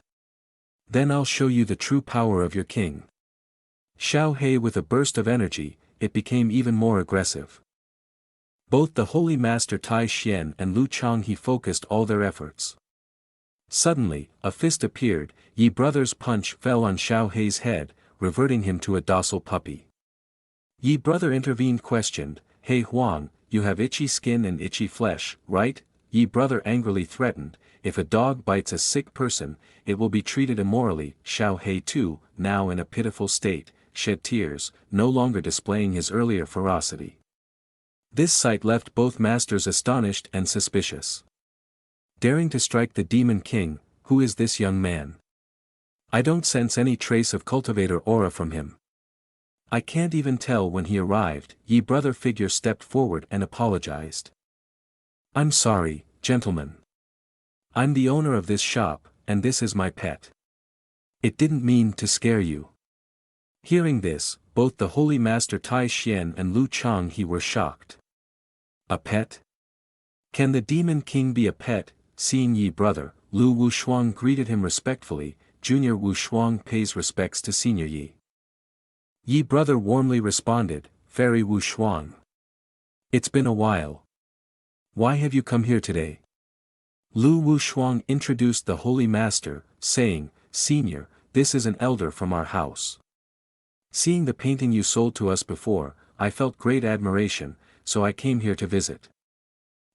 Speaker 1: Then I'll show you the true power of your king." Xiao He with a burst of energy, it became even more aggressive. Both the Holy Master Tai Xian and Lu Changhe focused all their efforts. Suddenly, a fist appeared, Yi brother's punch fell on Xiao Hei's head, reverting him to a docile puppy. Yi brother intervened questioned, "Hey Huang, you have itchy skin and itchy flesh, right?" Yi brother angrily threatened, "If a dog bites a sick person, it will be treated immorally." Xiao Hei too, now in a pitiful state, shed tears, no longer displaying his earlier ferocity. This sight left both masters astonished and suspicious. Daring to strike the Demon King, who is this young man? I don't sense any trace of cultivator aura from him. I can't even tell when he arrived. Yi brother figure stepped forward and apologized. I'm sorry, gentlemen. I'm the owner of this shop, and this is my pet. It didn't mean to scare you. Hearing this, both the Holy Master Tai Xian and Lu Changhe were shocked. A pet? Can the Demon King be a pet? Seeing Yi brother, Lu Wushuang greeted him respectfully. Junior Wushuang pays respects to Senior Yi. Yi brother warmly responded, "Fairy Wushuang. It's been a while. Why have you come here today?" Lu Wushuang introduced the Holy Master, saying, "Senior, this is an elder from our house. Seeing the painting you sold to us before, I felt great admiration, so I came here to visit."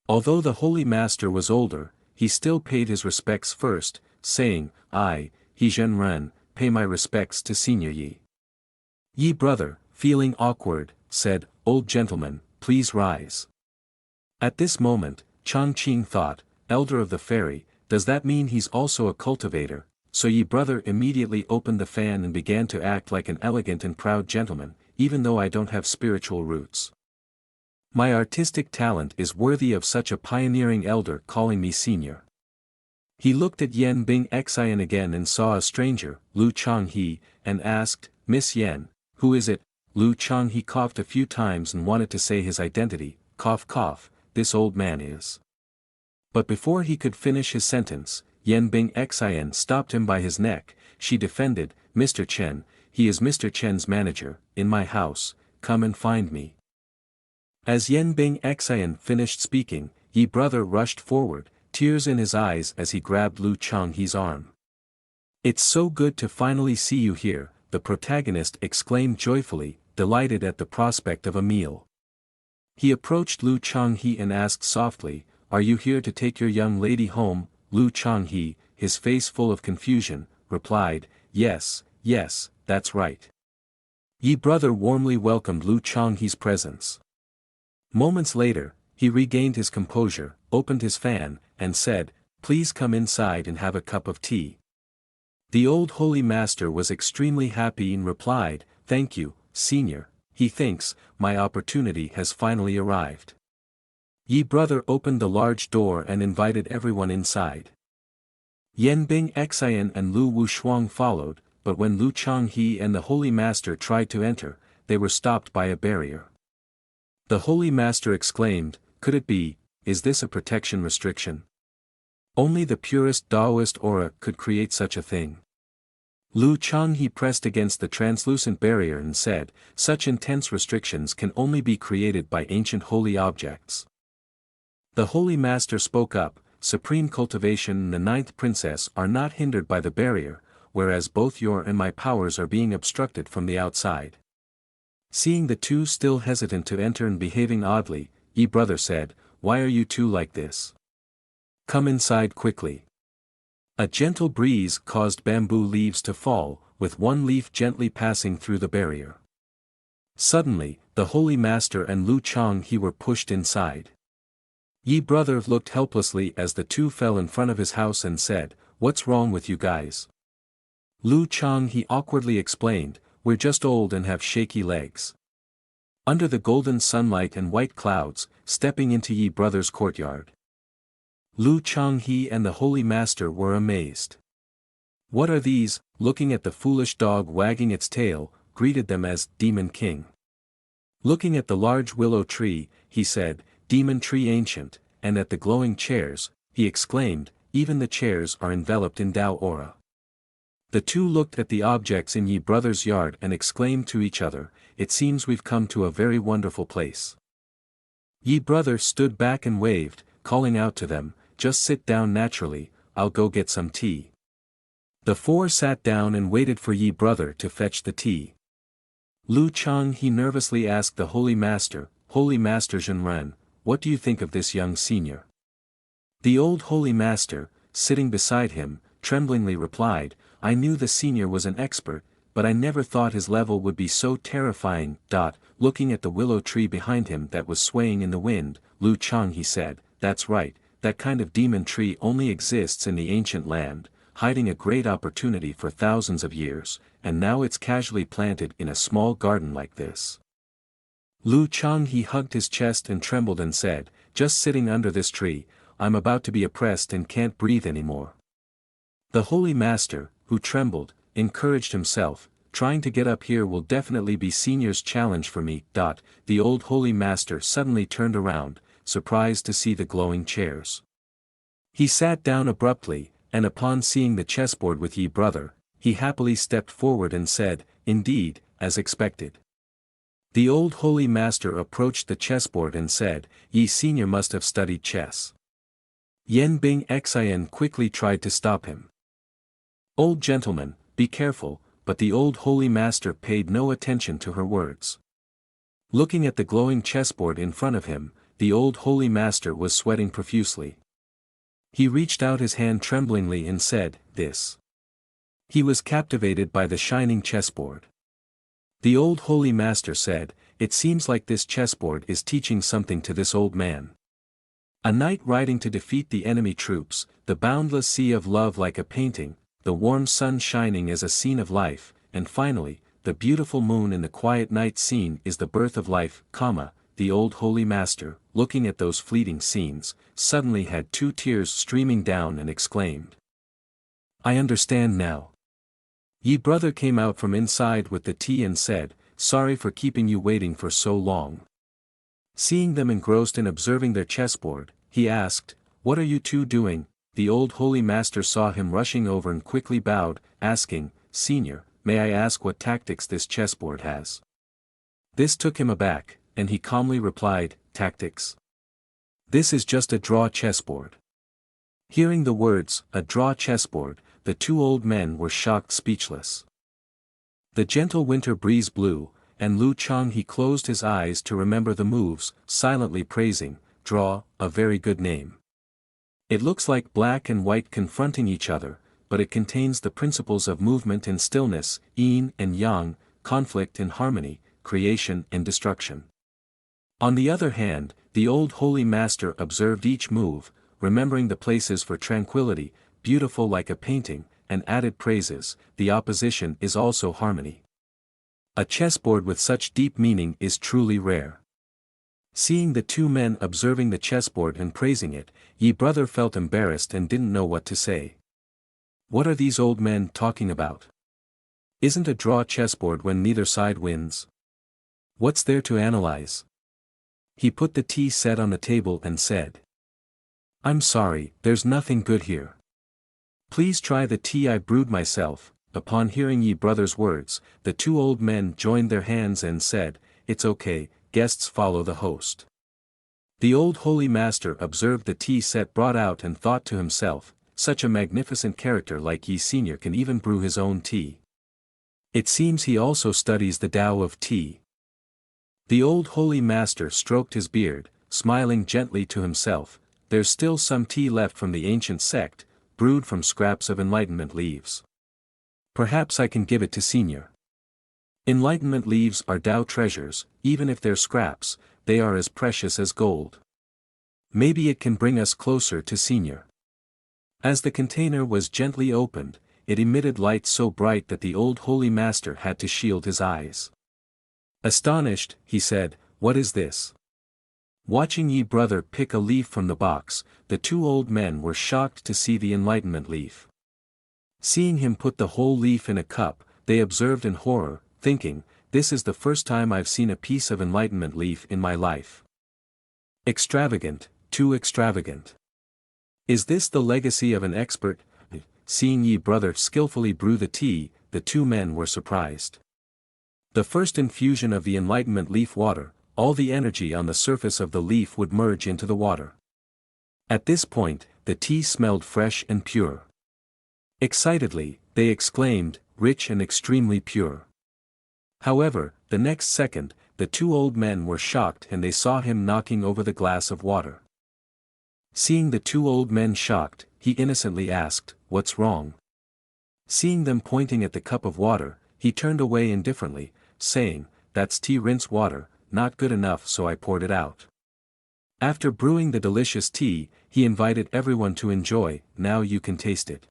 Speaker 1: Although the Holy Master was older, he still paid his respects first, saying, "I, He Zhen Ren, pay my respects to Senior Yi." Yi brother, feeling awkward, said, "Old gentleman, please rise." At this moment, Changqing thought, "Elder of the Fairy, does that mean he's also a cultivator?" So Yi brother immediately opened the fan and began to act like an elegant and proud gentleman, even though I don't have spiritual roots. My artistic talent is worthy of such a pioneering elder calling me senior. He looked at Yan Bing Xian again and saw a stranger, Lu Changhe, and asked, "Miss Yan, who is it?" Lu Changhe coughed a few times and wanted to say his identity, cough cough, "This old man is." But before he could finish his sentence, Yan Bing Xian stopped him by his neck. She defended, "Mr. Chen, he is Mr. Chen's manager, in my house, come and find me." As Yan Bing Xian finished speaking, Yi brother rushed forward, tears in his eyes as he grabbed Lu Changhe's arm. "It's so good to finally see you here," the protagonist exclaimed joyfully, delighted at the prospect of a meal. He approached Lu Changhe and asked softly, "Are you here to take your young lady home?" Lu Changhe, his face full of confusion, replied, "Yes, yes, that's right." Yi brother warmly welcomed Lu Changhe's presence. Moments later, he regained his composure, opened his fan, and said, "Please come inside and have a cup of tea." The old Holy Master was extremely happy and replied, "Thank you, Senior." He thinks, "My opportunity has finally arrived." Yi brother opened the large door and invited everyone inside. Yan Bing Xian and Lu Wushuang followed, but when Lu Changhe and the Holy Master tried to enter, they were stopped by a barrier. The Holy Master exclaimed, "Could it be, is this a protection restriction? Only the purest Taoist aura could create such a thing." Lu Changhe pressed against the translucent barrier and said, "Such intense restrictions can only be created by ancient holy objects." The Holy Master spoke up, "Supreme cultivation and the ninth princess are not hindered by the barrier, whereas both your and my powers are being obstructed from the outside." Seeing the two still hesitant to enter and behaving oddly, Yi brother said, "Why are you two like this? Come inside quickly." A gentle breeze caused bamboo leaves to fall, with one leaf gently passing through the barrier. Suddenly, the Holy Master and Lu Changhe were pushed inside. Yi brother looked helplessly as the two fell in front of his house and said, "What's wrong with you guys?" Lu Changhe awkwardly explained, "We're just old and have shaky legs." Under the golden sunlight and white clouds, stepping into Yi brother's courtyard, Lu Changhe and the Holy Master were amazed. "What are these?" Looking at the foolish dog wagging its tail, greeted them as Demon King. Looking at the large willow tree, he said, "Demon tree ancient," and at the glowing chairs, he exclaimed, "Even the chairs are enveloped in Tao aura." The two looked at the objects in Yi brother's yard and exclaimed to each other, "It seems we've come to a very wonderful place." Yi brother stood back and waved, calling out to them, "Just sit down naturally, I'll go get some tea. The four sat down and waited for Yi brother to fetch the tea. Lu Chang he nervously asked the Holy Master Zhenren, what do you think of this young senior? The old Holy Master, sitting beside him, tremblingly replied, I knew the senior was an expert, but I never thought his level would be so terrifying. Looking at the willow tree behind him that was swaying in the wind, Lu Chang he said, that's right, that kind of demon tree only exists in the ancient land, hiding a great opportunity for thousands of years, and now it's casually planted in a small garden like this. Lu Chang he hugged his chest and trembled and said, just sitting under this tree, I'm about to be oppressed and can't breathe anymore. The Holy Master, who trembled, encouraged himself, trying to get up here will definitely be senior's challenge for me. The old Holy Master suddenly turned around, surprised to see the glowing chairs. He sat down abruptly, and upon seeing the chessboard with Yi brother, he happily stepped forward and said, indeed, as expected. The old Holy Master approached the chessboard and said, Yi senior must have studied chess. Yen Bing Xin quickly tried to stop him. Old gentleman, be careful, but the old Holy Master paid no attention to her words. Looking at the glowing chessboard in front of him, the old Holy Master was sweating profusely. He reached out his hand tremblingly and said, this. He was captivated by the shining chessboard. The old Holy Master said, it seems like this chessboard is teaching something to this old man. A knight riding to defeat the enemy troops, the boundless sea of love like a painting, the warm sun shining as a scene of life, and finally, the beautiful moon in the quiet night scene is the birth of life, the old Holy Master, looking at those fleeting scenes, suddenly had 2 tears streaming down and exclaimed. I understand now. Yi brother came out from inside with the tea and said, sorry for keeping you waiting for so long. Seeing them engrossed in observing their chessboard, he asked, what are you two doing? The old Holy Master saw him rushing over and quickly bowed, asking, Senior, may I ask what tactics this chessboard has? This took him aback, and he calmly replied, tactics? This is just a draw chessboard. Hearing the words, a draw chessboard, the 2 old men were shocked speechless. The gentle winter breeze blew, and Lu Chang he closed his eyes to remember the moves, silently praising, draw, a very good name. It looks like black and white confronting each other, but it contains the principles of movement and stillness, yin and yang, conflict and harmony, creation and destruction. On the other hand, the old Holy Master observed each move, remembering the places for tranquility, beautiful like a painting, and added praises, the opposition is also harmony. A chessboard with such deep meaning is truly rare. Seeing the 2 men observing the chessboard and praising it, Yi brother felt embarrassed and didn't know what to say. What are these old men talking about? Isn't a draw chessboard when neither side wins? What's there to analyze? He put the tea set on the table and said. I'm sorry, there's nothing good here. Please try the tea I brewed myself. Upon hearing Yi brother's words, the 2 old men joined their hands and said, it's okay, guests follow the host. The old Holy Master observed the tea set brought out and thought to himself, such a magnificent character like Yi Senior can even brew his own tea. It seems he also studies the Tao of tea. The old Holy Master stroked his beard, smiling gently to himself, there's still some tea left from the ancient sect, brewed from scraps of enlightenment leaves. Perhaps I can give it to Senior. Enlightenment leaves are Tao treasures, even if they're scraps, they are as precious as gold. Maybe it can bring us closer to Senior. As the container was gently opened, it emitted light so bright that the old Holy Master had to shield his eyes. Astonished, he said, what is this? Watching Yi brother pick a leaf from the box, the 2 old men were shocked to see the enlightenment leaf. Seeing him put the whole leaf in a cup, they observed in horror, thinking, this is the first time I've seen a piece of enlightenment leaf in my life. Extravagant, too extravagant. Is this the legacy of an expert? Seeing Yi brother skillfully brew the tea, the 2 men were surprised. The first infusion of the enlightenment leaf water, all the energy on the surface of the leaf would merge into the water. At this point, the tea smelled fresh and pure. Excitedly, they exclaimed, rich and extremely pure. However, the next second, the two old men were shocked and they saw him knocking over the glass of water. Seeing the two old men shocked, he innocently asked, "What's wrong?" Seeing them pointing at the cup of water, he turned away indifferently, saying, "That's tea rinse water, not good enough, so I poured it out." After brewing the delicious tea, he invited everyone to enjoy. "Now you can taste it."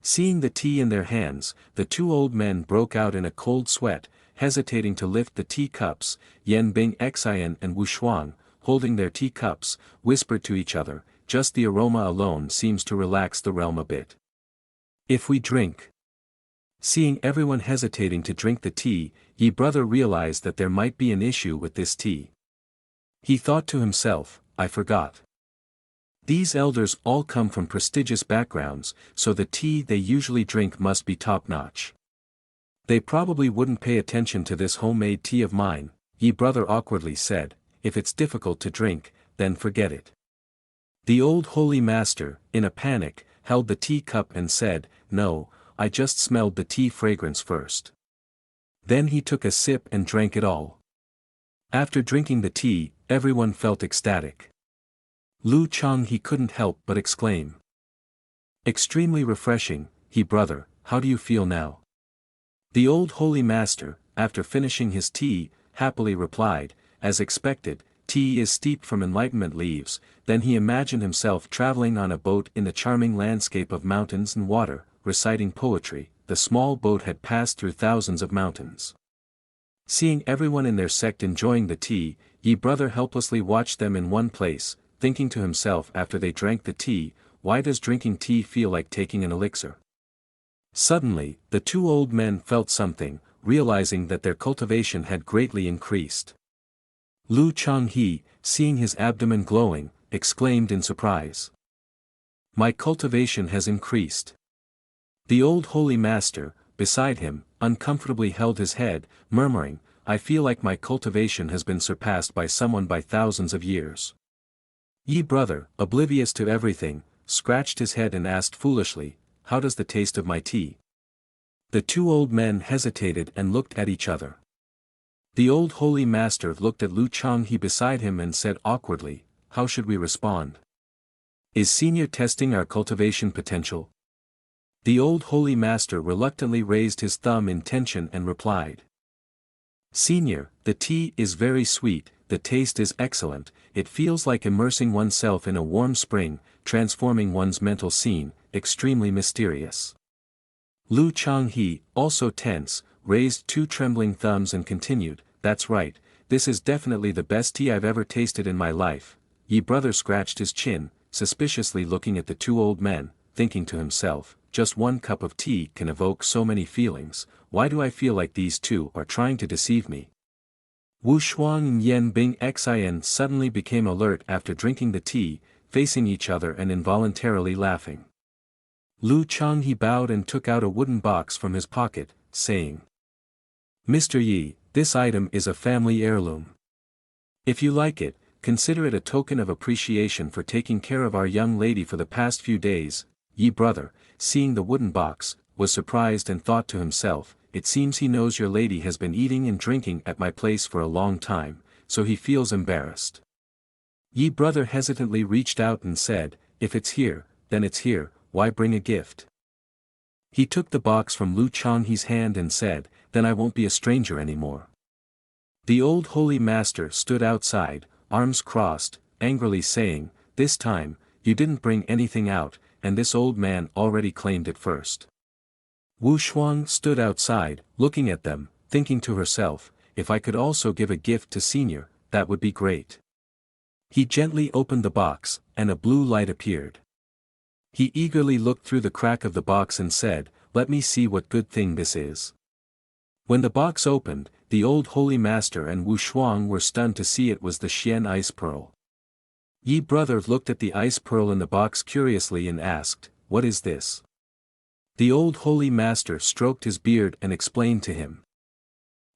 Speaker 1: Seeing the tea in their hands, the two old men broke out in a cold sweat, hesitating to lift the tea cups. Yan Bing Xian and Wu Shuang, holding their tea cups, whispered to each other, "Just the aroma alone seems to relax the realm a bit. If we drink." Seeing everyone hesitating to drink the tea, Yi Brother realized that there might be an issue with this tea. He thought to himself, "I forgot. These elders all come from prestigious backgrounds, so the tea they usually drink must be top-notch. They probably wouldn't pay attention to this homemade tea of mine." Yi Brother awkwardly said, "If it's difficult to drink, then forget it." The old holy master, in a panic, held the tea cup and said, "No, I just smelled the tea fragrance first." Then he took a sip and drank it all. After drinking the tea, everyone felt ecstatic. Lu Chang he couldn't help but exclaim, "Extremely refreshing, Yi Brother, how do you feel now?" The old holy master, after finishing his tea, happily replied, "As expected, tea is steeped from enlightenment leaves." Then he imagined himself traveling on a boat in the charming landscape of mountains and water, reciting poetry. The small boat had passed through thousands of mountains. Seeing everyone in their sect enjoying the tea, Yi Brother helplessly watched them in one place, thinking to himself after they drank the tea, "Why does drinking tea feel like taking an elixir?" Suddenly, the two old men felt something, realizing that their cultivation had greatly increased. Lu Changhe, seeing his abdomen glowing, exclaimed in surprise, "My cultivation has increased." The old holy master, beside him, uncomfortably held his head, murmuring, "I feel like my cultivation has been surpassed by someone by thousands of years." Yi Brother, oblivious to everything, scratched his head and asked foolishly, "How does the taste of my tea?" The two old men hesitated and looked at each other. The old holy master looked at Lu Changhe beside him and said awkwardly, "How should we respond? Is senior testing our cultivation potential?" The old holy master reluctantly raised his thumb in tension and replied, "Senior, the tea is very sweet, the taste is excellent, it feels like immersing oneself in a warm spring, transforming one's mental scene, extremely mysterious." Lu Changhe, also tense, raised two trembling thumbs and continued, "That's right, this is definitely the best tea I've ever tasted in my life." Yi Brother scratched his chin, suspiciously looking at the two old men, thinking to himself, "Just one cup of tea can evoke so many feelings, why do I feel like these two are trying to deceive me?" Wu Shuang and Yan Bing Xian suddenly became alert after drinking the tea, facing each other and involuntarily laughing. Lu Changhe bowed and took out a wooden box from his pocket, saying, "Mr. Yi, this item is a family heirloom. If you like it, consider it a token of appreciation for taking care of our young lady for the past few days." Yi Brother, seeing the wooden box, was surprised and thought to himself, "It seems he knows your lady has been eating and drinking at my place for a long time, so he feels embarrassed." Yi Brother hesitantly reached out and said, "If it's here, then it's here, why bring a gift?" He took the box from Lu Changhe's hand and said, "Then I won't be a stranger anymore." The old holy master stood outside, arms crossed, angrily saying, "This time, you didn't bring anything out, and this old man already claimed it first." Wu Shuang stood outside, looking at them, thinking to herself, "If I could also give a gift to senior, that would be great." He gently opened the box, and a blue light appeared. He eagerly looked through the crack of the box and said, "Let me see what good thing this is." When the box opened, the old holy master and Wu Shuang were stunned to see it was the Xian ice pearl. Yi Brother looked at the ice pearl in the box curiously and asked, "What is this?" The old holy master stroked his beard and explained to him.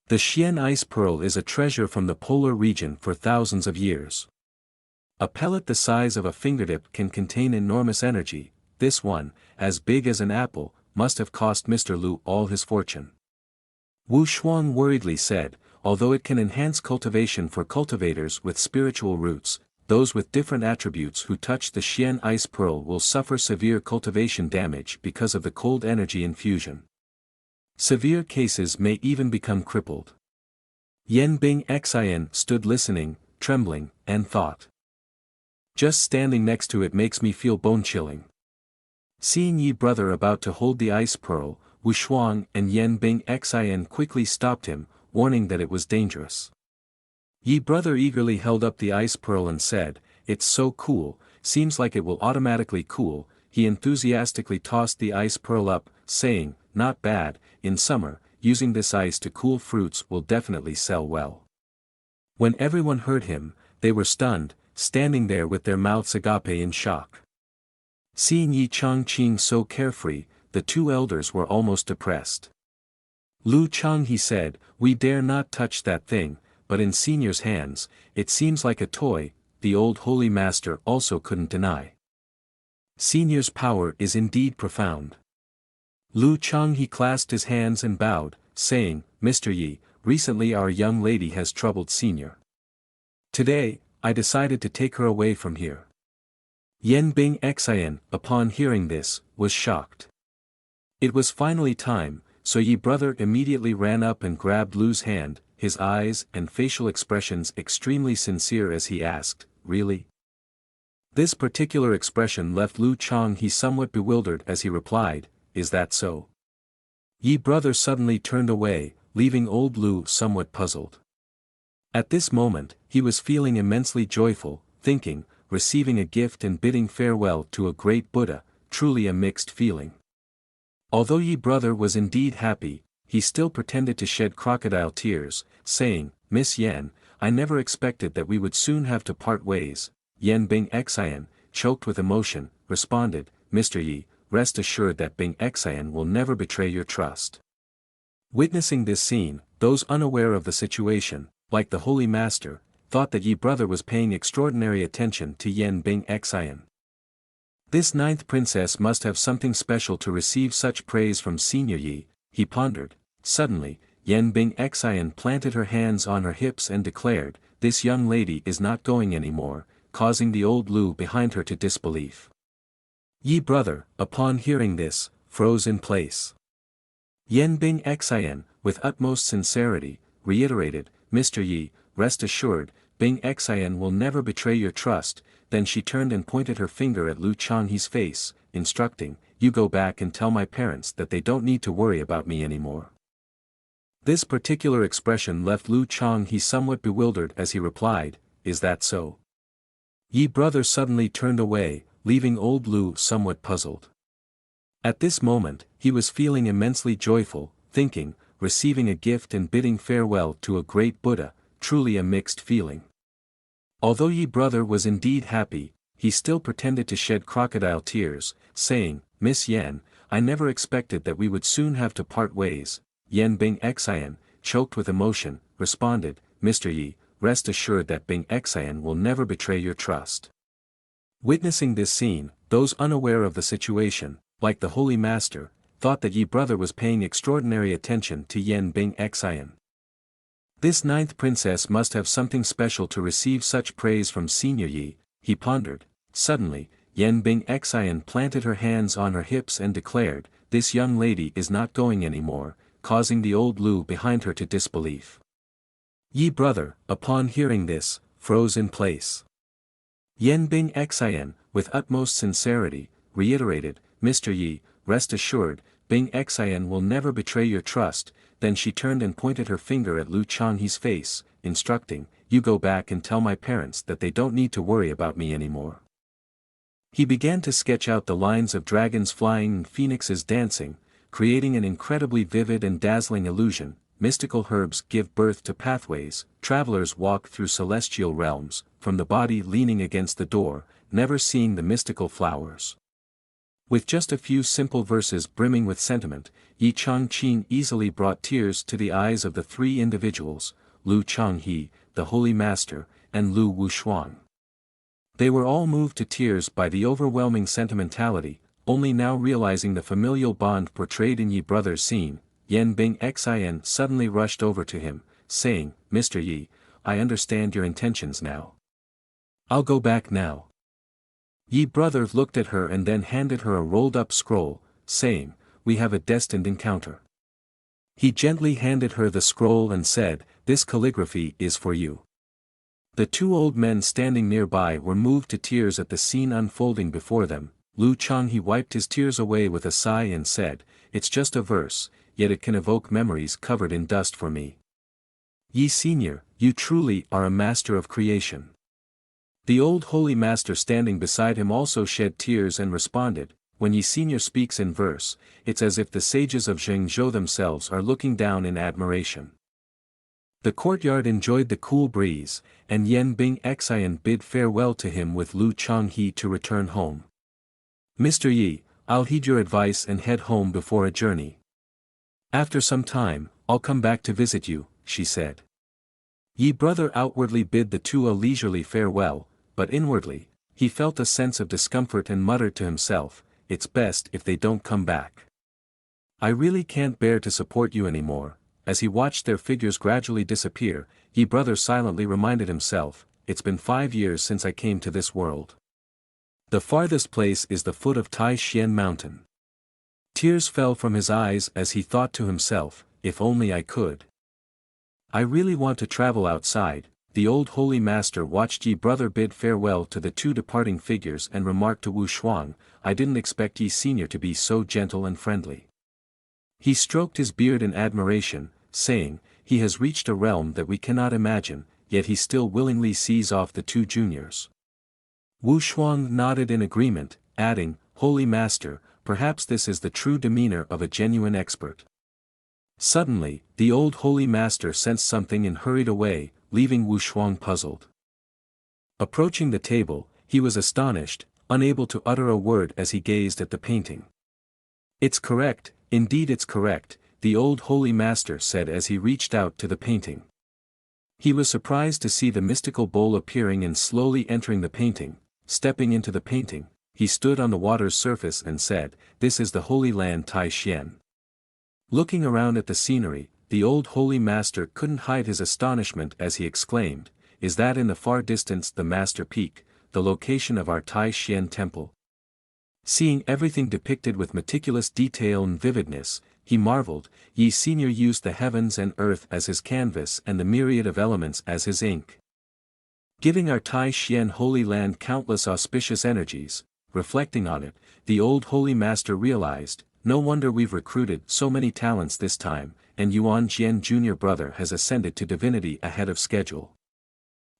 Speaker 1: The Xian ice pearl is a treasure from the polar region for thousands of years. A pellet the size of a fingertip can contain enormous energy. This one, as big as an apple, must have cost Mr. Lu all his fortune. Wu Shuang worriedly said, although it can enhance cultivation for cultivators with spiritual roots, those with different attributes who touch the Xian ice pearl will suffer severe cultivation damage because of the cold energy infusion. Severe cases may even become crippled. Yan Bing Xian stood listening, trembling, and thought. Just standing next to it makes me feel bone-chilling. Seeing Yi brother about to hold the ice pearl, Wu Shuang and Yan Bing Xian quickly stopped him, warning that it was dangerous. Yi brother eagerly held up the ice pearl and said, "It's so cool, seems like it will automatically cool." He enthusiastically tossed the ice pearl up, saying, "Not bad, in summer, using this ice to cool fruits will definitely sell well." When everyone heard him, they were stunned, standing there with their mouths agape in shock. Seeing Yi Changqing so carefree, the two elders were almost depressed. "Lu Chang," he said, "we dare not touch that thing, but in Senior's hands, it seems like a toy." The old holy master also couldn't deny. Senior's power is indeed profound. Lu Chang he clasped his hands and bowed, saying, "Mr. Yi, recently our young lady has troubled Senior. Today, I decided to take her away from here." Yan Bing Xian, upon hearing this, was shocked. It was finally time, so Yi brother immediately ran up and grabbed Lu's hand, his eyes and facial expressions extremely sincere as he asked, "Really?" This particular expression left Lu Chang he somewhat bewildered as he replied, "Is that so?" Yi brother suddenly turned away, leaving old Lu somewhat puzzled. At this moment, he was feeling immensely joyful, thinking, receiving a gift and bidding farewell to a great Buddha, truly a mixed feeling. Although Yi brother was indeed happy, he still pretended to shed crocodile tears, saying, "Miss Yan, I never expected that we would soon have to part ways." Yan Bing Xian, choked with emotion, responded, "Mr. Yi, rest assured that Bing Xian will never betray your trust." Witnessing this scene, those unaware of the situation, like the holy master, thought that Yi brother was paying extraordinary attention to Yan Bing Xian. This ninth princess must have something special to receive such praise from Senior Yi, he pondered. Suddenly, Yan Bing Xian planted her hands on her hips and declared, "This young lady is not going anymore," causing the old Lu behind her to disbelief. Yi brother, upon hearing this, froze in place. Yan Bing Xian, with utmost sincerity, reiterated, "Mr. Yi, rest assured, Bing Xian will never betray your trust." Then she turned and pointed her finger at Lu Changhe's face, instructing, "You go back and tell my parents that they don't need to worry about me anymore." This particular expression left Lu Changhe somewhat bewildered as he replied, "Is that so?" Yi brother suddenly turned away, leaving old Lu somewhat puzzled. At this moment, he was feeling immensely joyful, thinking, receiving a gift and bidding farewell to a great Buddha, truly a mixed feeling. Although Yi brother was indeed happy, he still pretended to shed crocodile tears, saying, "Miss Yan, I never expected that we would soon have to part ways." Yan Bing Xian, choked with emotion, responded, "Mr. Yi, rest assured that Bing Xian will never betray your trust." Witnessing this scene, those unaware of the situation, like the holy master, thought that Yi brother was paying extraordinary attention to Yan Bing Xian. This ninth princess must have something special to receive such praise from Senior Yi, he pondered. Suddenly, Yan Bing Xian planted her hands on her hips and declared, "This young lady is not going anymore," causing the old Lu behind her to disbelief. Yi brother, upon hearing this, froze in place. Yan Bing Xian, with utmost sincerity, reiterated, "Mr. Yi, rest assured, Bing Xian will never betray your trust." Then she turned and pointed her finger at Lu Changhe's face, instructing, "You go back and tell my parents that they don't need to worry about me anymore." He began to sketch out the lines of dragons flying and phoenixes dancing, creating an incredibly vivid and dazzling illusion. Mystical herbs give birth to pathways, travelers walk through celestial realms, from the body leaning against the door, never seeing the mystical flowers. With just a few simple verses brimming with sentiment, Yi Changqing easily brought tears to the eyes of the three individuals, Lu Changhe, the Holy Master, and Lu Wushuang. They were all moved to tears by the overwhelming sentimentality, only now realizing the familial bond portrayed in Yi Brother's scene. Yen Bing Xin suddenly rushed over to him, saying, "Mr. Yi, I understand your intentions now. I'll go back now." Yi Brother looked at her and then handed her a rolled-up scroll, saying, "We have a destined encounter." He gently handed her the scroll and said, "This calligraphy is for you." The two old men standing nearby were moved to tears at the scene unfolding before them. Lu Changhe wiped his tears away with a sigh and said, "It's just a verse, yet it can evoke memories covered in dust for me. Yi Senior, you truly are a master of creation." The old holy master standing beside him also shed tears and responded, "When Yi Senior speaks in verse, it's as if the sages of Zhengzhou themselves are looking down in admiration." The courtyard enjoyed the cool breeze, and Yen Bing Xian bid farewell to him with Lu Changhe to return home. "Mr. Yi, I'll heed your advice and head home before a journey. After some time, I'll come back to visit you," she said. Yi Brother outwardly bid the two a leisurely farewell, but inwardly, he felt a sense of discomfort and muttered to himself, "It's best if they don't come back. I really can't bear to support you anymore." As he watched their figures gradually disappear, Yi Brother silently reminded himself, "It's been 5 years since I came to this world. The farthest place is the foot of Tai Xian Mountain." Tears fell from his eyes as he thought to himself, "If only I could. I really want to travel outside." The old holy master watched Yi Brother bid farewell to the two departing figures and remarked to Wu Shuang, "I didn't expect Yi Senior to be so gentle and friendly." He stroked his beard in admiration, saying, "He has reached a realm that we cannot imagine, yet he still willingly sees off the two juniors." Wu Shuang nodded in agreement, adding, "Holy Master, perhaps this is the true demeanor of a genuine expert." Suddenly, the old holy master sensed something and hurried away, leaving Wu Shuang puzzled. Approaching the table, he was astonished, unable to utter a word as he gazed at the painting. "It's correct, indeed it's correct," the old holy master said as he reached out to the painting. He was surprised to see the mystical bowl appearing and slowly entering the painting. Stepping into the painting, he stood on the water's surface and said, "This is the Holy Land Tai Xian." Looking around at the scenery, the old holy master couldn't hide his astonishment as he exclaimed, "Is that in the far distance the Master Peak, the location of our Tai Xian temple?" Seeing everything depicted with meticulous detail and vividness, he marveled. Yi Senior used the heavens and earth as his canvas and the myriad of elements as his ink, giving our Tai Xian Holy Land countless auspicious energies. Reflecting on it, the old holy master realized, "No wonder we've recruited so many talents this time, and Yuan Jian Jr. Brother has ascended to divinity ahead of schedule."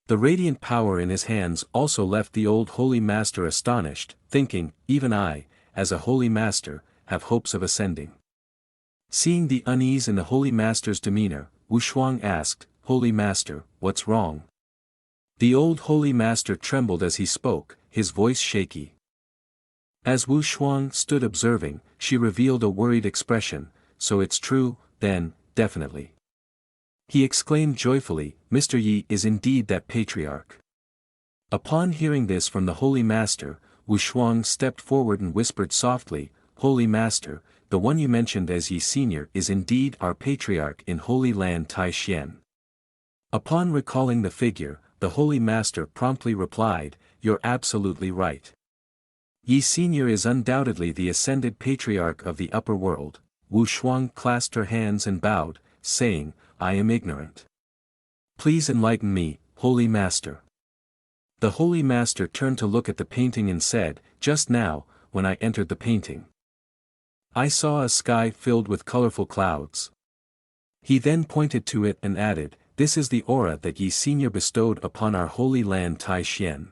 Speaker 1: The radiant power in his hands also left the old holy master astonished, thinking, "Even I, as a holy master, have hopes of ascending." Seeing the unease in the holy master's demeanor, Wu Shuang asked, "Holy master, what's wrong?" The old holy master trembled as he spoke, his voice shaky. As Wu Shuang stood observing, she revealed a worried expression, "So it's true, then, definitely." He exclaimed joyfully, "Mr. Yi is indeed that patriarch." Upon hearing this from the holy master, Wu Shuang stepped forward and whispered softly, "Holy master, the one you mentioned as Yi Senior is indeed our patriarch in Holy Land Tai Xian." Upon recalling the figure, the holy master promptly replied, "You're absolutely right. Yi Senior is undoubtedly the ascended patriarch of the upper world." Wu Shuang clasped her hands and bowed, saying, "I am ignorant. Please enlighten me, Holy Master." The Holy Master turned to look at the painting and said, "Just now, when I entered the painting, I saw a sky filled with colorful clouds." He then pointed to it and added, "This is the aura that Yi Senior bestowed upon our Holy Land Tai Xian."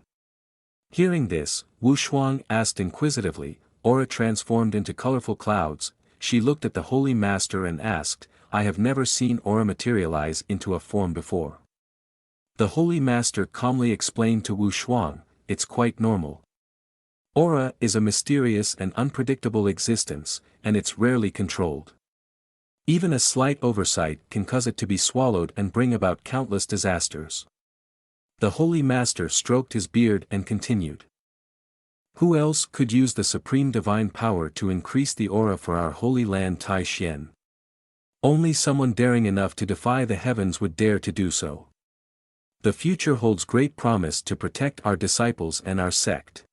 Speaker 1: Hearing this, Wu Shuang asked inquisitively, "Aura transformed into colorful clouds?" She looked at the Holy Master and asked, "I have never seen aura materialize into a form before." The Holy Master calmly explained to Wu Shuang, "It's quite normal. Aura is a mysterious and unpredictable existence, and it's rarely controlled. Even a slight oversight can cause it to be swallowed and bring about countless disasters. The holy master stroked his beard and continued. Who else could use the supreme divine power to increase the aura for our holy land Tai Xian? Only someone daring enough to defy the heavens would dare to do so. The future holds great promise to protect our disciples and our sect.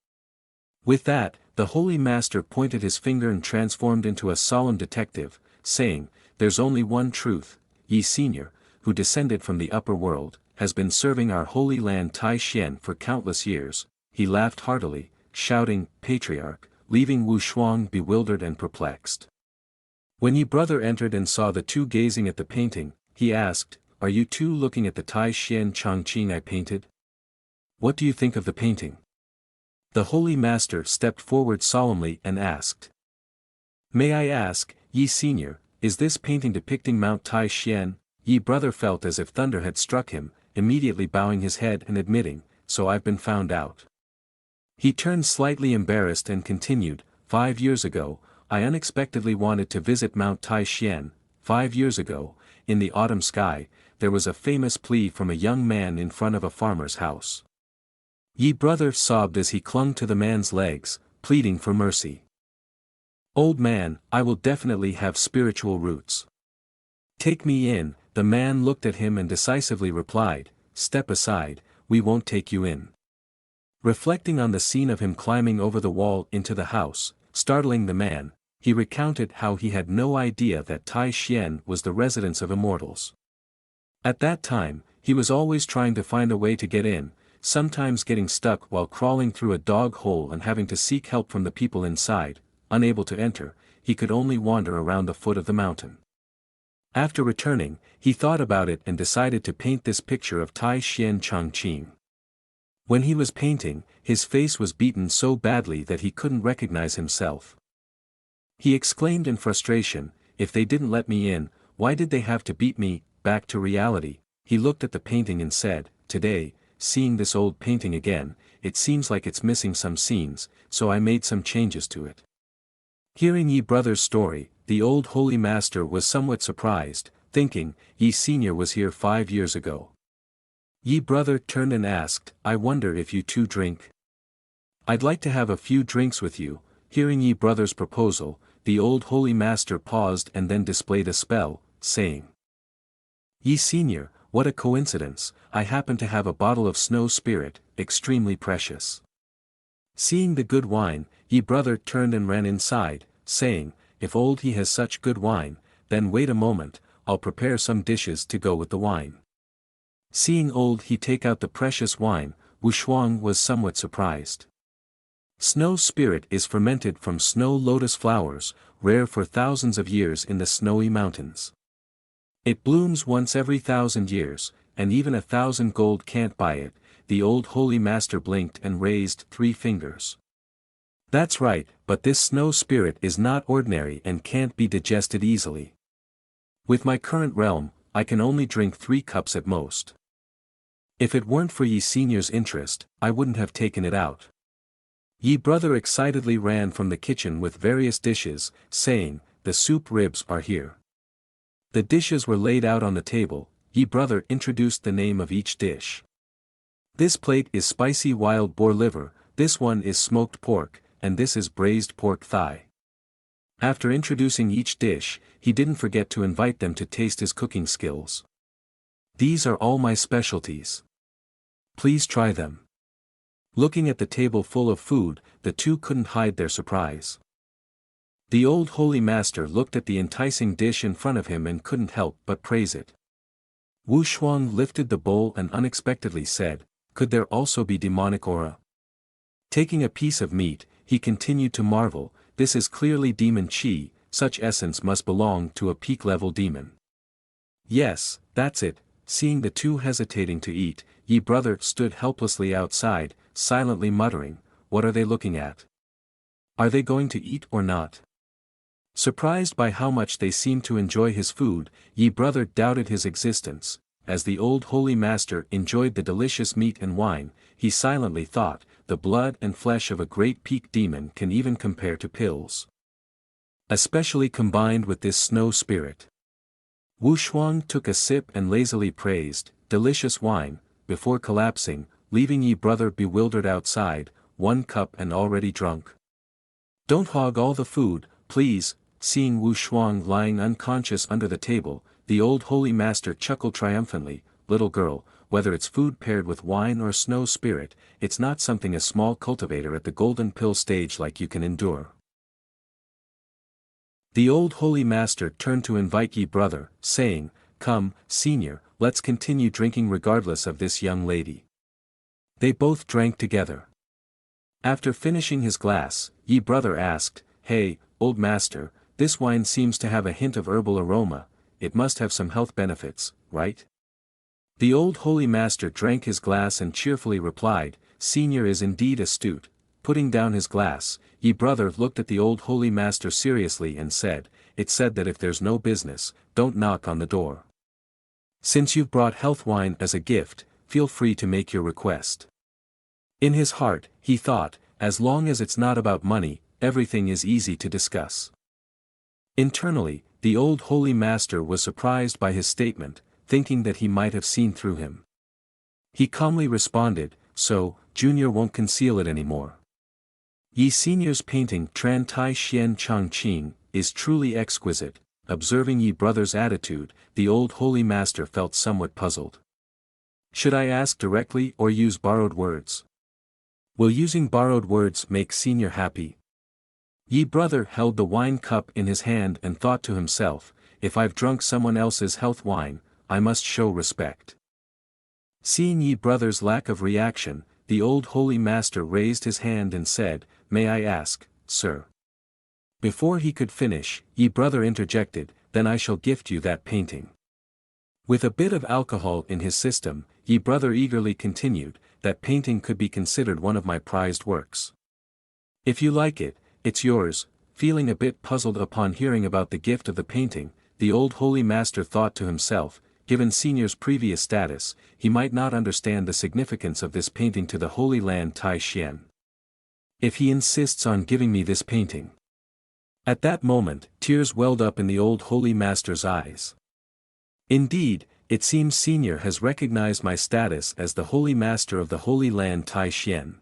Speaker 1: With that, the holy master pointed his finger and transformed into a solemn detective, saying, "There's only one truth, Yi Senior, who descended from the upper world, has been serving our holy land Tai Xian for countless years." He laughed heartily, shouting, "Patriarch," leaving Wu Shuang bewildered and perplexed. When Yi brother entered and saw the two gazing at the painting, he asked, "Are you two looking at the Tai Xian Changqing I painted? What do you think of the painting?" The holy master stepped forward solemnly and asked. "May I ask, Yi Senior, is this painting depicting Mount Tai Xian?" Yi brother felt as if thunder had struck him, immediately bowing his head and admitting, "So I've been found out." He turned slightly embarrassed and continued, 5 years ago, I unexpectedly wanted to visit Mount Tai Xian. 5 years ago, in the autumn sky, there was a famous plea from a young man in front of a farmer's house. Yi brother sobbed as he clung to the man's legs, pleading for mercy. "Old man, I will definitely have spiritual roots. Take me in." The man looked at him and decisively replied, "Step aside, we won't take you in." Reflecting on the scene of him climbing over the wall into the house, startling the man, he recounted how he had no idea that Tai Xian was the residence of immortals. At that time, he was always trying to find a way to get in, sometimes getting stuck while crawling through a dog hole and having to seek help from the people inside. Unable to enter, he could only wander around the foot of the mountain. After returning, he thought about it and decided to paint this picture of Tai Xian Changqing. When he was painting, his face was beaten so badly that he couldn't recognize himself. He exclaimed in frustration, "If they didn't let me in, why did they have to beat me?" Back to reality, he looked at the painting and said, "Today, seeing this old painting again, it seems like it's missing some scenes, so I made some changes to it." Hearing Yi brother's story, the old holy master was somewhat surprised, thinking, Yi Senior was here 5 years ago. Yi brother turned and asked, "I wonder if you two drink?" "I'd like to have a few drinks with you." Hearing Yi brother's proposal, the old holy master paused and then displayed a spell, saying, "Yi Senior, what a coincidence, I happen to have a bottle of snow spirit, extremely precious." Seeing the good wine, Yi brother turned and ran inside, saying, "If old he has such good wine, then wait a moment, I'll prepare some dishes to go with the wine." Seeing old he take out the precious wine, Wu Shuang was somewhat surprised. Snow spirit is fermented from snow lotus flowers, rare for thousands of years in the snowy mountains. It blooms once every 1,000 years, and even 1,000 gold can't buy it. The old holy master blinked and raised 3 fingers. "That's right, but this snow spirit is not ordinary and can't be digested easily. With my current realm, I can only drink 3 cups at most. If it weren't for Yi Senior's interest, I wouldn't have taken it out." Yi brother excitedly ran from the kitchen with various dishes, saying, "The soup ribs are here." The dishes were laid out on the table. Yi brother introduced the name of each dish. "This plate is spicy wild boar liver, this one is smoked pork, and this is braised pork thigh." After introducing each dish, he didn't forget to invite them to taste his cooking skills. "These are all my specialties. Please try them." Looking at the table full of food, the two couldn't hide their surprise. The old holy master looked at the enticing dish in front of him and couldn't help but praise it. Wu Shuang lifted the bowl and unexpectedly said, "Could there also be demonic aura?" Taking a piece of meat, he continued to marvel, "This is clearly demon chi, such essence must belong to a peak-level demon." "Yes, that's it." Seeing the two hesitating to eat, Yi brother stood helplessly outside, silently muttering, "What are they looking at? Are they going to eat or not?" Surprised by how much they seemed to enjoy his food, Yi brother doubted his existence. As the old holy master enjoyed the delicious meat and wine, he silently thought, "The blood and flesh of a great peak demon can even compare to pills. Especially combined with this snow spirit." Wu Shuang took a sip and lazily praised, "Delicious wine, before collapsing, leaving ye brother bewildered outside, 1 cup and already drunk. Don't hog all the food, please. Seeing Wu Shuang lying unconscious under the table, the old holy master chuckled triumphantly, little girl, whether it's food paired with wine or snow spirit, it's not something a small cultivator at the golden pill stage like you can endure. The old holy master turned to invite ye brother, saying, come, senior, let's continue drinking regardless of this young lady. They both drank together. After finishing his glass, ye brother asked, hey, old master, this wine seems to have a hint of herbal aroma, it must have some health benefits, right? The old holy master drank his glass and cheerfully replied, senior is indeed astute. Putting down his glass, ye brother looked at the old holy master seriously and said, it's said that if there's no business, don't knock on the door. Since you've brought health wine as a gift, feel free to make your request. In his heart, he thought, as long as it's not about money, everything is easy to discuss. Internally, the old holy master was surprised by his statement, thinking that he might have seen through him. He calmly responded, so, Junior won't conceal it anymore. Ye senior's painting Tran Tai Xian Chang Qing is truly exquisite. Observing ye brother's attitude, the old holy master felt somewhat puzzled. Should I ask directly or use borrowed words? Will using borrowed words make senior happy? Ye brother held the wine cup in his hand and thought to himself, if I've drunk someone else's health wine, I must show respect. Seeing ye brother's lack of reaction, the old holy master raised his hand and said, may I ask, sir? Before he could finish, ye brother interjected, then I shall gift you that painting. With a bit of alcohol in his system, ye brother eagerly continued, that painting could be considered one of my prized works. If you like it, it's yours. Feeling a bit puzzled upon hearing about the gift of the painting, the old holy master thought to himself, given senior's previous status, he might not understand the significance of this painting to the Holy Land Tai Xian. If he insists on giving me this painting. At that moment, tears welled up in the old holy master's eyes. Indeed, it seems senior has recognized my status as the holy master of the Holy Land Tai Xian.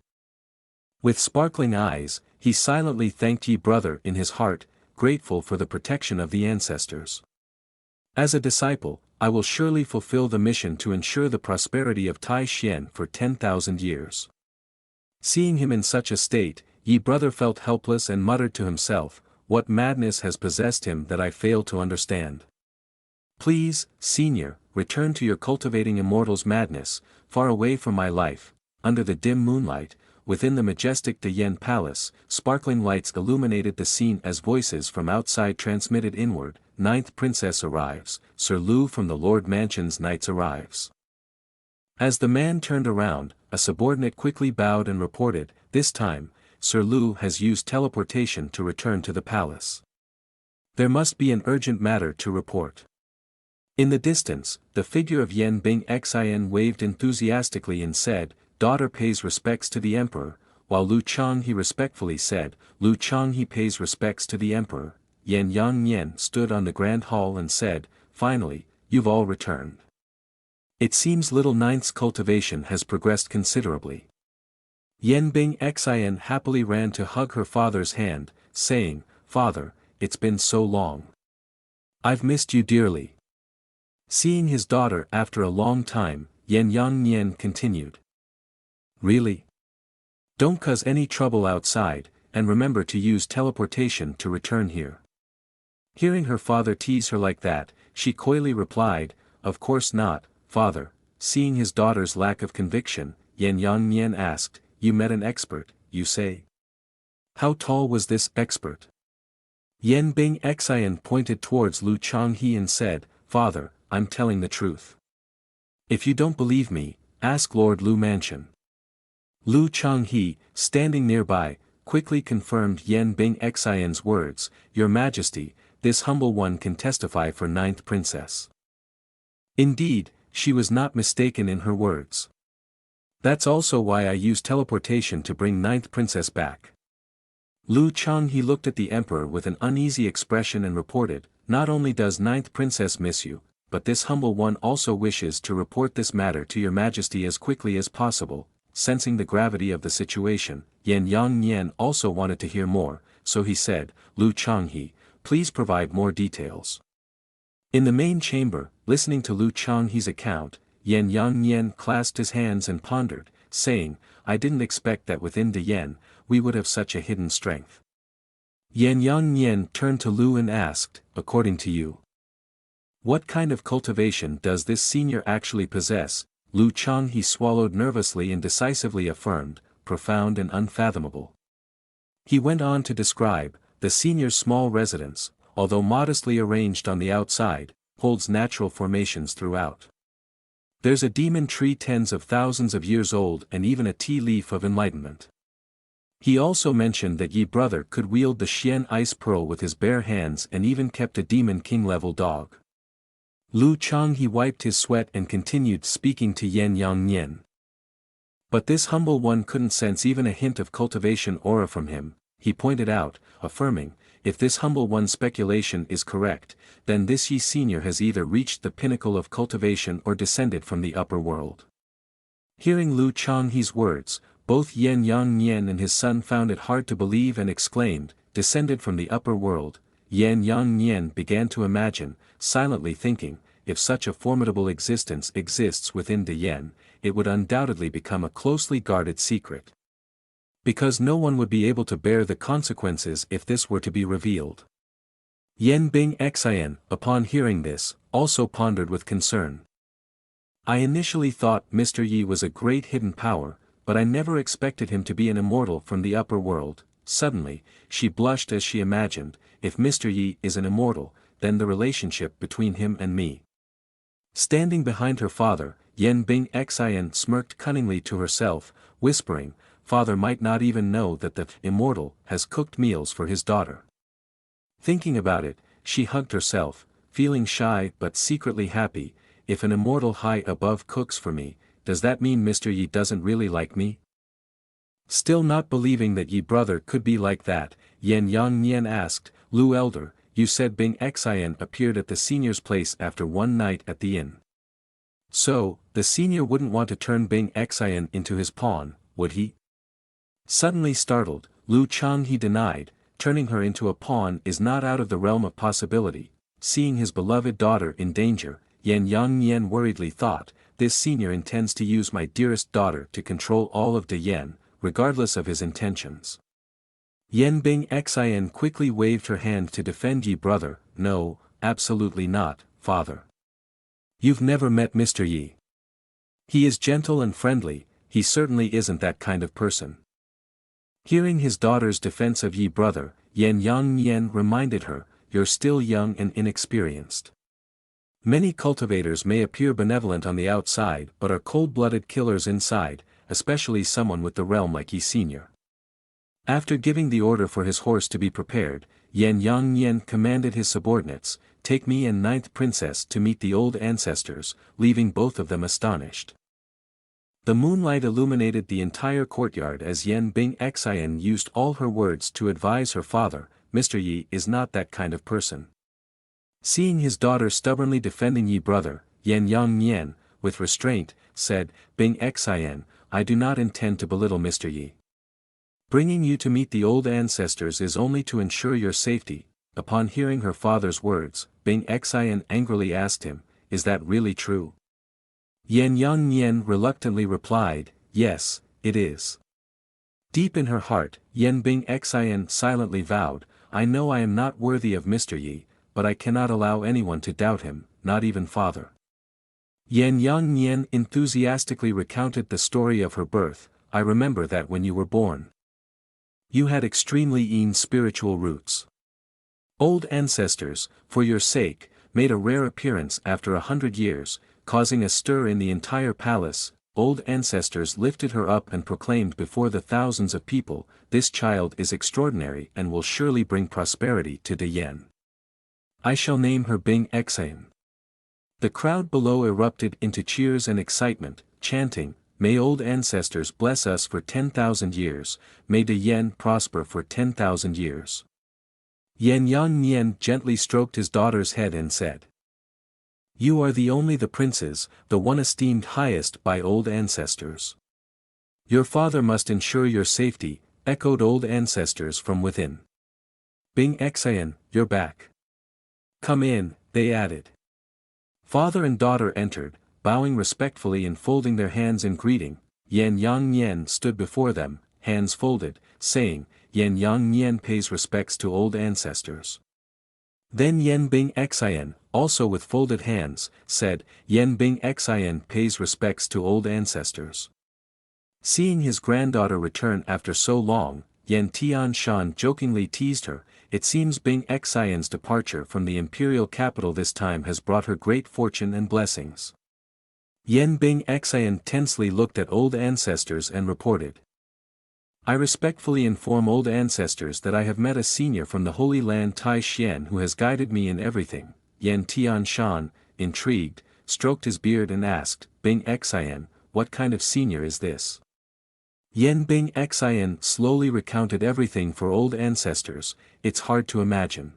Speaker 1: With sparkling eyes, he silently thanked ye brother in his heart, grateful for the protection of the ancestors. As a disciple, I will surely fulfill the mission to ensure the prosperity of Tai Xian for 10,000 years. Seeing him in such a state, ye brother felt helpless and muttered to himself, what madness has possessed him that I fail to understand? Please, senior, return to your cultivating immortals madness, far away from my life. Under the dim moonlight, within the majestic De Yen Palace, sparkling lights illuminated the scene as voices from outside transmitted inward. 9th Princess arrives, Sir Lu from the Lord Mansion's knights arrives. As the man turned around, a subordinate quickly bowed and reported, this time, Sir Lu has used teleportation to return to the palace. There must be an urgent matter to report. In the distance, the figure of Yen Bing Xin waved enthusiastically and said, daughter pays respects to the emperor, while Lu Changhe respectfully said, Lu Changhe pays respects to the emperor. Yen Yang Yen stood on the grand hall and said, finally, you've all returned. It seems little Ninth's cultivation has progressed considerably. Yen Bing Xin happily ran to hug her father's hand, saying, Father, it's been so long. I've missed you dearly. Seeing his daughter after a long time, Yen Yang Yen continued. Really? Don't cause any trouble outside, and remember to use teleportation to return here. Hearing her father tease her like that, she coyly replied, of course not, father. Seeing his daughter's lack of conviction, Yen Yang Yen asked, you met an expert, you say? How tall was this expert? Yen Bing Xin pointed towards Lu Changhe and said, Father, I'm telling the truth. If you don't believe me, ask Lord Lu Mansion. Lu Changhe, standing nearby, quickly confirmed Yen Bing Xin's words, Your Majesty, this humble one can testify for 9th Princess. Indeed, she was not mistaken in her words. That's also why I used teleportation to bring 9th Princess back. Lu Changhe looked at the emperor with an uneasy expression and reported, not only does 9th Princess miss you, but this humble one also wishes to report this matter to your majesty as quickly as possible." Sensing the gravity of the situation, Yan Yang Nian also wanted to hear more, so he said, "Lu Changhe, please provide more details." In the main chamber, listening to Lu Changhe's account, Yan Yang Nian clasped his hands and pondered, saying, "I didn't expect that within the Yan, we would have such a hidden strength." Yan Yang Nian turned to Lu and asked, "According to you, what kind of cultivation does this senior actually possess?" Lu Changhe swallowed nervously and decisively affirmed, "Profound and unfathomable." He went on to describe, the senior's small residence, although modestly arranged on the outside, holds natural formations throughout. There's a demon tree tens of thousands of years old and even a tea leaf of enlightenment. He also mentioned that Yi brother could wield the Xian ice pearl with his bare hands and even kept a demon king-level dog. Lu Changhe wiped his sweat and continued speaking to Yan Yang Nian. But this humble one couldn't sense even a hint of cultivation aura from him, he pointed out, affirming, "If this humble one's speculation is correct, then this Yi senior has either reached the pinnacle of cultivation or descended from the upper world." Hearing Lu Changhe's words, both Yan Yang Nian and his son found it hard to believe and exclaimed, "Descended from the upper world." Yan Yang Nian began to imagine, silently thinking, if such a formidable existence exists within the Yan, it would undoubtedly become a closely guarded secret. Because no one would be able to bear the consequences if this were to be revealed. Yan Bing Xian, upon hearing this, also pondered with concern. "I initially thought Mr. Yi was a great hidden power, but I never expected him to be an immortal from the upper world." Suddenly, she blushed as she imagined, if Mr. Yi is an immortal, then the relationship between him and me. Standing behind her father, Yan Bing Xian smirked cunningly to herself, whispering, "Father might not even know that the immortal has cooked meals for his daughter." Thinking about it, she hugged herself, feeling shy but secretly happy. If an immortal high above cooks for me, does that mean Mr. Yi doesn't really like me? Still not believing that Yi brother could be like that, Yan Yang Nian asked, "Lu elder, you said Bing Xian appeared at the senior's place after one night at the inn. So, the senior wouldn't want to turn Bing Xian into his pawn, would he?" Suddenly startled, Lu Changhe denied, "Turning her into a pawn is not out of the realm of possibility." Seeing his beloved daughter in danger, Yan Yang Nian worriedly thought, "This senior intends to use my dearest daughter to control all of the Yan, regardless of his intentions." Yan Bing Xian quickly waved her hand to defend Yi brother, "No, absolutely not, father. You've never met Mr. Yi. He is gentle and friendly, he certainly isn't that kind of person." Hearing his daughter's defense of Yi brother, Yan Yang Nian reminded her, "You're still young and inexperienced. Many cultivators may appear benevolent on the outside but are cold-blooded killers inside, especially someone with the realm like Yi senior." After giving the order for his horse to be prepared, Yan Yang Nian commanded his subordinates, "Take me and ninth princess to meet the old ancestors," leaving both of them astonished. The moonlight illuminated the entire courtyard as Yan Bing Xian used all her words to advise her father, "Mr. Yi is not that kind of person." Seeing his daughter stubbornly defending Yi brother, Yan Yang Nian, with restraint, said, "Bing Xian, I do not intend to belittle Mr. Yi. Bringing you to meet the old ancestors is only to ensure your safety." Upon hearing her father's words, Bing Xian angrily asked him, "Is that really true?" Yan Yang Nian reluctantly replied, "Yes, it is." Deep in her heart, Yan Bing Xian silently vowed, "I know I am not worthy of Mr. Yi, but I cannot allow anyone to doubt him, not even father." Yan Yang Nian enthusiastically recounted the story of her birth. "I remember that when you were born, you had extremely keen spiritual roots. Old ancestors, for your sake, made a rare appearance after 100 years, causing a stir in the entire palace. Old ancestors lifted her up and proclaimed before the thousands of people, 'This child is extraordinary and will surely bring prosperity to the Yan. I shall name her Bing Xian.'" The crowd below erupted into cheers and excitement, chanting, "May old ancestors bless us for 10,000 years, may the Yan prosper for 10,000 years." Yan Yang Nian gently stroked his daughter's head and said, You are the only the princes, the one esteemed highest by old ancestors. Your father must ensure your safety, echoed old ancestors from within. Bing Xian, you're back. Come in, they added. Father and daughter entered, bowing respectfully and folding their hands in greeting. Yan Yang Nian stood before them, hands folded, saying, Yan Yang Nian pays respects to old ancestors. Then Yan Bing Xian, also with folded hands, said, Yan Bing Xian pays respects to old ancestors. Seeing his granddaughter return after so long, Yan Tianshan jokingly teased her, it seems Bing Xian's departure from the imperial capital this time has brought her great fortune and blessings. Yan Bing Xian tensely looked at old ancestors and reported. I respectfully inform old ancestors that I have met a senior from the Holy Land Tai Xian who has guided me in everything. Yan Tianshan, intrigued, stroked his beard and asked, Bing Xian, what kind of senior is this? Yan Bing Xian slowly recounted everything for old ancestors, it's hard to imagine.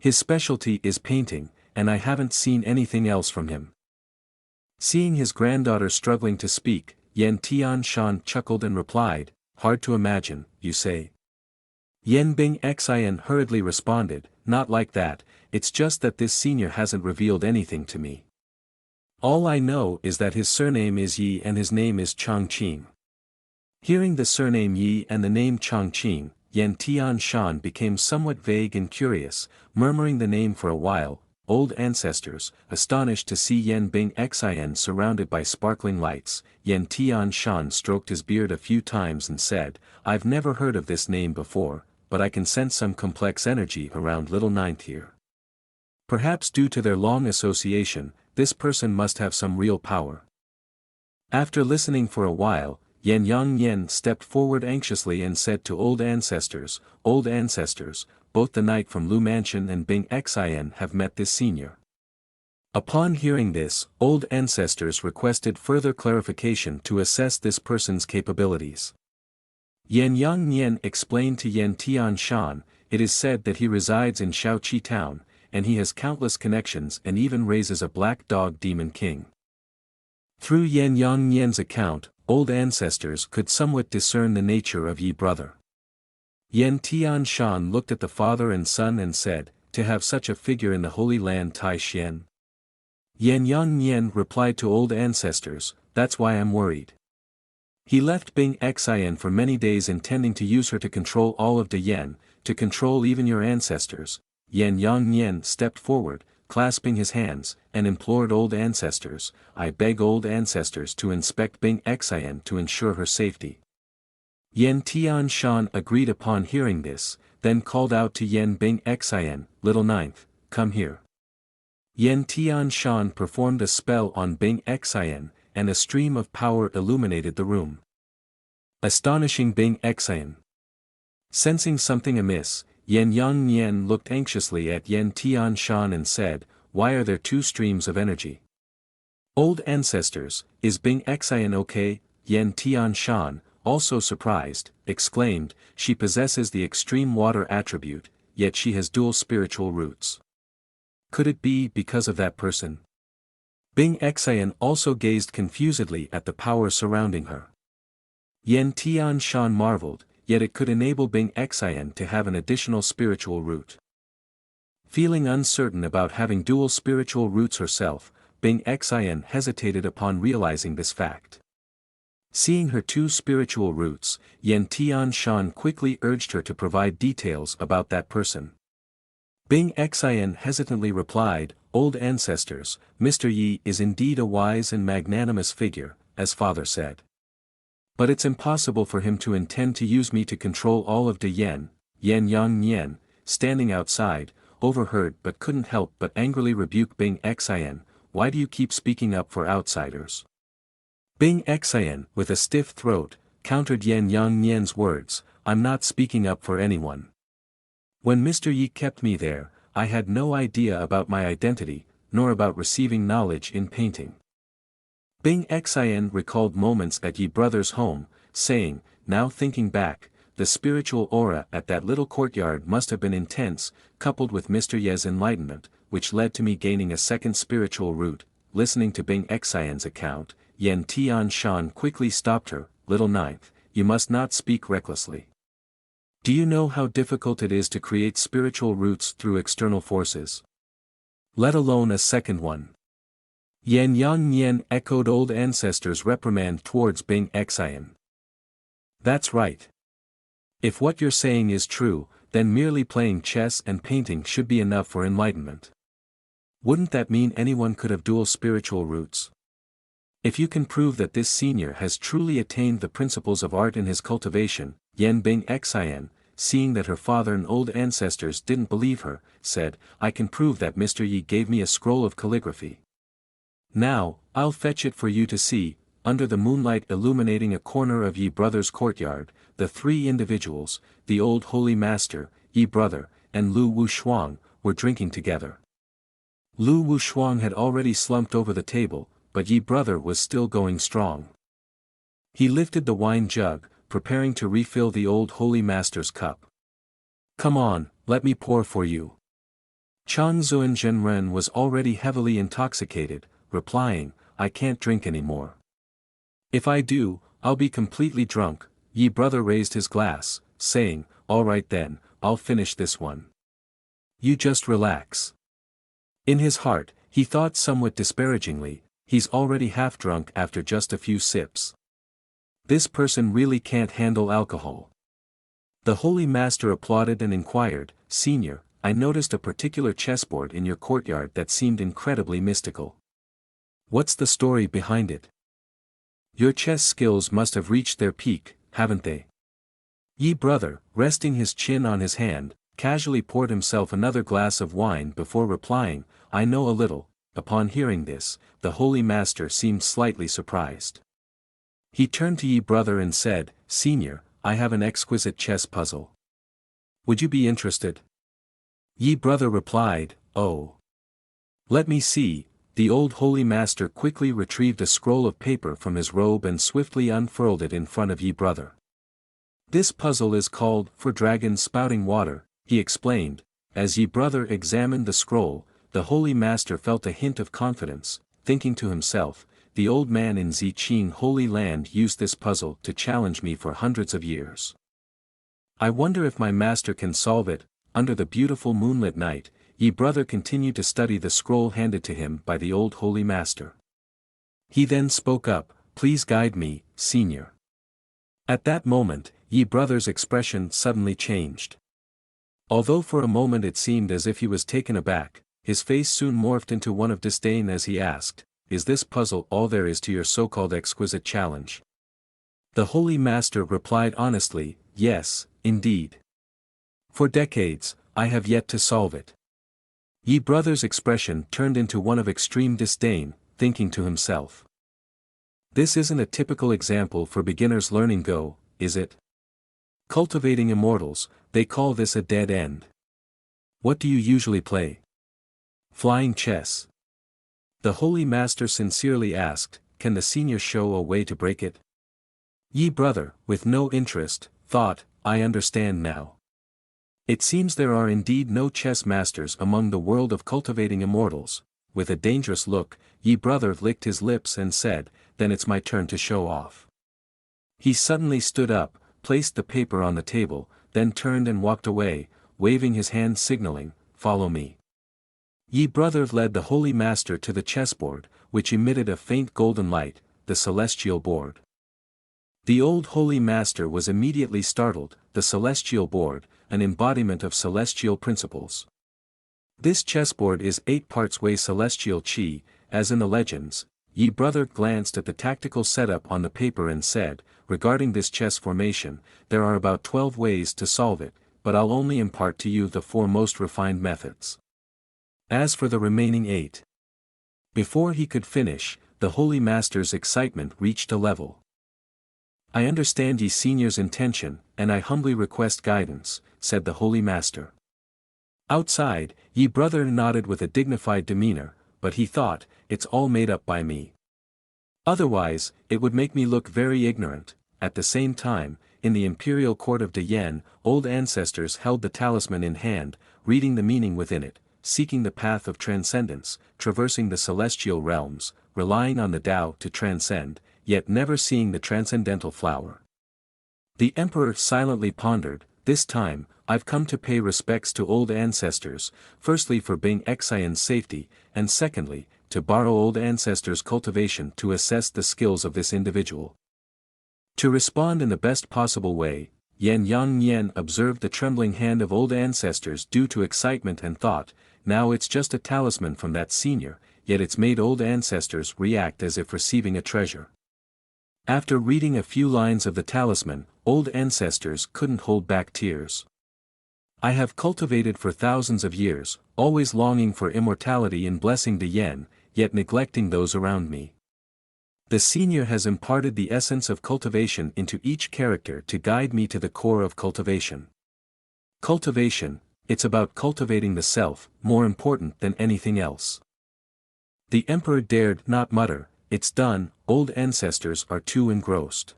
Speaker 1: His specialty is painting, and I haven't seen anything else from him. Seeing his granddaughter struggling to speak, Yan Tianshan chuckled and replied, hard to imagine, you say? Yan Bing Xian hurriedly responded, not like that, it's just that this senior hasn't revealed anything to me. All I know is that his surname is Yi and his name is Changqing. Hearing the surname Yi and the name Changqing, Yan Tianshan became somewhat vague and curious, murmuring the name for a while. Old ancestors, astonished to see Yan Bing Xian surrounded by sparkling lights, Yan Tianshan stroked his beard a few times and said, I've never heard of this name before, but I can sense some complex energy around Little Ninth here. Perhaps due to their long association, this person must have some real power. After listening for a while, Yan Yang Yen stepped forward anxiously and said to old ancestors, both the knight from Lu Mansion and Bing Xian have met this senior. Upon hearing this, old ancestors requested further clarification to assess this person's capabilities. Yan Yang Yen explained to Yan Tianshan, it is said that he resides in Shaoqi town, and he has countless connections and even raises a black dog demon king. Through Yan Yang Yen's account, old ancestors could somewhat discern the nature of Yi brother. Yan Tianshan looked at the father and son and said, to have such a figure in the Holy Land Tai Xian. Yan Yang Yen replied to old ancestors, that's why I'm worried. He left Bing Xian for many days intending to use her to control all of Dayan, to control even your ancestors. Yan Yang Yen stepped forward, clasping his hands, and implored old ancestors, I beg old ancestors to inspect Bing Xian to ensure her safety. Yan Tianshan agreed upon hearing this, then called out to Yan Bing Xian, Little Ninth, come here. Yan Tianshan performed a spell on Bing Xian, and a stream of power illuminated the room. Astonishing Bing Xian. Sensing something amiss, Yan Yang Yen looked anxiously at Yan Tianshan and said, why are there two streams of energy? Old ancestors, is Bing Xian okay? Yan Tianshan, also surprised, exclaimed, she possesses the extreme water attribute, yet she has dual spiritual roots. Could it be because of that person? Bing Xian also gazed confusedly at the power surrounding her. Yan Tianshan marveled, yet it could enable Bing Xian to have an additional spiritual root. Feeling uncertain about having dual spiritual roots herself, Bing Xian hesitated upon realizing this fact. Seeing her two spiritual roots, Yan Tianshan quickly urged her to provide details about that person. Bing Xian hesitantly replied, old ancestors, Mr. Yi is indeed a wise and magnanimous figure, as father said. But it's impossible for him to intend to use me to control all of Dayan. Yan Yang Yen, standing outside, overheard but couldn't help but angrily rebuke Bing Xian, why do you keep speaking up for outsiders? Bing Xian, with a stiff throat, countered Yan Yang Yen's words, I'm not speaking up for anyone. When Mr. Yi kept me there, I had no idea about my identity, nor about receiving knowledge in painting. Bing Xian recalled moments at Yi brother's home, saying, now thinking back, the spiritual aura at that little courtyard must have been intense, coupled with Mr. Ye's enlightenment, which led to me gaining a second spiritual root. Listening to Bing Xian's account, Yan Tian Shan quickly stopped her. Little ninth, you must not speak recklessly. Do you know how difficult it is to create spiritual roots through external forces? Let alone a second one. Yan Yang Yan echoed old ancestors' reprimand towards Bing Xian. That's right. If what you're saying is true, then merely playing chess and painting should be enough for enlightenment. Wouldn't that mean anyone could have dual spiritual roots? If you can prove that this senior has truly attained the principles of art in his cultivation, Yan Bing Xian, seeing that her father and old ancestors didn't believe her, said, I can prove that Mr. Yi gave me a scroll of calligraphy. Now, I'll fetch it for you to see. Under the moonlight illuminating a corner of Yi Brother's courtyard, the three individuals, the old holy master, Yi Brother, and Lu Wushuang, were drinking together. Lu Wushuang had already slumped over the table, but Yi Brother was still going strong. He lifted the wine jug, preparing to refill the old holy master's cup. Come on, let me pour for you. Chang Zuan Zhenren was already heavily intoxicated, replying, I can't drink anymore. If I do, I'll be completely drunk. Yi Brother raised his glass, saying, all right then, I'll finish this one. You just relax. In his heart, he thought somewhat disparagingly, he's already half drunk after just a few sips. This person really can't handle alcohol. The holy master applauded and inquired, Senior, I noticed a particular chessboard in your courtyard that seemed incredibly mystical. What's the story behind it? Your chess skills must have reached their peak, haven't they? Yi Brother, resting his chin on his hand, casually poured himself another glass of wine before replying, I know a little. Upon hearing this, the holy master seemed slightly surprised. He turned to Yi Brother and said, Senior, I have an exquisite chess puzzle. Would you be interested? Yi Brother replied, oh. Let me see. The old holy master quickly retrieved a scroll of paper from his robe and swiftly unfurled it in front of Yi Brother. This puzzle is called, For Dragons Spouting Water, he explained. As Yi Brother examined the scroll, the holy master felt a hint of confidence, thinking to himself, the old man in Ziqing Holy Land used this puzzle to challenge me for hundreds of years. I wonder if my master can solve it. Under the beautiful moonlit night, Yi Brother continued to study the scroll handed to him by the old holy master. He then spoke up, please guide me, Senior. At that moment, Yi Brother's expression suddenly changed. Although for a moment it seemed as if he was taken aback, his face soon morphed into one of disdain as he asked, is this puzzle all there is to your so-called exquisite challenge? The holy master replied honestly, yes, indeed. For decades, I have yet to solve it. Yi Brother's expression turned into one of extreme disdain, thinking to himself. This isn't a typical example for beginners learning Go, is it? Cultivating immortals, they call this a dead end. What do you usually play? Flying chess. The holy master sincerely asked, can the senior show a way to break it? Yi Brother, with no interest, thought, I understand now. It seems there are indeed no chess masters among the world of cultivating immortals. With a dangerous look, Yi Brother licked his lips and said, then it's my turn to show off. He suddenly stood up, placed the paper on the table, then turned and walked away, waving his hand signaling, follow me. Yi Brother led the holy master to the chessboard, which emitted a faint golden light, the celestial board. The old holy master was immediately startled, the celestial board, an embodiment of celestial principles. This chessboard is 8 parts way celestial chi, as in the legends. Yi Brother glanced at the tactical setup on the paper and said, regarding this chess formation, there are about 12 ways to solve it, but I'll only impart to you the 4 most refined methods. As for the remaining 8. Before he could finish, the holy master's excitement reached a level. I understand ye senior's intention, and I humbly request guidance, said the holy master. Outside, Yi Brother nodded with a dignified demeanor, but he thought, it's all made up by me. Otherwise, it would make me look very ignorant. At the same time, in the imperial court of Dayan, old ancestors held the talisman in hand, reading the meaning within it. seeking the path of transcendence, traversing the celestial realms, relying on the Tao to transcend, yet never seeing the transcendental flower. The emperor silently pondered, this time, I've come to pay respects to old ancestors, firstly for Bing Xian's safety, and secondly, to borrow old ancestors' cultivation to assess the skills of this individual. To respond in the best possible way, Yan Yang observed the trembling hand of old ancestors due to excitement and thought, now it's just a talisman from that senior, yet it's made old ancestors react as if receiving a treasure. After reading a few lines of the talisman, old ancestors couldn't hold back tears. I have cultivated for thousands of years, always longing for immortality in blessing the yen, yet neglecting those around me. The senior has imparted the essence of cultivation into each character to guide me to the core of cultivation. Cultivation, it's about cultivating the self, more important than anything else. The emperor dared not mutter, it's done, old ancestors are too engrossed.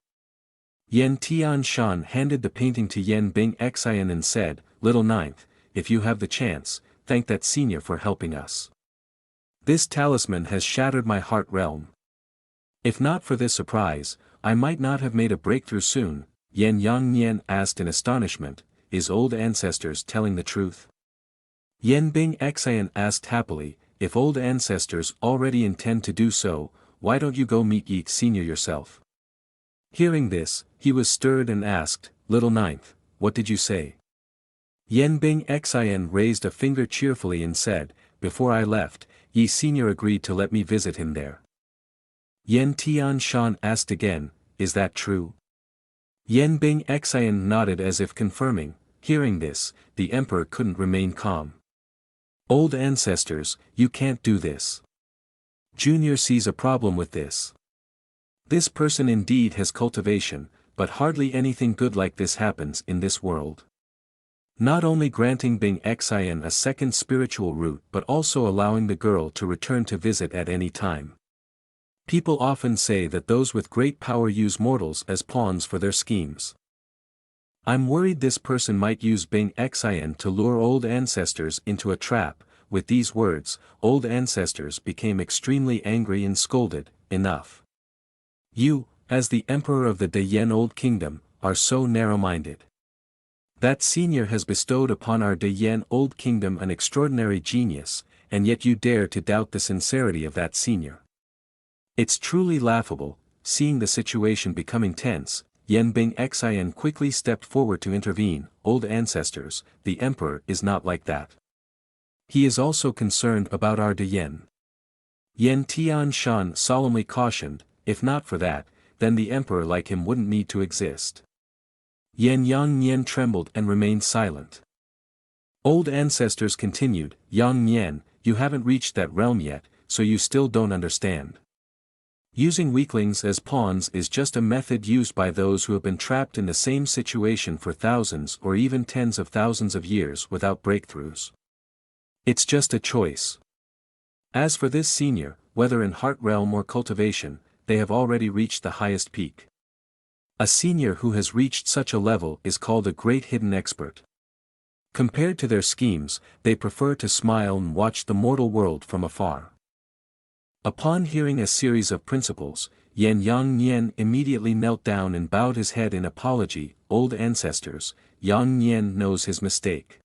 Speaker 1: Yen Tianshan handed the painting to Yen Bing Xian and said, Little Ninth, if you have the chance, thank that senior for helping us. This talisman has shattered my heart realm. If not for this surprise, I might not have made a breakthrough soon. Yen Yang asked in astonishment, is old ancestors telling the truth? Yen Bing Xian asked happily, if old ancestors already intend to do so, why don't you go meet Yi Senior yourself? Hearing this, he was stirred and asked, Little Ninth, what did you say? Yen Bing Xian raised a finger cheerfully and said, before I left, Yi Senior agreed to let me visit him there. Yen Tianshan asked again, is that true? Yen Bing Xian nodded as if confirming. Hearing this, the emperor couldn't remain calm. Old ancestors, you can't do this. Junior sees a problem with this. This person indeed has cultivation, but hardly anything good like this happens in this world. Not only granting Bing Xian a second spiritual route but also allowing the girl to return to visit at any time. People often say that those with great power use mortals as pawns for their schemes. I'm worried this person might use Bing Xian to lure old ancestors into a trap. With these words, old ancestors became extremely angry and scolded, enough. You, as the emperor of the Dayan Old Kingdom, are so narrow-minded. That senior has bestowed upon our Dayan Old Kingdom an extraordinary genius, and yet you dare to doubt the sincerity of that senior. It's truly laughable. Seeing the situation becoming tense, Yen Bing Xian quickly stepped forward to intervene. Old ancestors, the emperor is not like that. He is also concerned about our Dayan. Yen Tianshan solemnly cautioned, if not for that, then the emperor like him wouldn't need to exist. Yen Yang trembled and remained silent. Old ancestors continued, Yang, you haven't reached that realm yet, so you still don't understand. Using weaklings as pawns is just a method used by those who have been trapped in the same situation for thousands or even tens of thousands of years without breakthroughs. It's just a choice. As for this senior, whether in heart realm or cultivation, they have already reached the highest peak. A senior who has reached such a level is called a great hidden expert. Compared to their schemes, they prefer to smile and watch the mortal world from afar. Upon hearing a series of principles, Yen Yang immediately knelt down and bowed his head in apology. Old ancestors, Yang knows his mistake.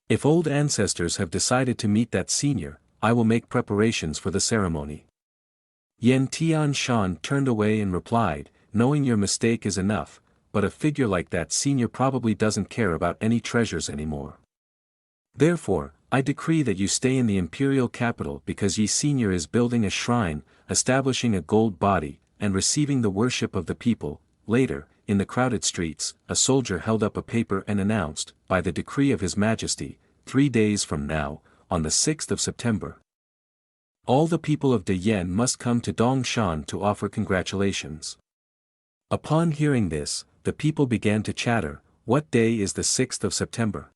Speaker 1: If old ancestors have decided to meet that senior, I will make preparations for the ceremony. Yen Tianshan turned away and replied, knowing your mistake is enough, but a figure like that senior probably doesn't care about any treasures anymore. Therefore, I decree that you stay in the imperial capital because Yi Senior is building a shrine, establishing a gold body, and receiving the worship of the people. Later, in the crowded streets, a soldier held up a paper and announced, by the decree of His Majesty, 3 days from now, on the 6th of September. All the people of Dayan must come to Dongshan to offer congratulations. Upon hearing this, the people began to chatter, what day is the 6th of September?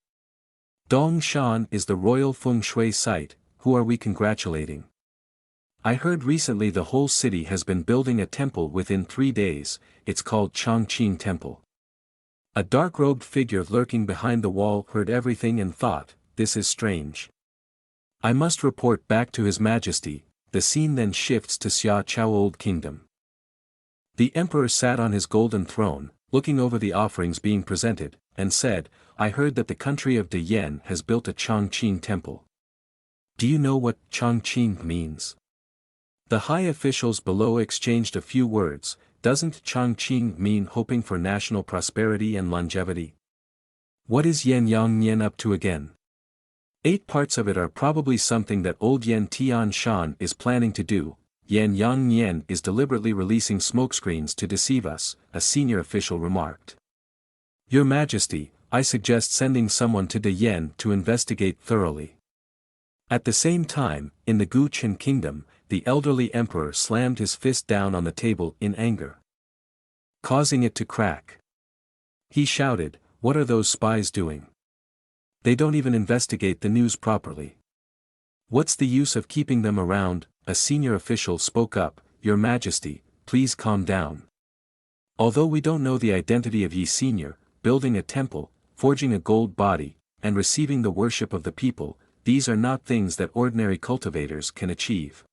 Speaker 1: Dongshan is the royal feng shui site, who are we congratulating? I heard recently the whole city has been building a temple within 3 days, it's called Chongqing Temple. A dark-robed figure lurking behind the wall heard everything and thought, this is strange. I must report back to His Majesty. The scene then shifts to Xia Chao Old Kingdom. The emperor sat on his golden throne, looking over the offerings being presented, and said, I heard that the country of De Yen has built a Chongqing temple. Do you know what Chongqing means? The high officials below exchanged a few words. Doesn't Chongqing mean hoping for national prosperity and longevity? What is Yan Yongnian up to again? 8 parts of it are probably something that old Yan Tianshan is planning to do. Yan Yongnian is deliberately releasing smokescreens to deceive us, a senior official remarked. Your Majesty, I suggest sending someone to De Yen to investigate thoroughly. At the same time, in the Guqin kingdom, the elderly emperor slammed his fist down on the table in anger, causing it to crack. He shouted, what are those spies doing? They don't even investigate the news properly. What's the use of keeping them around? A senior official spoke up, Your Majesty, please calm down. Although we don't know the identity of Yi Senior, building a temple, forging a gold body, and receiving the worship of the people, these are not things that ordinary cultivators can achieve.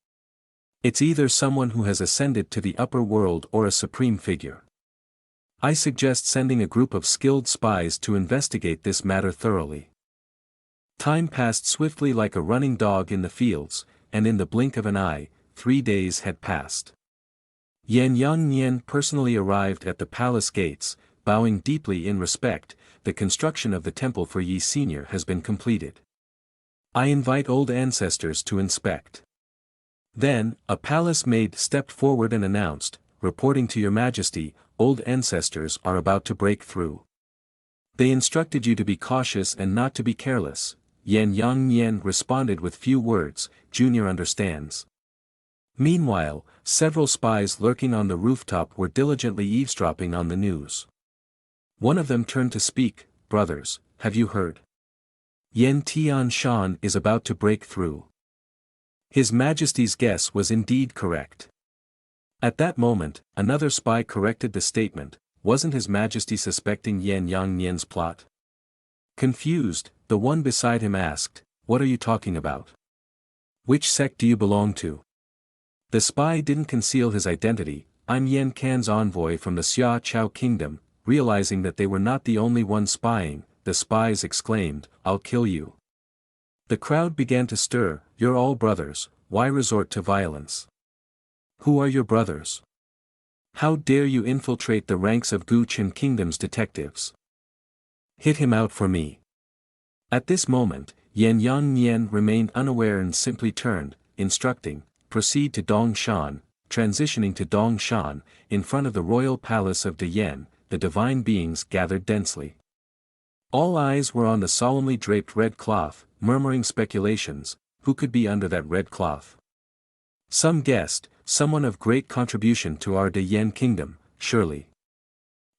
Speaker 1: It's either someone who has ascended to the upper world or a supreme figure. I suggest sending a group of skilled spies to investigate this matter thoroughly. Time passed swiftly like a running dog in the fields, and in the blink of an eye, 3 days had passed. Yan Yongnian personally arrived at the palace gates, bowing deeply in respect. The construction of the temple for Yi Senior has been completed. I invite old ancestors to inspect. Then, a palace maid stepped forward and announced, reporting to Your Majesty, old ancestors are about to break through. They instructed you to be cautious and not to be careless. Yan Yongnian responded with few words, Junior understands. Meanwhile, several spies lurking on the rooftop were diligently eavesdropping on the news. One of them turned to speak, brothers, have you heard? Yan Tianshan is about to break through. His Majesty's guess was indeed correct. At that moment, another spy corrected the statement, wasn't His Majesty suspecting Yan Yongnian's plot? Confused, the one beside him asked, what are you talking about? Which sect do you belong to? The spy didn't conceal his identity, I'm Yan Kan's envoy from the Xia Chao kingdom. Realizing that they were not the only one spying, the spies exclaimed, I'll kill you. The crowd began to stir, you're all brothers, why resort to violence? Who are your brothers? How dare you infiltrate the ranks of Guqin Kingdom's detectives? Hit him out for me. At this moment, Yan Yongnian remained unaware and simply turned, instructing, proceed to Dongshan. Transitioning to Dongshan, in front of the royal palace of De Yen, the divine beings gathered densely. All eyes were on the solemnly draped red cloth, murmuring speculations, who could be under that red cloth? Some guessed, someone of great contribution to our De Yen kingdom, surely.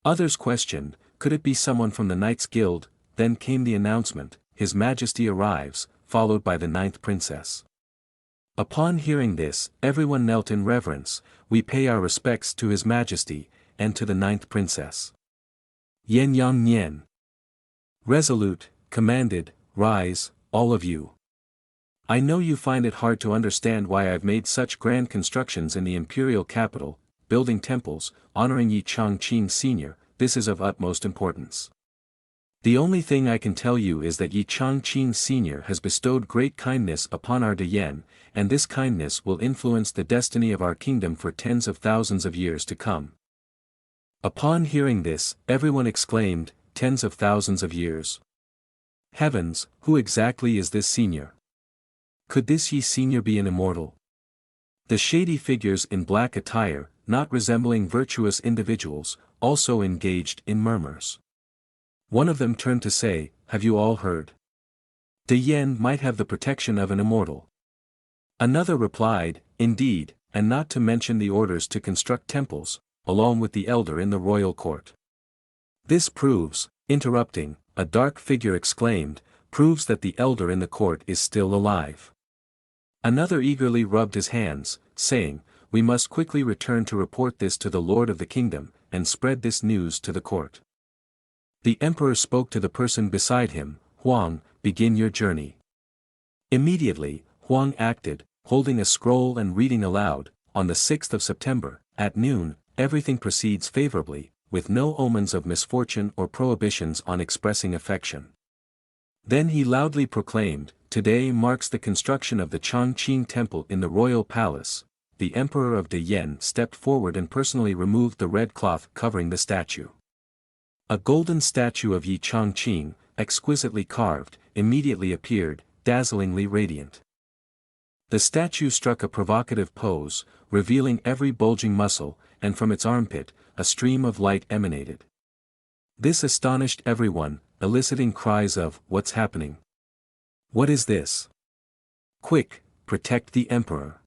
Speaker 1: Others questioned, could it be someone from the Knights Guild? Then came the announcement, His Majesty arrives, followed by the 9th princess. Upon hearing this, everyone knelt in reverence, we pay our respects to His Majesty, and to the 9th princess. Yan Yongnian, resolute, commanded, rise, all of you. I know you find it hard to understand why I've made such grand constructions in the imperial capital, building temples, honoring Yi Chongqing Senior, this is of utmost importance. The only thing I can tell you is that Yi Chongqing Senior has bestowed great kindness upon our De Yen, and this kindness will influence the destiny of our kingdom for tens of thousands of years to come. Upon hearing this, everyone exclaimed, tens of thousands of years. Heavens, who exactly is this senior? Could this Yi Senior be an immortal? The shady figures in black attire, not resembling virtuous individuals, also engaged in murmurs. One of them turned to say, have you all heard? De Yen might have the protection of an immortal. Another replied, indeed, and not to mention the orders to construct temples, along with the elder in the royal court. This proves, interrupting, a dark figure exclaimed, proves that the elder in the court is still alive. Another eagerly rubbed his hands, saying, we must quickly return to report this to the lord of the kingdom, and spread this news to the court. The emperor spoke to the person beside him, Huang, begin your journey. Immediately, Huang acted, holding a scroll and reading aloud. On the 6th of September, at noon, everything proceeds favorably, with no omens of misfortune or prohibitions on expressing affection. Then he loudly proclaimed, "Today marks the construction of the Chongqing Temple in the royal palace." The Emperor of De Yen stepped forward and personally removed the red cloth covering the statue. A golden statue of Yi Chongqing, exquisitely carved, immediately appeared, dazzlingly radiant. The statue struck a provocative pose, revealing every bulging muscle, and from its armpit, a stream of light emanated. This astonished everyone, eliciting cries of, "What's happening? What is this? Quick, protect the emperor."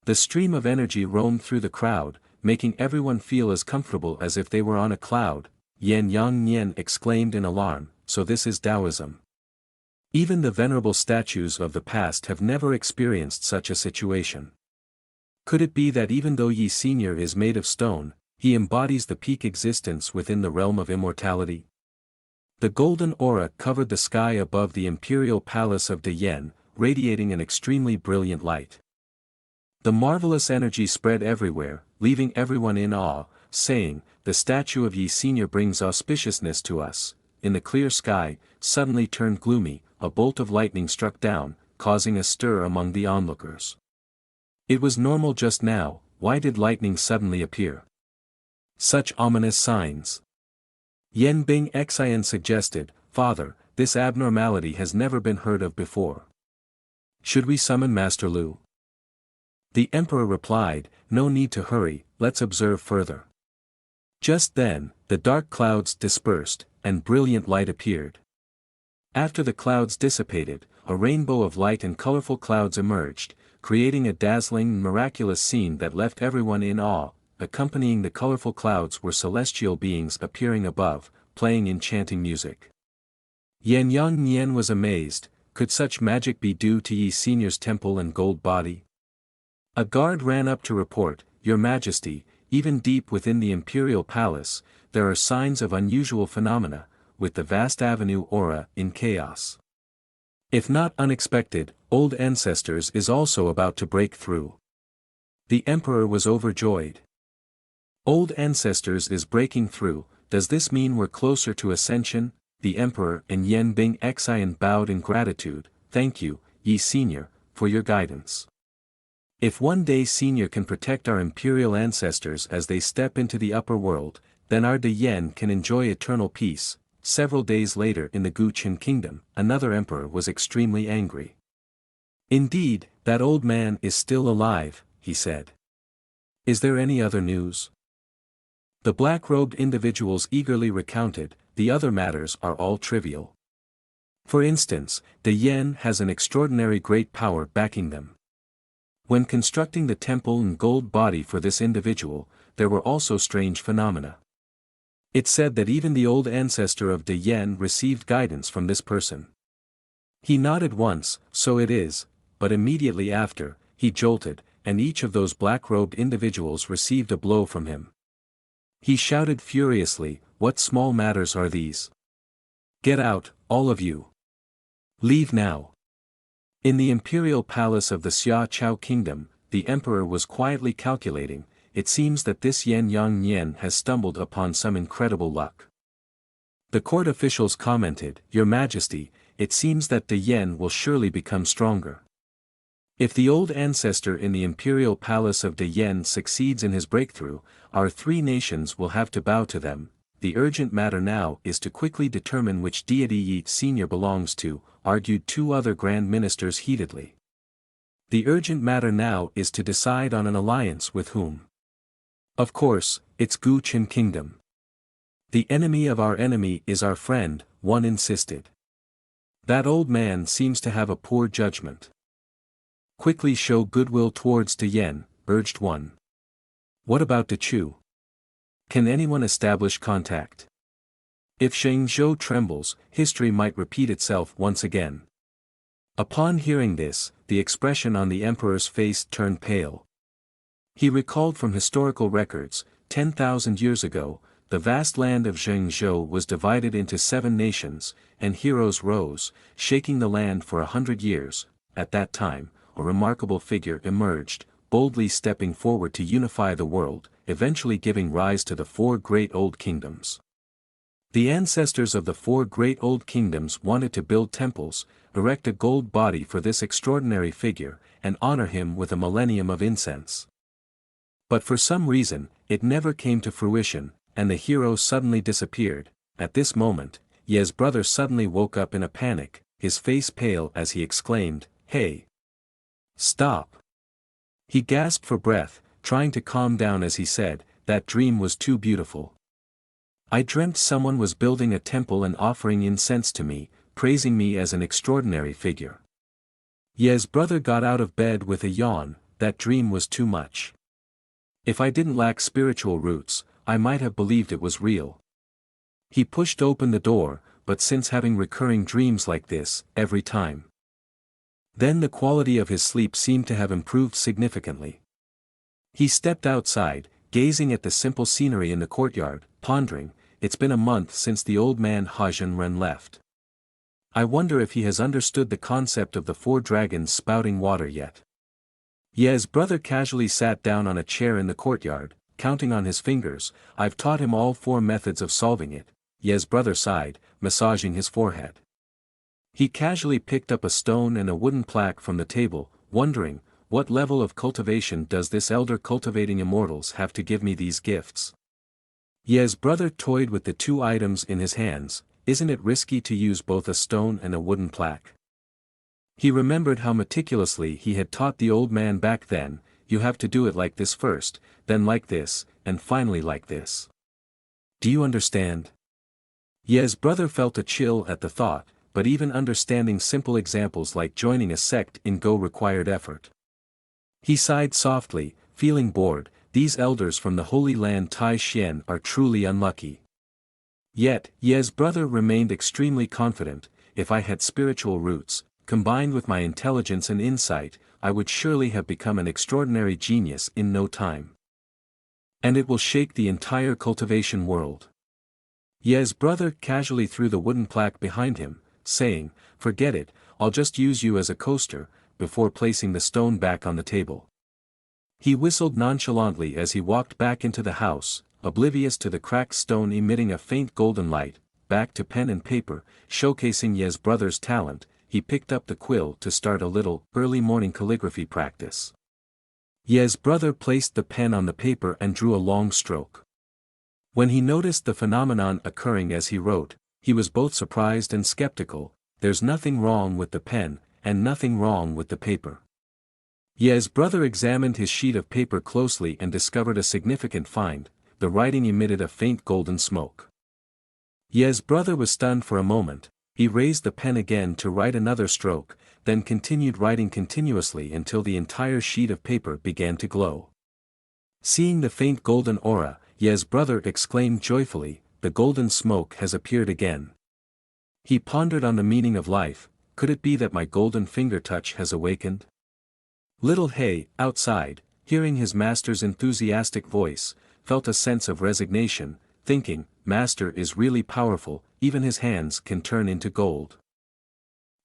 Speaker 1: The stream of energy roamed through the crowd, making everyone feel as comfortable as if they were on a cloud. Yan Yang Nian exclaimed in alarm, "So this is Taoism. Even the venerable statues of the past have never experienced such a situation. Could it be that even though Yi Senior is made of stone, he embodies the peak existence within the realm of immortality?" The golden aura covered the sky above the imperial palace of De Yen, radiating an extremely brilliant light. The marvelous energy spread everywhere, leaving everyone in awe, saying, "The statue of Yi Senior brings auspiciousness to us." In the clear sky, suddenly turned gloomy, a bolt of lightning struck down, causing a stir among the onlookers. It was normal just now, why did lightning suddenly appear? Such ominous signs. Yan Bing Xian suggested, "Father, this abnormality has never been heard of before. Should we summon Master Lu?" The emperor replied, "No need to hurry, let's observe further." Just then, the dark clouds dispersed, and brilliant light appeared. After the clouds dissipated, a rainbow of light and colorful clouds emerged, creating a dazzling and miraculous scene that left everyone in awe. Accompanying the colorful clouds were celestial beings appearing above, playing enchanting music. Yan Yang Nian was amazed, could such magic be due to Yi Senior's temple and gold body? A guard ran up to report, "Your Majesty, even deep within the imperial palace, there are signs of unusual phenomena, with the vast avenue aura in chaos. If not unexpected, old ancestors is also about to break through." The emperor was overjoyed. Old ancestors is breaking through, does this mean we're closer to ascension? The emperor and Yan Bing Xian bowed in gratitude, "Thank you, Yi Senior, for your guidance. If one day Senior can protect our imperial ancestors as they step into the upper world, then our De Yen can enjoy eternal peace." Several days later in the Guqin kingdom, another emperor was extremely angry. "Indeed, that old man is still alive," he said. "Is there any other news?" The black-robed individuals eagerly recounted, "The other matters are all trivial. For instance, De Yen has an extraordinary great power backing them. When constructing the temple and gold body for this individual, there were also strange phenomena. It said that even the old ancestor of De Yen received guidance from this person." He nodded once, "So it is," but immediately after, he jolted, and each of those black-robed individuals received a blow from him. He shouted furiously, "What small matters are these? Get out, all of you. Leave now." In the imperial palace of the Xia Chao kingdom, the emperor was quietly calculating, "It seems that this Yan Yang Nian has stumbled upon some incredible luck." The court officials commented, "Your Majesty, it seems that De Yen will surely become stronger. If the old ancestor in the imperial palace of De Yen succeeds in his breakthrough, our three nations will have to bow to them. The urgent matter now is to quickly determine which deity Yi Senior belongs to," argued two other grand ministers heatedly. "The urgent matter now is to decide on an alliance with whom? Of course, it's Guqin kingdom. The enemy of our enemy is our friend," one insisted. "That old man seems to have a poor judgment." "Quickly show goodwill towards De Yen," urged one. "What about De Chu? Can anyone establish contact? If Shengzhou trembles, history might repeat itself once again." Upon hearing this, the expression on the emperor's face turned pale. He recalled from historical records, 10,000 years ago, the vast land of Zhengzhou was divided into 7 nations, and heroes rose, shaking the land for 100 years. At that time, a remarkable figure emerged, boldly stepping forward to unify the world, eventually giving rise to the 4 great old kingdoms. The ancestors of the 4 great old kingdoms wanted to build temples, erect a gold body for this extraordinary figure, and honor him with a millennium of incense. But for some reason, it never came to fruition, and the hero suddenly disappeared. At this moment, Ye's brother suddenly woke up in a panic, his face pale as he exclaimed, "Hey! Stop!" He gasped for breath, trying to calm down as he said, "That dream was too beautiful. I dreamt someone was building a temple and offering incense to me, praising me as an extraordinary figure." Ye's brother got out of bed with a yawn. That dream was too much. If I didn't lack spiritual roots, I might have believed it was real. He pushed open the door, but since having recurring dreams like this, every time. Then the quality of his sleep seemed to have improved significantly. He stepped outside, gazing at the simple scenery in the courtyard, pondering, it's been a month since the old man Hajun left. I wonder if he has understood the concept of the 4 dragons spouting water yet. Ye's brother casually sat down on a chair in the courtyard, counting on his fingers. I've taught him all 4 methods of solving it. Ye's brother sighed, massaging his forehead. He casually picked up a stone and a wooden plaque from the table, wondering, what level of cultivation does this elder cultivating immortals have to give me these gifts? Ye's brother toyed with the 2 items in his hands. Isn't it risky to use both a stone and a wooden plaque? He remembered how meticulously he had taught the old man back then. You have to do it like this first, then like this, and finally like this. Do you understand? Ye's brother felt a chill at the thought, but even understanding simple examples like joining a sect in Go required effort. He sighed softly, feeling bored. These elders from the Holy Land Tai Xian are truly unlucky. Yet, Ye's brother remained extremely confident. If I had spiritual roots, combined with my intelligence and insight, I would surely have become an extraordinary genius in no time. And it will shake the entire cultivation world. Ye's brother casually threw the wooden plaque behind him, saying, "Forget it, I'll just use you as a coaster," before placing the stone back on the table. He whistled nonchalantly as he walked back into the house, oblivious to the cracked stone emitting a faint golden light. Back to pen and paper, showcasing Ye's brother's talent, he picked up the quill to start a little early morning calligraphy practice. Ye's brother placed the pen on the paper and drew a long stroke. When he noticed the phenomenon occurring as he wrote, he was both surprised and skeptical. There's nothing wrong with the pen, and nothing wrong with the paper. Ye's brother examined his sheet of paper closely and discovered a significant find. The writing emitted a faint golden smoke. Ye's brother was stunned for a moment. He raised the pen again to write another stroke, then continued writing continuously until the entire sheet of paper began to glow. Seeing the faint golden aura, Ye's brother exclaimed joyfully, "The golden smoke has appeared again." He pondered on the meaning of life. Could it be that my golden finger touch has awakened? Little He, outside, hearing his master's enthusiastic voice, felt a sense of resignation, thinking, Master is really powerful, even his hands can turn into gold.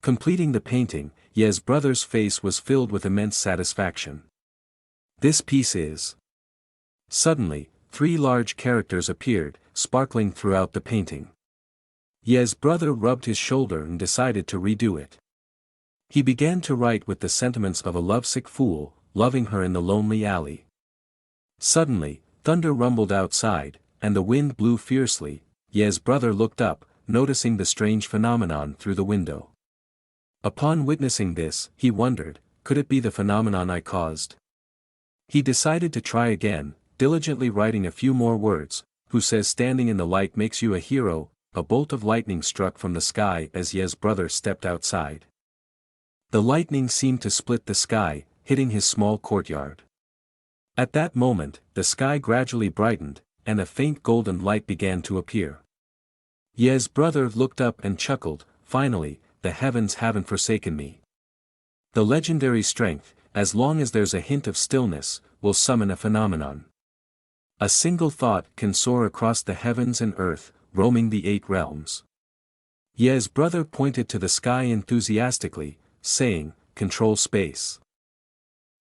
Speaker 1: Completing the painting, Ye's brother's face was filled with immense satisfaction. This piece is. Suddenly, 3 large characters appeared, sparkling throughout the painting. Ye's brother rubbed his shoulder and decided to redo it. He began to write with the sentiments of a lovesick fool, loving her in the lonely alley. Suddenly, thunder rumbled outside, and the wind blew fiercely. Ye's brother looked up, noticing the strange phenomenon through the window. Upon witnessing this, he wondered, could it be the phenomenon I caused? He decided to try again, diligently writing a few more words. Who says standing in the light makes you a hero? A bolt of lightning struck from the sky as Ye's brother stepped outside. The lightning seemed to split the sky, hitting his small courtyard. At that moment, the sky gradually brightened, and a faint golden light began to appear. Ye's brother looked up and chuckled, finally, the heavens haven't forsaken me. The legendary strength, as long as there's a hint of stillness, will summon a phenomenon. A single thought can soar across the heavens and earth, roaming the 8 realms. Ye's brother pointed to the sky enthusiastically, saying, "Control space."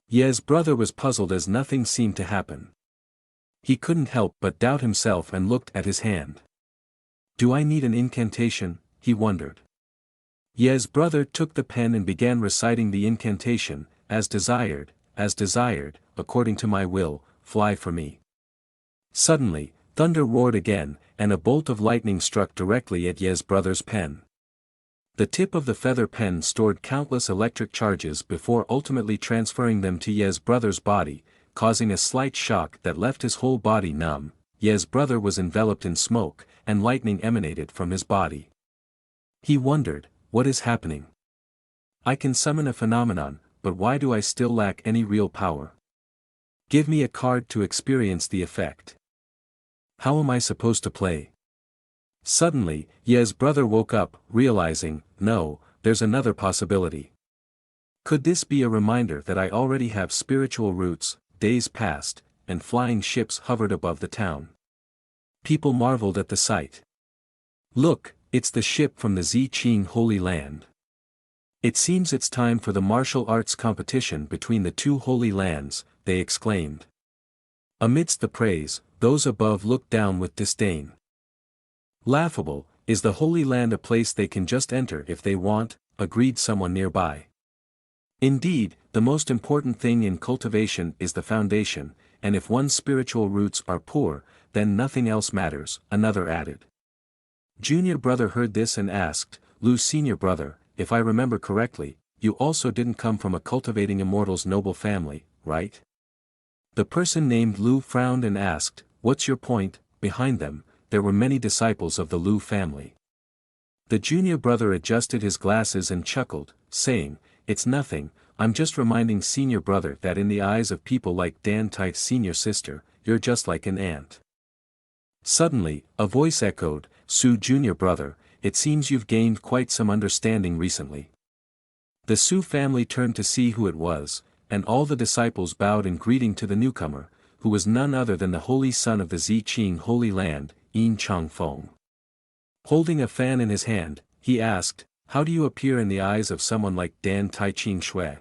Speaker 1: Ye's brother was puzzled as nothing seemed to happen. He couldn't help but doubt himself and looked at his hand. "Do I need an incantation?" he wondered. Ye's brother took the pen and began reciting the incantation, as desired, according to my will, fly for me." Suddenly, thunder roared again, and a bolt of lightning struck directly at Ye's brother's pen. The tip of the feather pen stored countless electric charges before ultimately transferring them to Ye's brother's body, causing a slight shock that left his whole body numb. Ye's brother was enveloped in smoke, and lightning emanated from his body. He wondered, "What is happening? I can summon a phenomenon, but why do I still lack any real power? Give me a card to experience the effect. How am I supposed to play?" Suddenly, Ye's brother woke up, realizing, "No, there's another possibility. Could this be a reminder that I already have spiritual roots?" Days passed, and flying ships hovered above the town. People marveled at the sight. "Look, it's the ship from the Ziqing Holy Land. It seems it's time for the martial arts competition between the 2 holy lands," they exclaimed. Amidst the praise, those above looked down with disdain. "Laughable, is the Holy Land a place they can just enter if they want?" agreed someone nearby. "Indeed, the most important thing in cultivation is the foundation, and if one's spiritual roots are poor, then nothing else matters," another added. Junior brother heard this and asked, "Lu's senior brother, if I remember correctly, you also didn't come from a cultivating immortals noble family, right?" The person named Lu frowned and asked, "What's your point?" Behind them, there were many disciples of the Lu family. The junior brother adjusted his glasses and chuckled, saying, "It's nothing, I'm just reminding senior brother that in the eyes of people like Dan Tite's senior sister, you're just like an ant." Suddenly, a voice echoed, "Su junior brother, it seems you've gained quite some understanding recently." The Su family turned to see who it was, and all the disciples bowed in greeting to the newcomer, who was none other than the holy son of the Ziqing Holy Land, Yin Changfeng. Holding a fan in his hand, he asked, "How do you appear in the eyes of someone like Dan Taiqing Shui?"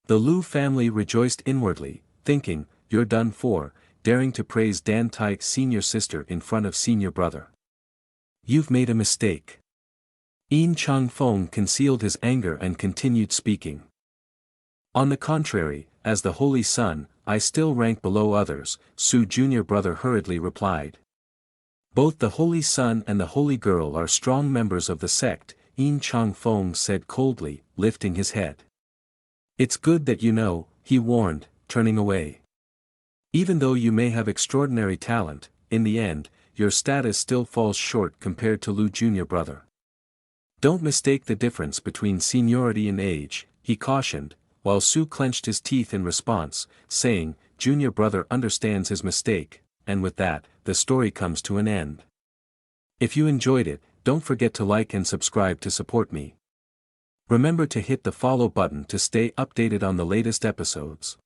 Speaker 1: The Lu family rejoiced inwardly, thinking, "You're done for, daring to praise Dan Tai's senior sister in front of senior brother. You've made a mistake." Yin Changfeng concealed his anger and continued speaking. "On the contrary, as the holy son, I still rank below others," Su junior brother hurriedly replied. "Both the holy son and the holy girl are strong members of the sect," Yin Changfeng said coldly, lifting his head. "It's good that you know," he warned, turning away. "Even though you may have extraordinary talent, in the end, your status still falls short compared to Lu junior brother. Don't mistake the difference between seniority and age," he cautioned, while Su clenched his teeth in response, saying, "Junior brother understands his mistake," and with that, the story comes to an end. If you enjoyed it, don't forget to like and subscribe to support me. Remember to hit the follow button to stay updated on the latest episodes.